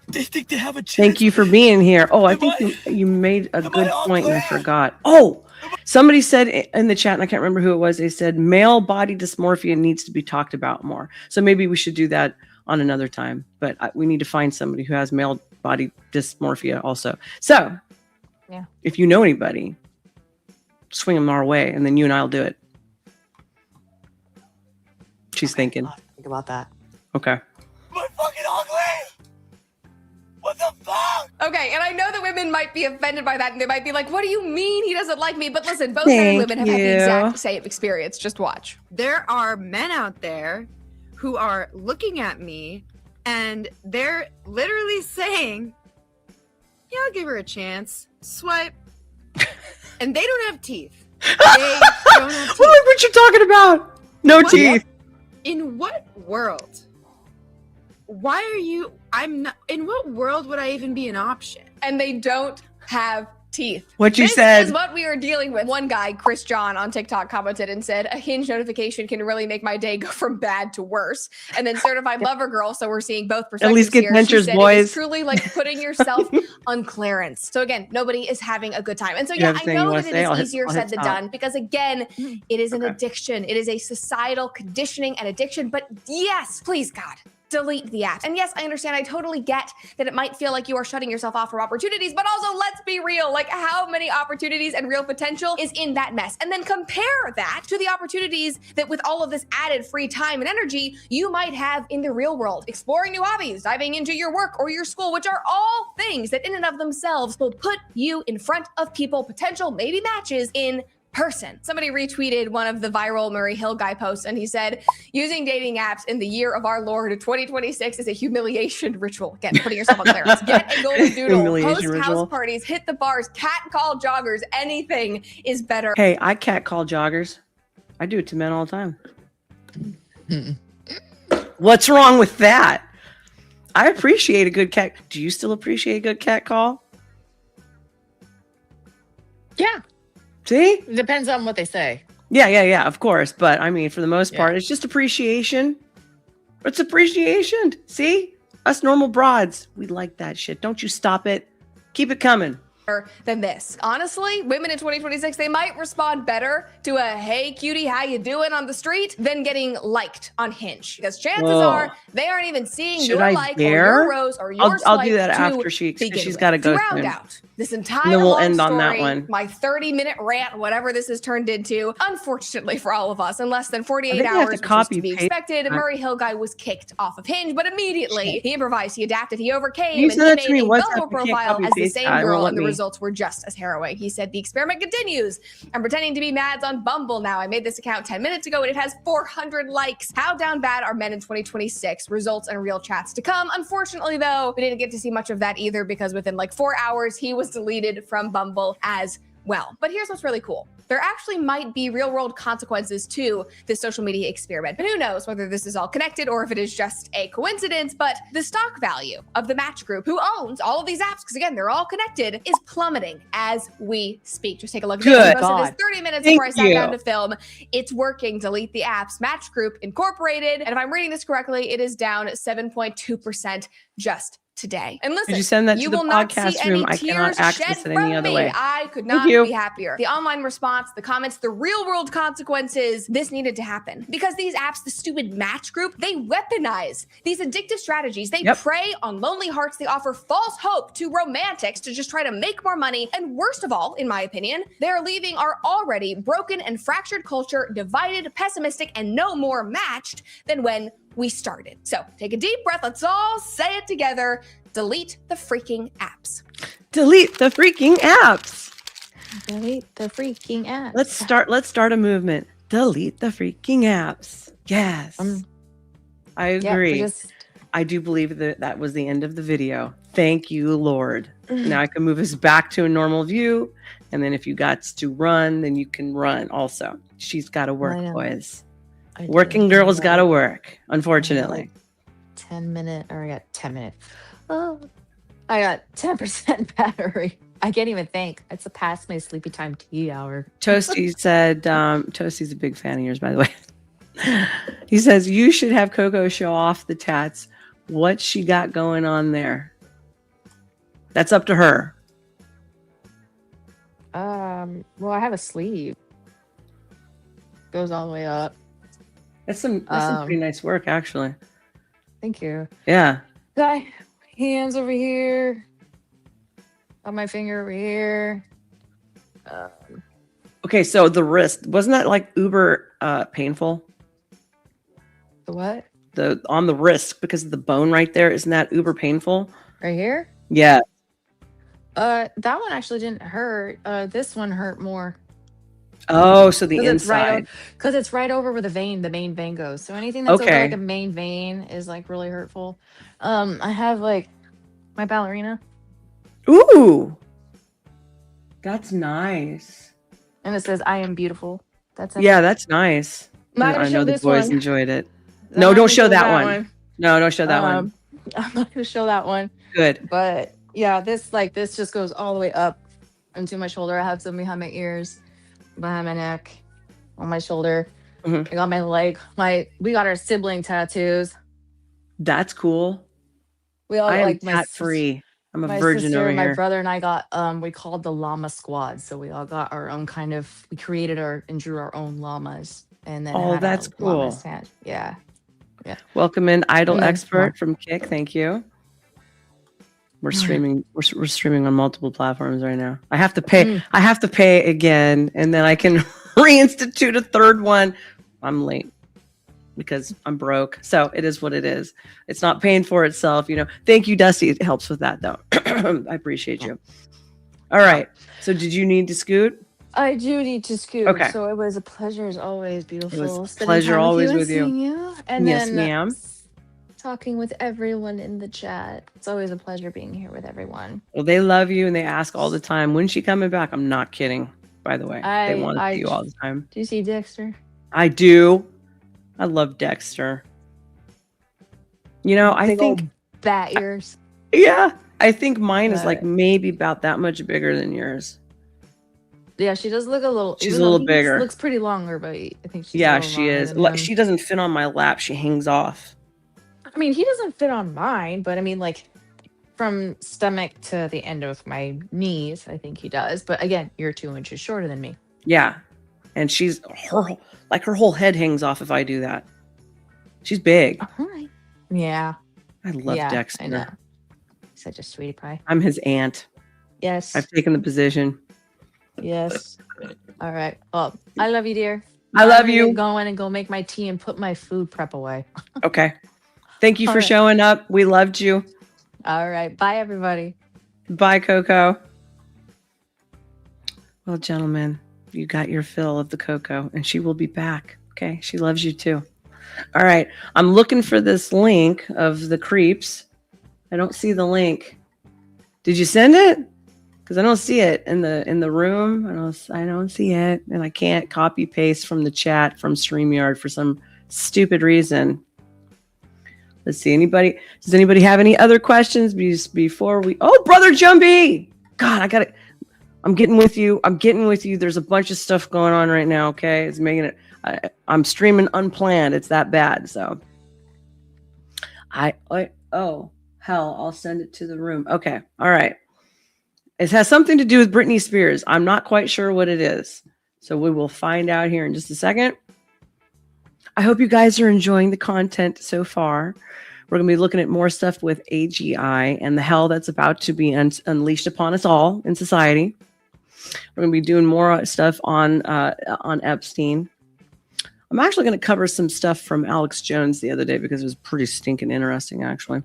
they think they have a chance. Thank you for being here. Oh, I think you made a good point and I forgot. Oh, somebody said in the chat, and I can't remember who it was, they said male body dysmorphia needs to be talked about more. So maybe we should do that on another time, but we need to find somebody who has male body dysmorphia also. So if you know anybody, swing them our way, and then you and I'll do it. She's thinking. Think about that. Okay. Am I fucking ugly? What the fuck? Okay, and I know that women might be offended by that, and they might be like, what do you mean he doesn't like me? But listen, both men and women have had the exact same experience. Just watch. There are men out there who are looking at me, and they're literally saying, yeah, I'll give her a chance. Swipe. And they don't have teeth. They don't have teeth. What you talking about? No teeth. In what world? Why are you? I'm not. In what world would I even be an option? And they don't have teeth. What you said. This is what we are dealing with. One guy, Chris John, on TikTok commented and said, a Hinge notification can really make my day go from bad to worse. And then certified lover girl, so we're seeing both perspectives. At least get dentures, boys. It's truly like putting yourself on clearance. So again, nobody is having a good time. And so I know that it is easier said than done, because again, it is an addiction. It is a societal conditioning and addiction. But yes, please God, delete the app. And yes, I understand. I totally get that it might feel like you are shutting yourself off from opportunities, but also let's be real. Like, how many opportunities and real potential is in that mess? And then compare that to the opportunities that with all of this added free time and energy, you might have in the real world, exploring new hobbies, diving into your work or your school, which are all things that in and of themselves will put you in front of people, potential maybe matches in person. Somebody retweeted one of the viral Murray Hill guy posts, and he said, using dating apps in the year of our Lord 2026 is a humiliation ritual. Again, putting yourself on clearance. Get a golden doodle, host house parties, hit the bars, cat call joggers, anything is better. Hey, I cat call joggers. I do it to men all the time. What's wrong with that? I appreciate a good cat. Do you still appreciate a good cat call? Yeah. See? It depends on what they say. Yeah, of course. But I mean, for the most part, it's just appreciation. It's appreciation. See? Us normal broads, we like that shit. Don't you stop it. Keep it coming. Than this. Honestly, women in 2026, they might respond better to a "hey cutie, how you doing" on the street than getting liked on Hinge, because chances are they aren't even seeing Should your I like dare? or your rose or your I'll swipe do that to after she's begin got to with. go To round soon. out this entire And then we'll long end story, on that one. my 30-minute rant, whatever this has turned into, unfortunately for all of us, in less than 48 I think you have to hours, which is copy to be paste expected, that. Murray Hill guy was kicked off of Hinge, but immediately he improvised, he adapted, he overcame, You and sent he that to made me. a What's Bumble up? You can't profile copy as the paste same that. It won't girl, let and the me. results were just as harrowing. He said, "The experiment continues. I'm pretending to be Mads on Bumble now. I made this account 10 minutes ago and it has 400 likes. How down bad are men in 2026? Results and real chats to come." Unfortunately, though, we didn't get to see much of that either, because within like 4 hours, he was deleted from Bumble as well. But here's what's really cool. There actually might be real world consequences to this social media experiment. And who knows whether this is all connected or if it is just a coincidence, but the stock value of the Match Group, who owns all of these apps, because again, they're all connected, is plummeting as we speak. Just take a look at this. Good I posted this God. 30 minutes Thank before I sat you. down to film. It's working. Delete the apps. Match Group Incorporated. And if I'm reading this correctly, it is down 7.2% just today. And listen, Did you send that to the will not see podcast room? any I cannot tears access shed it any from other me. way. I could Thank not you. be happier. The online response, the comments, the real world consequences, this needed to happen. Because these apps, the stupid Match Group, they weaponize these addictive strategies. They prey on lonely hearts. They offer false hope to romantics to just try to make more money. And worst of all, in my opinion, they're leaving our already broken and fractured culture divided, pessimistic, and no more matched than when we started. So take a deep breath. Let's all say it together. Delete the freaking apps. Delete the freaking apps. Delete the freaking apps. Let's start a movement. Delete the freaking apps. Yes. I agree. I do believe that was the end of the video. Thank you, Lord. Now I can move us back to a normal view. And then if you got to run, then you can run also. She's got to work, boys. Working girls got to work, unfortunately. 10 minute, or I got 10 minutes. Oh, I got 10% battery. I can't even think. It's a past my sleepy time tea hour. Toasty said, Toasty's a big fan of yours, by the way. He says, you should have Coco show off the tats. What she got going on there. That's up to her. Well, I have a sleeve. Goes all the way up. That's some pretty nice work, actually. Thank you. Yeah. Got hands over here. On my finger over here. Okay, so the wrist, wasn't that like uber painful? The what? On the wrist, because of the bone right there, isn't that uber painful? Right here? Yeah. That one actually didn't hurt. This one hurt more. Oh, so the inside. Because it's right over where the main vein goes. So anything that's over like a main vein is like really hurtful. I have like my ballerina. Ooh. That's nice. And it says, "I am beautiful." That's it. Yeah, that's nice. I know the boys enjoyed it. No, don't show that one. No, don't show that one. I'm not gonna show that one. Good. But yeah, this just goes all the way up into my shoulder. I have some behind my ears, behind my neck, on my shoulder. I got my leg. We got our sibling tattoos. That's cool. We all I am like tat free. I'm a my virgin sister, over my here. brother, and I got we called the llama squad. So we all got our own we created and drew our own llamas, and then had that's a llama cool. stand. Yeah. Welcome in, Idol And then Expert from Kick. Thank you. We're streaming. We're streaming on multiple platforms right now. I have to pay. I have to pay again, and then I can reinstitute a third one. I'm late because I'm broke. So it is what it is. It's not paying for itself, you know. Thank you, Dusty. It helps with that, though. I appreciate you. All right. So did you need to scoot? I do need to scoot. Okay. So it was a pleasure as always. Beautiful. It was a spending pleasure time always and with you. seeing you. And Yes, then ma'am. talking with everyone in the chat. It's always a pleasure being here with everyone. Well, they love you and they ask all the time, when's she coming back? I'm not kidding, by the way. They want to see you all the time. Do you see Dexter? I do. I love Dexter. You know, I Big think, old bat ears. yeah, I think mine is like But- maybe about that much bigger than yours. Yeah, she does look a little. She's even a though little he bigger. Looks pretty longer, but I think she's a Yeah, little she longer is. than him. She doesn't fit on my lap. She hangs off. I mean, he doesn't fit on mine, but I mean, like from stomach to the end of my knees, I think he does. But again, you're 2 inches shorter than me. Yeah. And her whole head hangs off if I do that. She's big. Right. Yeah. I love yeah, Dexter. I know. Such a sweetie pie. I'm his aunt. Yes. I've taken the position. Yes. All right. Well, I love you, dear. I I'm love gonna you. get going and go make my tea and put my food prep away. Okay. Thank you All for right. showing up. We loved you. All right. Bye, everybody. Bye, Coco. Well, gentlemen, you got your fill of the Coco, and she will be back. Okay. She loves you too. All right. I'm looking for this link of the creeps. I don't see the link. Did you send it? Because I don't see it in the room. I don't see it, and I can't copy paste from the chat from StreamYard for some stupid reason. Let's see. Does anybody have any other questions before we? Oh, Brother Jumbie! God, I'm getting with you. There's a bunch of stuff going on right now. Okay, it's making it. I'm streaming unplanned. It's that bad. So, oh hell, I'll send it to the room. Okay, all right. It has something to do with Britney Spears. I'm not quite sure what it is. So we will find out here in just a second. I hope you guys are enjoying the content so far. We're going to be looking at more stuff with AGI and the hell that's about to be unleashed upon us all in society. We're going to be doing more stuff on Epstein. I'm actually going to cover some stuff from Alex Jones the other day because it was pretty stinking interesting, actually.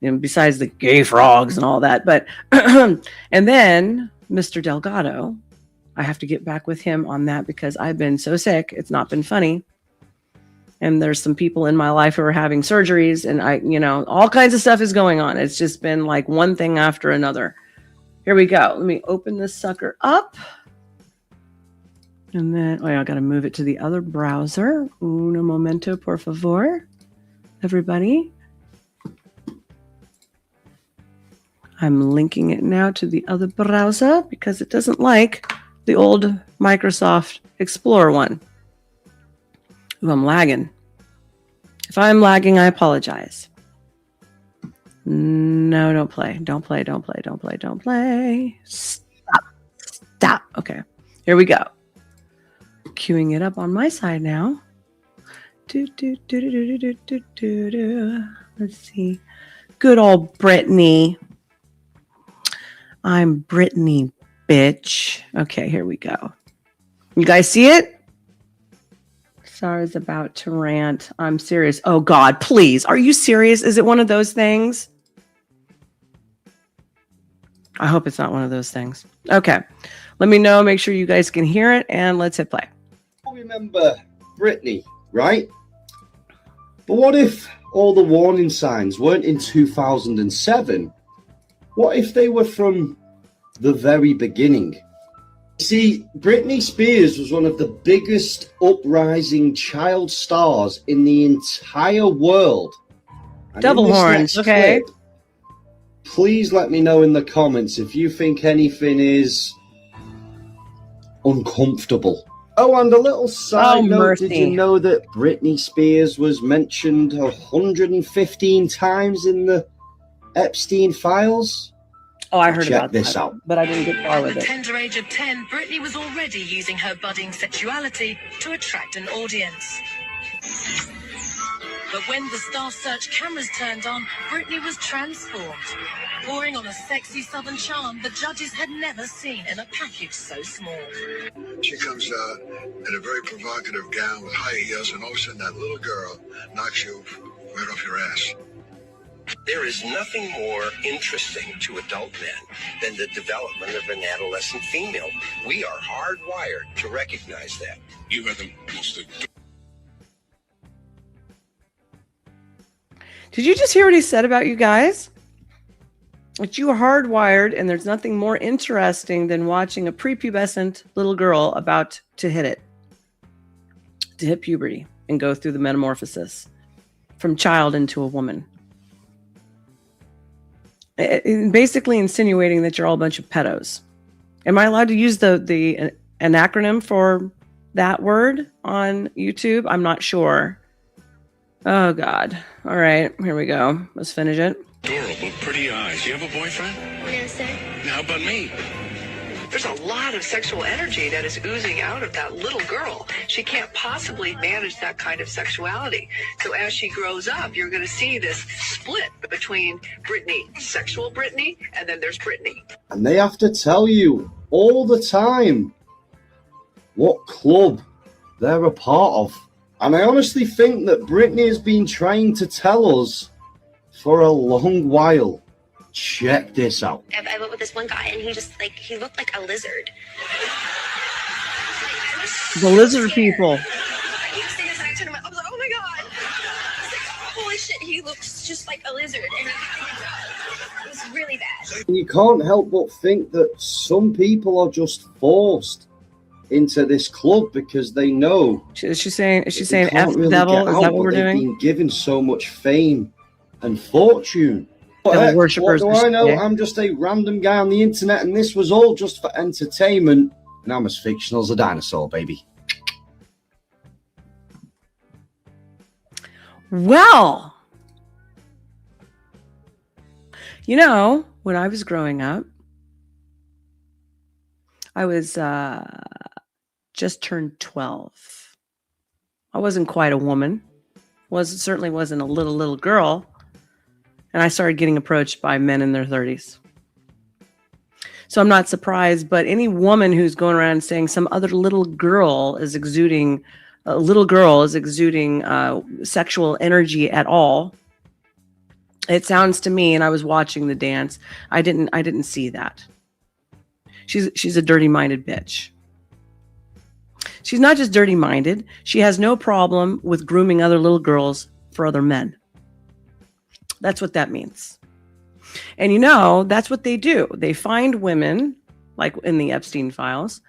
Besides the gay frogs and all that. But and then Mr. Delgado, I have to get back with him on that because I've been so sick. It's not been funny. And there's some people in my life who are having surgeries, and all kinds of stuff is going on. It's just been like one thing after another. Here we go. Let me open this sucker up. And then, I got to move it to the other browser. Uno momento, por favor. Everybody. I'm linking it now to the other browser because it doesn't like the old Microsoft Explorer one. Ooh, I'm lagging. If I'm lagging, I apologize. No, don't play. Don't play. Stop. Okay, here we go. Queuing it up on my side now. Let's see. Good old Brittany. I'm Brittany, bitch. Okay, here we go. You guys see it? Sarah's about to rant. I'm serious. Oh, God, please. Are you serious? Is it one of those things? I hope it's not one of those things. Okay. Let me know. Make sure you guys can hear it, and let's hit play. I remember Britney, right? But what if all the warning signs weren't in 2007? What if they were from the very beginning? See, Britney Spears was one of the biggest uprising child stars in the entire world. And Double in this horns, next okay. clip, please let me know in the comments if you think anything is uncomfortable. Oh, and a little side note, mercy. did you know that Britney Spears was mentioned 115 times in the Epstein files? Oh, I heard Check about this that, out. but I didn't get far At with the it. tender age of 10, Britney was already using her budding sexuality to attract an audience. But when the Star Search cameras turned on, Britney was transformed, pouring on a sexy southern charm the judges had never seen in a package so small. She comes out in a very provocative gown with high heels, and all of a sudden that little girl knocks you right off your ass. There is nothing more interesting to adult men than the development of an adolescent female. We are hardwired to recognize that. You are the most. Did you just hear what he said about you guys? That you are hardwired, and there's nothing more interesting than watching a prepubescent little girl about to hit puberty and go through the metamorphosis. from child into a woman. Basically insinuating that you're all a bunch of pedos. Am I allowed to use the an acronym for that word on YouTube? I'm not sure. Oh God. All right, here we go. Let's finish it. Adorable, pretty eyes. You have a boyfriend? No, sir. How about me? There's a lot of sexual energy that is oozing out of that little girl. She can't possibly manage that kind of sexuality. So as she grows up, you're going to see this split between Brittany, sexual Brittany, and then there's Brittany. And they have to tell you all the time what club they're a part of. And I honestly think that Brittany has been trying to tell us for a long while. Check this out. I went with this one guy, and he looked like a lizard. The lizard people. He was standing next to him. I was like, oh my God. I was like, holy shit, he looks just like a lizard. And it was really bad. You can't help but think that some people are just forced into this club because they know. Is she saying F really devil? Is that what we're they've doing? been given so much fame and fortune. Devil worshippers. What do I know? I'm just a random guy on the internet, and this was all just for entertainment. And I'm as fictional as a dinosaur, baby. Well, you know, when I was growing up, I was just turned 12. I wasn't quite a woman. Certainly wasn't a little girl. And I started getting approached by men in their 30s. So I'm not surprised, but any woman who's going around saying some other little girl is exuding sexual energy at all, it sounds to me, and I was watching the dance, I didn't see that. She's a dirty-minded bitch. She's not just dirty-minded, she has no problem with grooming other little girls for other men. That's what that means. And you know, that's what they do. They find women, like in the Epstein files,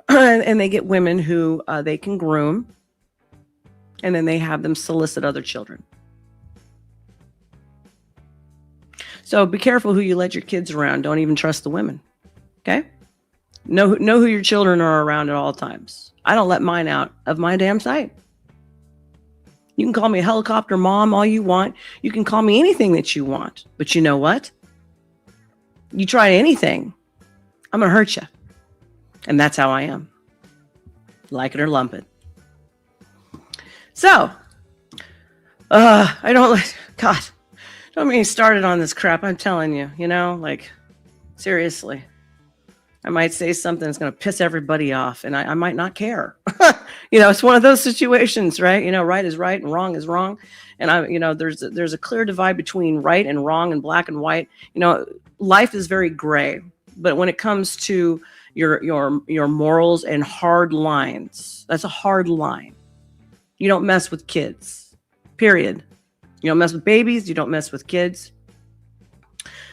and they get women who they can groom, and then they have them solicit other children. So be careful who you let your kids around. Don't even trust the women. Okay? Know who your children are around at all times. I don't let mine out of my damn sight. You can call me a helicopter mom all you want. You can call me anything that you want. But you know what? You try anything, I'm going to hurt you. And that's how I am. Like it or lump it. So, don't get me started on this crap. I'm telling you, like, seriously. I might say something that's going to piss everybody off, and I might not care. It's one of those situations, right? Right is right and wrong is wrong. And there's a clear divide between right and wrong and black and white. Life is very gray, but when it comes to your morals and hard lines, that's a hard line. You don't mess with kids, period. You don't mess with babies. You don't mess with kids.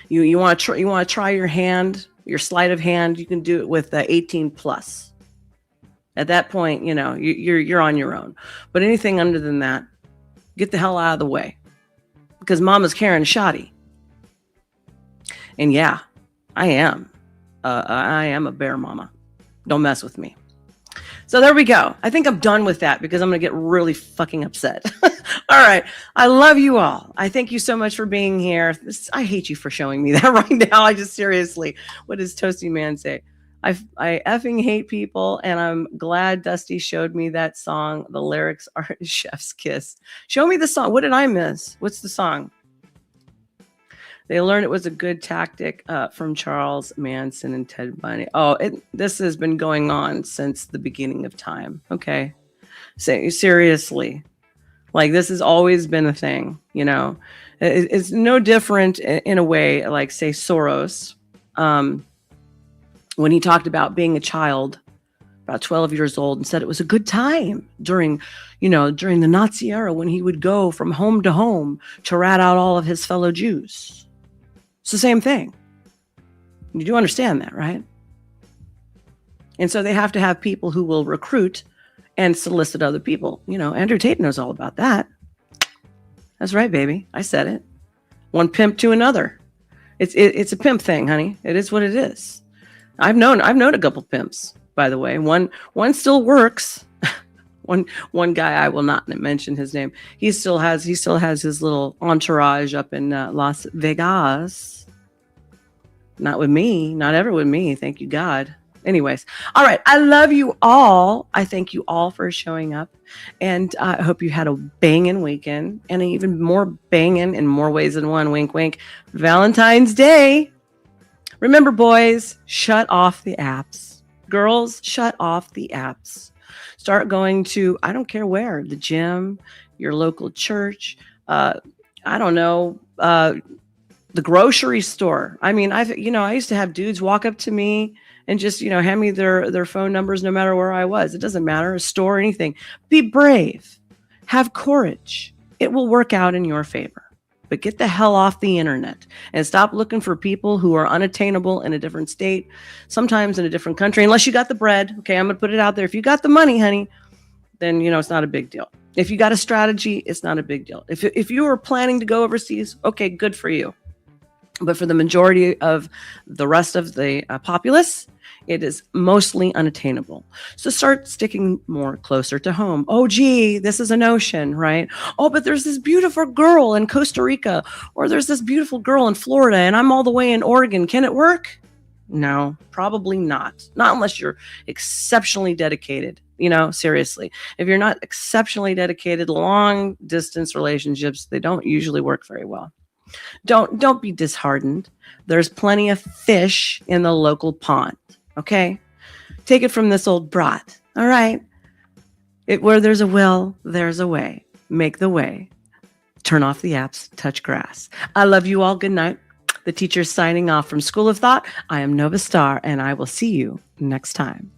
You want to try your hand, your sleight of hand. You can do it with 18 plus. At that point, you're on your own. But anything under than that, get the hell out of the way, because Mama's carrying shoddy. And yeah, I am a bear mama. Don't mess with me. So there we go. I think I'm done with that because I'm going to get really fucking upset. All right. I love you all. I thank you so much for being here. I hate you for showing me that right now. Seriously, what does Toasty Man say? I effing hate people, and I'm glad Dusty showed me that song. The lyrics are Chef's Kiss. Show me the song. What did I miss? What's the song? They learned it was a good tactic from Charles Manson and Ted Bundy. Oh, this has been going on since the beginning of time. Okay. Seriously. Like, this has always been a thing, It's no different in a way, like, say, Soros, when he talked about being a child, about 12 years old, and said it was a good time during the Nazi era when he would go from home to home to rat out all of his fellow Jews. It's the same thing. You do understand that, right? And so they have to have people who will recruit and solicit other people. Andrew Tate knows all about that. That's right, baby. I said it. One pimp to another. It's a pimp thing, honey. It is what it is. I've known a couple pimps, by the way. One still works. One guy, I will not mention his name. He still has his little entourage up in Las Vegas. Not with me, not ever with me. Thank you, God. Anyways, all right. I love you all. I thank you all for showing up, and I hope you had a banging weekend, and an even more banging in more ways than one. Wink, wink. Valentine's Day. Remember, boys, shut off the apps. Girls, shut off the apps. Start going to, I don't care where, the gym, your local church, I don't know, the grocery store. I mean, I used to have dudes walk up to me and just, hand me their phone numbers no matter where I was. It doesn't matter, a store, anything. Be brave. Have courage. It will work out in your favor. But get the hell off the internet and stop looking for people who are unattainable in a different state, sometimes in a different country, unless you got the bread. Okay, I'm going to put it out there. If you got the money, honey, then, it's not a big deal. If you got a strategy, it's not a big deal. If you were planning to go overseas, okay, good for you. But for the majority of the rest of the populace, it is mostly unattainable. So start sticking more closer to home. Oh, gee, this is an ocean, right? Oh, but there's this beautiful girl in Costa Rica, or there's this beautiful girl in Florida, and I'm all the way in Oregon. Can it work? No, probably not. Not unless you're exceptionally dedicated. Seriously. If you're not exceptionally dedicated, long distance relationships, they don't usually work very well. Don't be disheartened. There's plenty of fish in the local pond. Okay? Take it from this old brat. All right? Where there's a will, there's a way. Make the way. Turn off the apps. Touch grass. I love you all. Good night. The teacher's signing off from School of Thought. I am Nova Star, and I will see you next time.